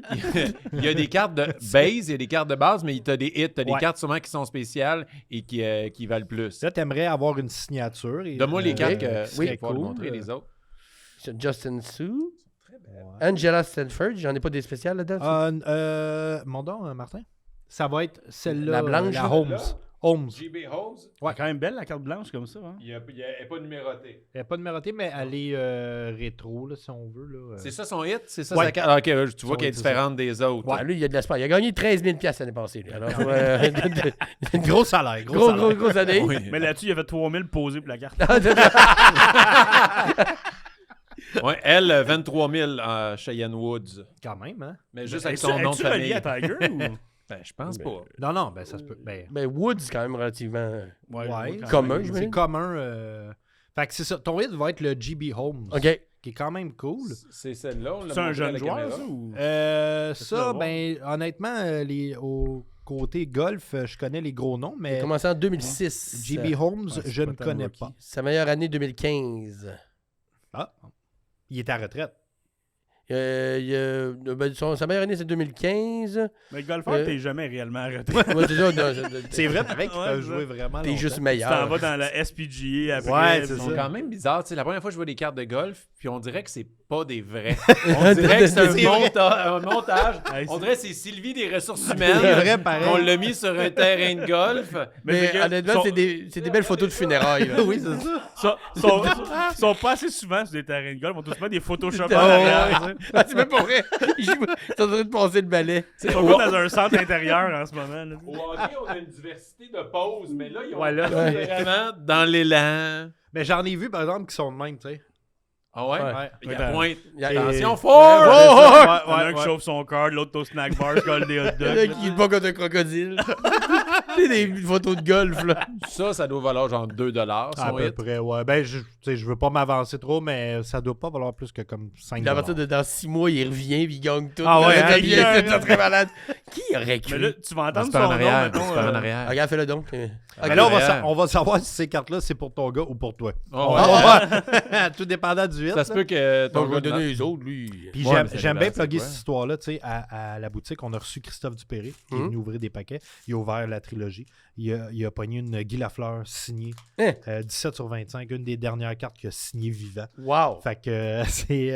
Speaker 1: Il y a des cartes de base, il y a des cartes de base, mais tu as des hits, tu as des
Speaker 5: Ouais.
Speaker 1: cartes sûrement qui sont spéciales et qui valent plus.
Speaker 5: Ça, t'aimerais avoir une signature. et-
Speaker 1: Donne-moi les cartes que
Speaker 5: ce serait
Speaker 1: oui, pour
Speaker 5: cool.
Speaker 1: montrer les autres.
Speaker 3: Justin Sue. Angela Stanford. J'en ai pas des spéciales là-dedans.
Speaker 5: Mon don, Martin? Ça va être celle-là.
Speaker 3: La blanche,
Speaker 5: La
Speaker 3: là?
Speaker 5: Holmes. Holmes.
Speaker 1: GB Holmes,
Speaker 2: Ouais, quand même belle la carte blanche comme ça. Hein?
Speaker 1: elle n'est pas numérotée.
Speaker 5: Elle n'est pas numérotée, mais elle est rétro, là, si on veut. Là.
Speaker 1: C'est ça son hit? C'est ça
Speaker 5: Ouais.
Speaker 1: sa carte? Ah, ok, tu vois
Speaker 5: Son
Speaker 1: qu'elle est
Speaker 5: hit, c'est
Speaker 1: différente des autres.
Speaker 3: Ouais, lui, il y a de l'espoir. Il a gagné 13 000 $ l'année passée. Lui. Alors,
Speaker 5: Gros salaire.
Speaker 3: gros année.
Speaker 1: Oui.
Speaker 2: Mais là-dessus, il a fait 3000 posés pour la carte.
Speaker 1: Ouais, elle, 23 000 à Cheyenne Woods.
Speaker 5: Quand même, hein?
Speaker 1: Mais juste avec
Speaker 2: Es-tu-
Speaker 1: son nom de
Speaker 2: es-tu relié
Speaker 1: famille.
Speaker 2: à Tiger ou...
Speaker 1: Ben, je pense pas.
Speaker 5: Non, ben ça se peut. Ben,
Speaker 3: Ben, Wood, c'est quand même relativement.
Speaker 5: Ouais,
Speaker 2: quand
Speaker 3: commun,
Speaker 2: même.
Speaker 3: je
Speaker 5: c'est commun. Fait que c'est ça. Ton hit va être le GB Holmes.
Speaker 3: OK.
Speaker 5: Qui est quand même cool.
Speaker 1: C'est celle-là. on l'a
Speaker 2: C'est un
Speaker 1: montré à
Speaker 2: jeune
Speaker 1: la
Speaker 2: joueur,
Speaker 1: caméra.
Speaker 2: ça? Ou...
Speaker 5: Ça,
Speaker 2: le
Speaker 5: ben, honnêtement, au côté golf, je connais les gros noms,
Speaker 3: Il a
Speaker 5: mais
Speaker 3: commencé en 2006.
Speaker 5: GB Holmes,
Speaker 2: c'est
Speaker 5: je
Speaker 2: pas
Speaker 5: ne
Speaker 2: tant
Speaker 5: connais
Speaker 2: rookie.
Speaker 5: pas.
Speaker 3: Sa meilleure année 2015.
Speaker 5: Ah, il est à retraite.
Speaker 3: Sa meilleure année, c'est 2015.
Speaker 2: Mais le golfeur, t'es jamais réellement arrêté.
Speaker 3: Ouais, c'est ça,
Speaker 5: C'est vrai, pareil qu'il
Speaker 2: Ouais,
Speaker 5: peut
Speaker 2: c'est
Speaker 5: jouer
Speaker 2: ça.
Speaker 5: vraiment
Speaker 3: T'es
Speaker 5: longtemps.
Speaker 3: juste
Speaker 2: Tu t'en
Speaker 3: meilleur.
Speaker 2: vas dans la SPGA après.
Speaker 5: Ouais, c'est
Speaker 2: puis
Speaker 1: C'est
Speaker 5: ça.
Speaker 1: quand même bizarre. Tu sais, la première fois que je vois des cartes de golf, puis on dirait que c'est pas des vrais. On dirait que c'est un montage.
Speaker 2: Hey,
Speaker 1: On
Speaker 2: c'est-
Speaker 1: dirait que c'est Sylvie des ressources
Speaker 5: C'est
Speaker 1: humaines.
Speaker 5: vrai, pareil.
Speaker 1: On l'a mis sur un terrain de golf.
Speaker 3: Mais
Speaker 2: c'est que
Speaker 3: honnêtement,
Speaker 2: son-
Speaker 3: c'est des belles photos de funérailles. là.
Speaker 5: Oui, c'est ça.
Speaker 2: sont pas assez souvent sur des terrains de golf. Ils vont tous faire des Photoshop en
Speaker 5: Oh,
Speaker 2: arrière. tu sais.
Speaker 3: Ah, c'est même pas vrai. Ils sont en train de passer le balai.
Speaker 2: Ils sont comme dans un centre intérieur en ce moment. Là.
Speaker 1: Au hockey, on a une diversité de poses, mais là, ils ont
Speaker 2: Ouais, là,
Speaker 1: vraiment dans l'élan.
Speaker 5: Mais j'en ai vu, par exemple, qui sont de même, tu sais.
Speaker 1: Ah ouais?
Speaker 3: Ouais.
Speaker 1: Il y
Speaker 2: Ouais,
Speaker 1: a pointe.
Speaker 3: Il
Speaker 1: Attention,
Speaker 5: Et-
Speaker 1: fort!
Speaker 2: Il y en a un
Speaker 5: ouais.
Speaker 2: qui chauffe son corps, l'autre au snack bar, se colle des hot
Speaker 3: Il y en a
Speaker 2: dogs.
Speaker 3: qui est pas comme un crocodile. C'est des photos de golf, là.
Speaker 1: Ça doit valoir genre 2 $.
Speaker 5: À
Speaker 1: Son
Speaker 5: peu
Speaker 1: hit.
Speaker 5: près, ouais. Ben, tu sais, je veux pas m'avancer trop, mais ça doit pas valoir plus que comme 5
Speaker 3: Puis à partir de dans 6 mois, il revient puis il gagne tout.
Speaker 5: Ah ouais,
Speaker 3: Là,
Speaker 5: hein,
Speaker 3: c'est très malade. Qui aurait cru?
Speaker 2: Mais là, tu vas entendre
Speaker 1: C'est
Speaker 2: son
Speaker 1: par en
Speaker 2: nom,
Speaker 1: arrière.
Speaker 2: mettons.
Speaker 1: C'est par en arrière.
Speaker 3: Ah, regarde, fais-le donc.
Speaker 5: Mais là,
Speaker 1: Ouais.
Speaker 5: on va savoir si ces cartes-là, c'est pour ton gars ou pour toi.
Speaker 1: Oh,
Speaker 5: On
Speaker 1: ouais.
Speaker 5: va voir. Tout dépendant du hit.
Speaker 1: Ça se
Speaker 5: là.
Speaker 1: peut que ton
Speaker 3: Donc, je vais
Speaker 1: gars
Speaker 3: donner les autres, lui.
Speaker 5: Puis
Speaker 1: Ouais,
Speaker 5: j'aime
Speaker 1: mais ça
Speaker 5: j'aime
Speaker 1: dépend,
Speaker 5: bien
Speaker 1: c'est
Speaker 5: plugger
Speaker 1: quoi.
Speaker 5: cette histoire-là, tu sais, à la boutique, on a reçu Christophe Dupéré, qui est venu ouvrir des paquets. Il a ouvert la trilogie. Il a pogné une Guy Lafleur signée,
Speaker 3: Hein?
Speaker 5: 17 sur 25, une des dernières cartes qu'il a signées vivant.
Speaker 3: Wow.
Speaker 5: Fait que c'est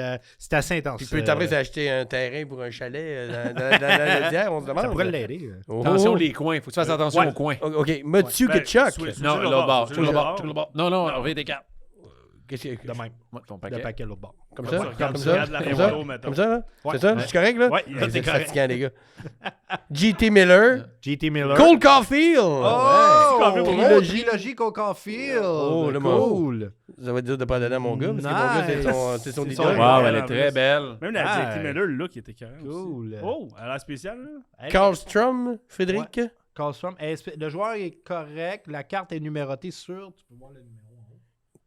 Speaker 5: assez intense.
Speaker 3: Puis peut-être après s'acheter un terrain pour un chalet dans le dière, on se demande.
Speaker 5: ça pourrait l'aider.
Speaker 3: Oh.
Speaker 1: Attention les coins. Faut que tu fasses attention
Speaker 5: Ouais.
Speaker 1: aux coins.
Speaker 3: OK, Mathieu
Speaker 2: Ben,
Speaker 3: Kitchuk.
Speaker 2: switch
Speaker 1: Non,
Speaker 2: le
Speaker 1: là,
Speaker 2: bord,
Speaker 1: bas.
Speaker 2: switch
Speaker 1: Tout le
Speaker 2: le
Speaker 1: bas.
Speaker 2: bord.
Speaker 1: Tout le bas. Non, on revient des cartes.
Speaker 3: Qu'est-ce que-
Speaker 5: De même.
Speaker 1: Ouais, ton
Speaker 5: Le
Speaker 1: paquet.
Speaker 5: paquet l'autre bord.
Speaker 3: Comme
Speaker 2: Comme
Speaker 3: ça?
Speaker 2: ça, regarde
Speaker 3: Comme
Speaker 2: ça,
Speaker 3: ça?
Speaker 2: regarde la
Speaker 3: Comme
Speaker 2: photo,
Speaker 3: ça?
Speaker 2: mettons.
Speaker 3: Comme ça, là?
Speaker 5: Ouais.
Speaker 3: C'est ça?
Speaker 5: Ouais.
Speaker 3: C'est correct, là?
Speaker 2: Ouais,
Speaker 3: Vous êtes
Speaker 2: c'est correct.
Speaker 3: fatigants, les gars. J.T. Miller.
Speaker 5: J.T. Miller.
Speaker 3: Cole Caulfield.
Speaker 5: Oh!
Speaker 3: Trilogie.
Speaker 5: Trilogie Cole Caulfield.
Speaker 3: Oh, le
Speaker 5: cool.
Speaker 3: Ça veut dire de pas donner à mon gars, parce que mon gars, c'est son
Speaker 5: C'est son
Speaker 3: idole.
Speaker 1: Wow,
Speaker 2: Ouais,
Speaker 1: elle est
Speaker 2: en
Speaker 1: très
Speaker 2: plus.
Speaker 1: belle.
Speaker 2: Même la
Speaker 5: Ah,
Speaker 2: JT Miller, le look, il était carré
Speaker 5: Cool.
Speaker 2: aussi. Oh, elle a l'air spéciale, là.
Speaker 3: Karlstrom, Frédéric.
Speaker 5: Carlstrom. Le joueur est correct. La carte est numérotée sur. Tu peux voir le numéro.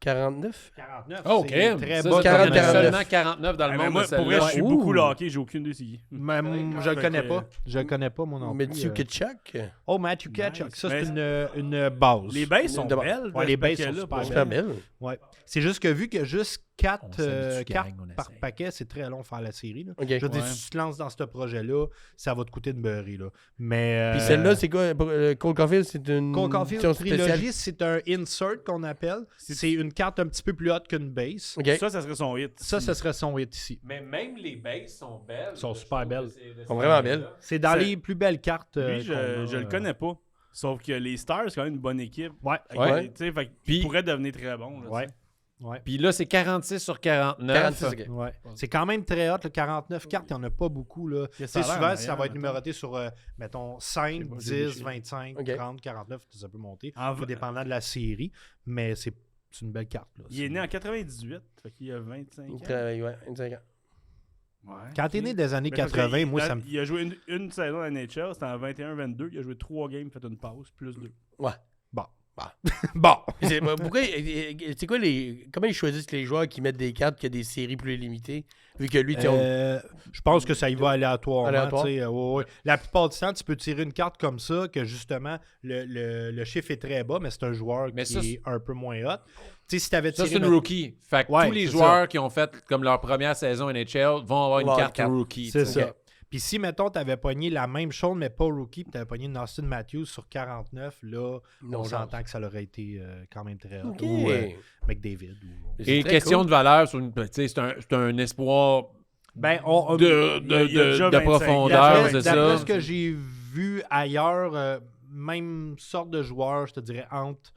Speaker 3: 49.
Speaker 5: 49.
Speaker 1: Oh,
Speaker 5: c'est
Speaker 1: crème.
Speaker 5: très
Speaker 1: Ça,
Speaker 5: bas.
Speaker 1: il y en a
Speaker 3: 49.
Speaker 1: seulement 49 dans le
Speaker 2: Ah,
Speaker 1: monde
Speaker 2: mais moi,
Speaker 1: de
Speaker 2: pour vrai,
Speaker 1: celle-là.
Speaker 2: je suis
Speaker 3: Ouh.
Speaker 2: beaucoup le hockey, j'ai aucune idée c'est qui.
Speaker 5: Même, je le
Speaker 2: Fait
Speaker 5: connais
Speaker 2: que-
Speaker 5: pas. Je le connais pas, moi non plus.
Speaker 3: Matthew Kitchuk.
Speaker 5: Oh, Matthew Ketchuk.
Speaker 2: Nice.
Speaker 5: Ça, c'est
Speaker 2: Mais-
Speaker 5: une base.
Speaker 2: Les bases sont
Speaker 3: De-
Speaker 2: belles.
Speaker 5: Ouais,
Speaker 2: de
Speaker 5: les
Speaker 2: ce
Speaker 5: bases sont
Speaker 2: paquet-là,
Speaker 5: super
Speaker 2: pour
Speaker 3: Super
Speaker 2: vrai.
Speaker 3: belle.
Speaker 5: Ouais. C'est juste que vu qu'il y a juste 4
Speaker 1: On salue du
Speaker 5: cartes
Speaker 1: gang, on
Speaker 5: par
Speaker 1: essaye.
Speaker 5: paquet, c'est très long de faire la série. Là.
Speaker 3: OK.
Speaker 5: Je veux dire,
Speaker 2: Ouais.
Speaker 5: si tu te lances dans ce projet-là, ça va te coûter une beurrée. Là. Mais,
Speaker 3: Puis celle-là, c'est quoi? Cole Caulfield, c'est une
Speaker 5: Cole Caulfield
Speaker 3: édition spéciale.
Speaker 5: Trilogy, c'est un insert qu'on appelle. C'est une carte un petit peu plus haute qu'une base.
Speaker 3: OK.
Speaker 2: Ça serait son hit.
Speaker 5: Ça, ce serait son hit ici.
Speaker 1: Mais même les bases sont belles.
Speaker 5: Elles sont
Speaker 1: Je
Speaker 5: super
Speaker 1: trouve
Speaker 5: belles.
Speaker 1: que c'est-
Speaker 3: sont vraiment belles.
Speaker 5: C'est dans
Speaker 2: C'est-
Speaker 5: les plus belles cartes.
Speaker 2: Lui,
Speaker 5: qu'on a,
Speaker 2: je le connais pas. Sauf que les Stars, c'est quand même une bonne équipe.
Speaker 5: Ouais.
Speaker 3: Ouais.
Speaker 2: Tu sais, fait
Speaker 1: Puis-
Speaker 2: qu'il pourrait devenir très bon. Là,
Speaker 5: Ouais.
Speaker 2: tu sais.
Speaker 5: Ouais.
Speaker 1: Puis là, c'est 46 sur 49.
Speaker 3: 46, ok.
Speaker 5: Ouais. C'est quand même très hot. Là, 49 cartes, il n'y en a pas beaucoup. Là.
Speaker 2: Qu'est-ce que ça a
Speaker 5: Souvent,
Speaker 2: l'air,
Speaker 5: ça va être
Speaker 2: mettons?
Speaker 5: numéroté sur, mettons, 5,
Speaker 2: Je sais pas,
Speaker 5: 10, 25,
Speaker 3: Ok.
Speaker 5: 30, 49. Ça peut monter,
Speaker 2: En
Speaker 5: tout dépendant de la série. Mais c'est une belle carte. Là.
Speaker 2: Il est né en 98, fait qu'il a 25 ans.
Speaker 3: Ouais, 25 ans.
Speaker 2: Ouais,
Speaker 5: Quand t'es
Speaker 2: ok.
Speaker 5: né des années
Speaker 2: Mais parce
Speaker 5: 80,
Speaker 2: que
Speaker 5: moi, ça me...
Speaker 2: Il a joué une saison à NHL, c'était en 21-22. Il a joué 3 games, fait une pause, plus 2.
Speaker 3: Ouais.
Speaker 5: Bon.
Speaker 3: Bah.
Speaker 5: Bon.
Speaker 3: C'est quoi comment ils choisissent les joueurs qui mettent des cartes qui a des séries plus limitées? Vu que lui, tu
Speaker 5: Je pense que ça y va aléatoirement.
Speaker 3: Aléatoire.
Speaker 5: Tu sais, ouais. La plupart du temps, tu peux tirer une carte comme ça, que justement, le chiffre est très bas, mais c'est un joueur
Speaker 1: Mais
Speaker 5: qui
Speaker 1: ça,
Speaker 5: est un peu moins hot. Tu sais, si t'avais
Speaker 1: Ça,
Speaker 5: tiré...
Speaker 1: c'est une rookie. Fait que
Speaker 5: Ouais,
Speaker 1: tous les
Speaker 5: c'est
Speaker 1: joueurs qui ont fait comme leur première saison NHL vont avoir une
Speaker 3: Vont avoir
Speaker 1: carte
Speaker 3: une carte.
Speaker 1: rookie.
Speaker 5: C'est
Speaker 1: tu sais.
Speaker 5: ça. Puis si, mettons, t'avais pogné la même chose, mais pas rookie, puis t'avais pogné une Austin Matthews sur 49, là,
Speaker 3: Non,
Speaker 5: on
Speaker 3: genre.
Speaker 5: s'entend que ça aurait été quand même très hot.
Speaker 3: OK.
Speaker 5: Ou McDavid. Ou...
Speaker 3: C'est
Speaker 1: Et
Speaker 3: très
Speaker 1: question
Speaker 3: cool.
Speaker 1: de valeur, sur une, tu sais, c'est un espoir
Speaker 5: Ben,
Speaker 2: il y a déjà
Speaker 1: de
Speaker 2: 25.
Speaker 1: profondeur,
Speaker 5: D'après
Speaker 1: c'est
Speaker 5: d'après
Speaker 1: ça.
Speaker 5: ce que j'ai vu ailleurs, même sorte de joueur, je te dirais entre,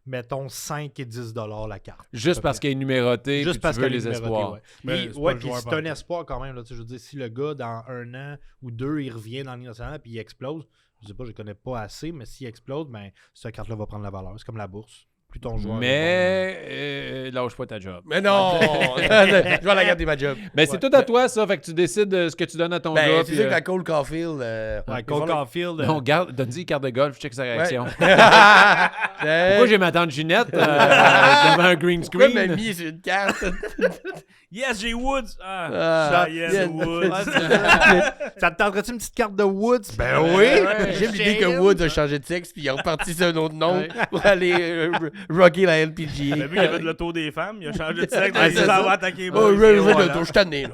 Speaker 5: mettons, 5 et 10 $ la carte.
Speaker 1: Juste parce qu'elle est numérotée,
Speaker 5: Juste
Speaker 1: puis
Speaker 5: parce
Speaker 1: tu veux
Speaker 5: qu'elle est
Speaker 1: les
Speaker 5: numérotée,
Speaker 1: espoirs.
Speaker 5: ouais.
Speaker 2: Mais
Speaker 5: Puis,
Speaker 2: c'est pas
Speaker 5: ouais,
Speaker 2: le
Speaker 5: puis
Speaker 2: joueur
Speaker 5: c'est un
Speaker 2: parfait.
Speaker 5: espoir quand même. Là, tu sais, je veux dire, si le gars, dans 1 an ou 2, il revient dans l'Union nationale puis il explose, je sais pas, je ne connais pas assez, mais s'il explose, ben, cette carte-là va prendre la valeur. C'est comme la bourse. Plus ton joueur...
Speaker 1: Mais lâche pas ta job.
Speaker 3: Mais non! Je vais la garder ma job.
Speaker 1: Mais c'est tout à toi, ça. Fait que tu décides de ce que tu donnes à ton
Speaker 3: Ben,
Speaker 1: gars.
Speaker 3: c'est
Speaker 1: puis,
Speaker 3: sûr qu'à Cole Caulfield...
Speaker 5: Ouais, Cole Caulfield...
Speaker 1: non, donne-y une carte de golf, check sa réaction.
Speaker 3: Pourquoi
Speaker 1: Pourquoi j'ai ma tante Ginette devant un green
Speaker 3: Pourquoi
Speaker 1: screen?
Speaker 3: m'a mis sur une carte?
Speaker 2: Yes, j'ai Woods!
Speaker 3: Ah,
Speaker 2: yes,
Speaker 3: yes.
Speaker 2: Woods!
Speaker 5: Ça te tenterait-tu une petite carte de Woods? Ben
Speaker 3: J'aime l'idée que Woods a changé de sexe puis il a reparti sur un autre nom pour aller rocker la LPGA.
Speaker 2: T'as vu qu'il y avait de l'auto des femmes, il a changé de sexe,
Speaker 3: Ah,
Speaker 2: il
Speaker 3: c'est
Speaker 2: s'en
Speaker 3: ça.
Speaker 2: va attaquer les
Speaker 3: Oh,
Speaker 2: boys.
Speaker 3: je
Speaker 2: Et
Speaker 3: vais
Speaker 2: voilà.
Speaker 3: je suis tanné, là.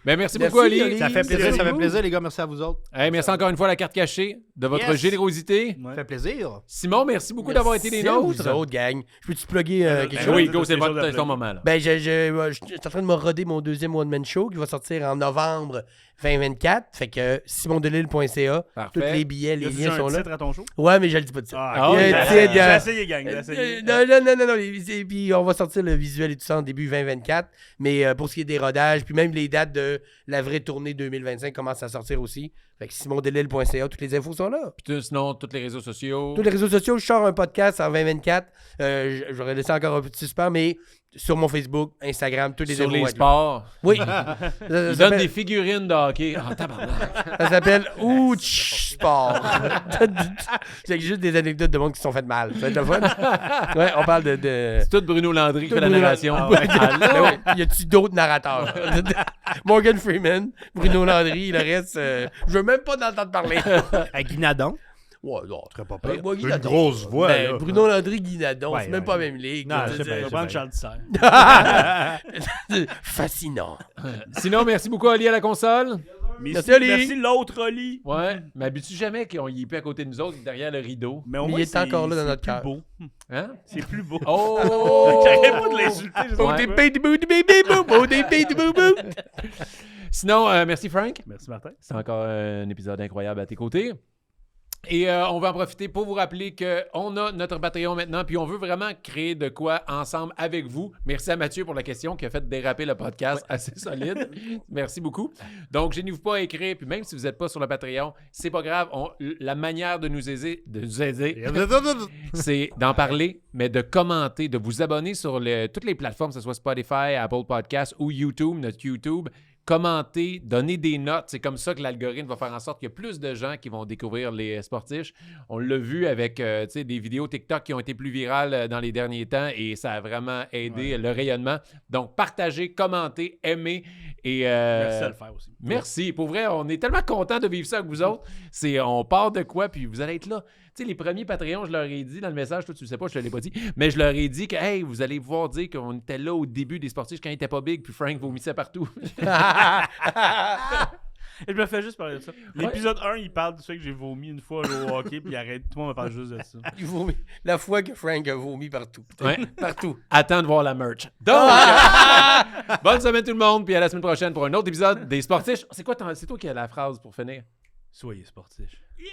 Speaker 1: Ben, merci
Speaker 3: Merci,
Speaker 1: beaucoup, Ali.
Speaker 3: Ali.
Speaker 5: Ça fait plaisir, ça fait
Speaker 3: Merci.
Speaker 5: plaisir, les gars. Merci à vous autres.
Speaker 1: Hey, merci encore une fois à la carte cachée de votre
Speaker 5: Yes.
Speaker 1: générosité.
Speaker 2: Ouais.
Speaker 5: Ça fait plaisir.
Speaker 1: Simon, merci beaucoup d'avoir été des
Speaker 3: Merci à vous
Speaker 1: nôtres.
Speaker 3: autres, gang. Je peux-tu plugger quelque
Speaker 2: Ben
Speaker 3: chose?
Speaker 1: Oui,
Speaker 2: Ça,
Speaker 1: go,
Speaker 2: c'est
Speaker 1: c'est
Speaker 2: quelque chose à
Speaker 1: ton
Speaker 2: plugger.
Speaker 1: moment. Là.
Speaker 3: Ben, je suis en train de me roder mon deuxième one-man show qui va sortir en novembre 2024. Fait que simondelille.ca.
Speaker 1: Parfait.
Speaker 3: Tous les billets, les
Speaker 2: Y a-tu
Speaker 3: liens
Speaker 2: un
Speaker 3: sont là.
Speaker 2: titre à ton show?
Speaker 3: Ouais, mais je le dis pas de ça.
Speaker 2: Ah,
Speaker 1: ok.
Speaker 3: Il y a un titre,
Speaker 2: j'ai essayé, gang, j'ai essayé.
Speaker 3: Non. Et puis on va sortir le visuel et tout ça en début 2024. Mais pour ce qui est des rodages, puis même les dates de la vraie tournée 2025 commencent à sortir aussi. Fait que simondelille.ca, toutes les infos sont là.
Speaker 1: Puis sinon, tous les réseaux sociaux.
Speaker 3: Tous les réseaux sociaux, je sors un podcast en 2024. J'aurais laissé encore un petit suspens, mais sur mon Facebook, Instagram, tous les
Speaker 1: sur
Speaker 3: infos
Speaker 1: les
Speaker 3: vont être là.
Speaker 1: sports.
Speaker 3: Oui.
Speaker 1: Il
Speaker 3: ça
Speaker 1: donne
Speaker 3: s'appelle-
Speaker 1: des figurines de hockey. Ah, tabarnak.
Speaker 3: Ça s'appelle Ouch Sport. C'est juste des anecdotes de monde qui se sont fait mal. Ça va être le fun. Ouais, on parle de...
Speaker 1: C'est tout Bruno Landry qui
Speaker 3: Tout
Speaker 1: fait la
Speaker 3: Bruno
Speaker 1: narration.
Speaker 3: Landry. Ben ouais, y a-tu d'autres narrateurs? Morgan Freeman, Bruno Landry, le reste, je veux même pas en entendre parler.
Speaker 5: À Guinadon.
Speaker 3: Ouais, non.
Speaker 5: Très pas pire.
Speaker 3: Moi, Guy
Speaker 5: Une
Speaker 3: Nadon.
Speaker 5: grosse voix.
Speaker 3: Ben,
Speaker 5: là.
Speaker 3: Bruno Landry, Guy Nadon,
Speaker 5: Ouais,
Speaker 3: c'est même
Speaker 5: ouais.
Speaker 3: pas la même ligue.
Speaker 5: Non,
Speaker 3: là,
Speaker 5: je sais
Speaker 3: tu
Speaker 5: bien,
Speaker 3: sais.
Speaker 2: On va prendre Charles Tisser.
Speaker 3: Fascinant.
Speaker 1: Sinon, merci beaucoup, Ali, à la console.
Speaker 3: Merci, Ali.
Speaker 2: Merci l'autre Ali.
Speaker 1: Ouais. M'habitue jamais qu'on y est plus à côté de nous autres, derrière le rideau.
Speaker 2: Mais au
Speaker 3: Mais
Speaker 2: moins,
Speaker 3: il est encore là dans
Speaker 2: c'est
Speaker 3: notre
Speaker 2: plus
Speaker 3: cœur.
Speaker 2: beau.
Speaker 1: Hein?
Speaker 2: C'est plus beau.
Speaker 1: Oh!
Speaker 2: J'arrête pas de l'insulter. je sais
Speaker 1: Ouais.
Speaker 2: pas.
Speaker 1: Sinon, merci, Frank.
Speaker 2: Merci Martin.
Speaker 1: C'est encore un épisode incroyable à tes côtés. Et on va en profiter pour vous rappeler qu'on a notre Patreon maintenant, puis on veut vraiment créer de quoi ensemble avec vous. Merci à Mathieu pour la question qui a fait déraper le podcast assez solide. Merci beaucoup. Donc, gênez-vous pas à écrire, puis même si vous n'êtes pas sur le Patreon, c'est pas grave. La manière de nous aider, c'est d'en parler, mais de commenter, de vous abonner sur toutes les plateformes, que ce soit Spotify, Apple Podcasts ou YouTube, notre YouTube. Commentez, donnez des notes. C'est comme ça que l'algorithme va faire en sorte qu'il y a plus de gens qui vont découvrir les sportifs. On l'a vu avec des vidéos TikTok qui ont été plus virales dans les derniers temps et ça a vraiment aidé le rayonnement. Donc, partagez, commentez, aimez. Et,
Speaker 2: Merci de le faire aussi.
Speaker 1: Merci. Pour vrai, on est tellement contents de vivre ça avec vous autres. On part de quoi, puis vous allez être là. Tu sais, les premiers Patreons, je leur ai dit dans le message, toi tu le sais pas, je te l'ai pas dit, mais je leur ai dit que, hey, vous allez pouvoir dire qu'on était là au début des sportifs quand ils étaient pas big, puis Frank vomissait partout.
Speaker 2: Et je me fais juste parler de ça. L'épisode 1, il parle du fait que j'ai vomi une fois au hockey, puis il arrête. Tout le monde me parle juste de ça.
Speaker 3: Il vomit. La fois que Frank a vomi partout.
Speaker 1: Ouais.
Speaker 3: Partout.
Speaker 1: Attends de voir la merch. Donc, bonne semaine tout le monde, puis à la semaine prochaine pour un autre épisode des sportifs. C'est quoi c'est toi qui as la phrase pour finir?
Speaker 2: Soyez sportifs.
Speaker 3: Yeah!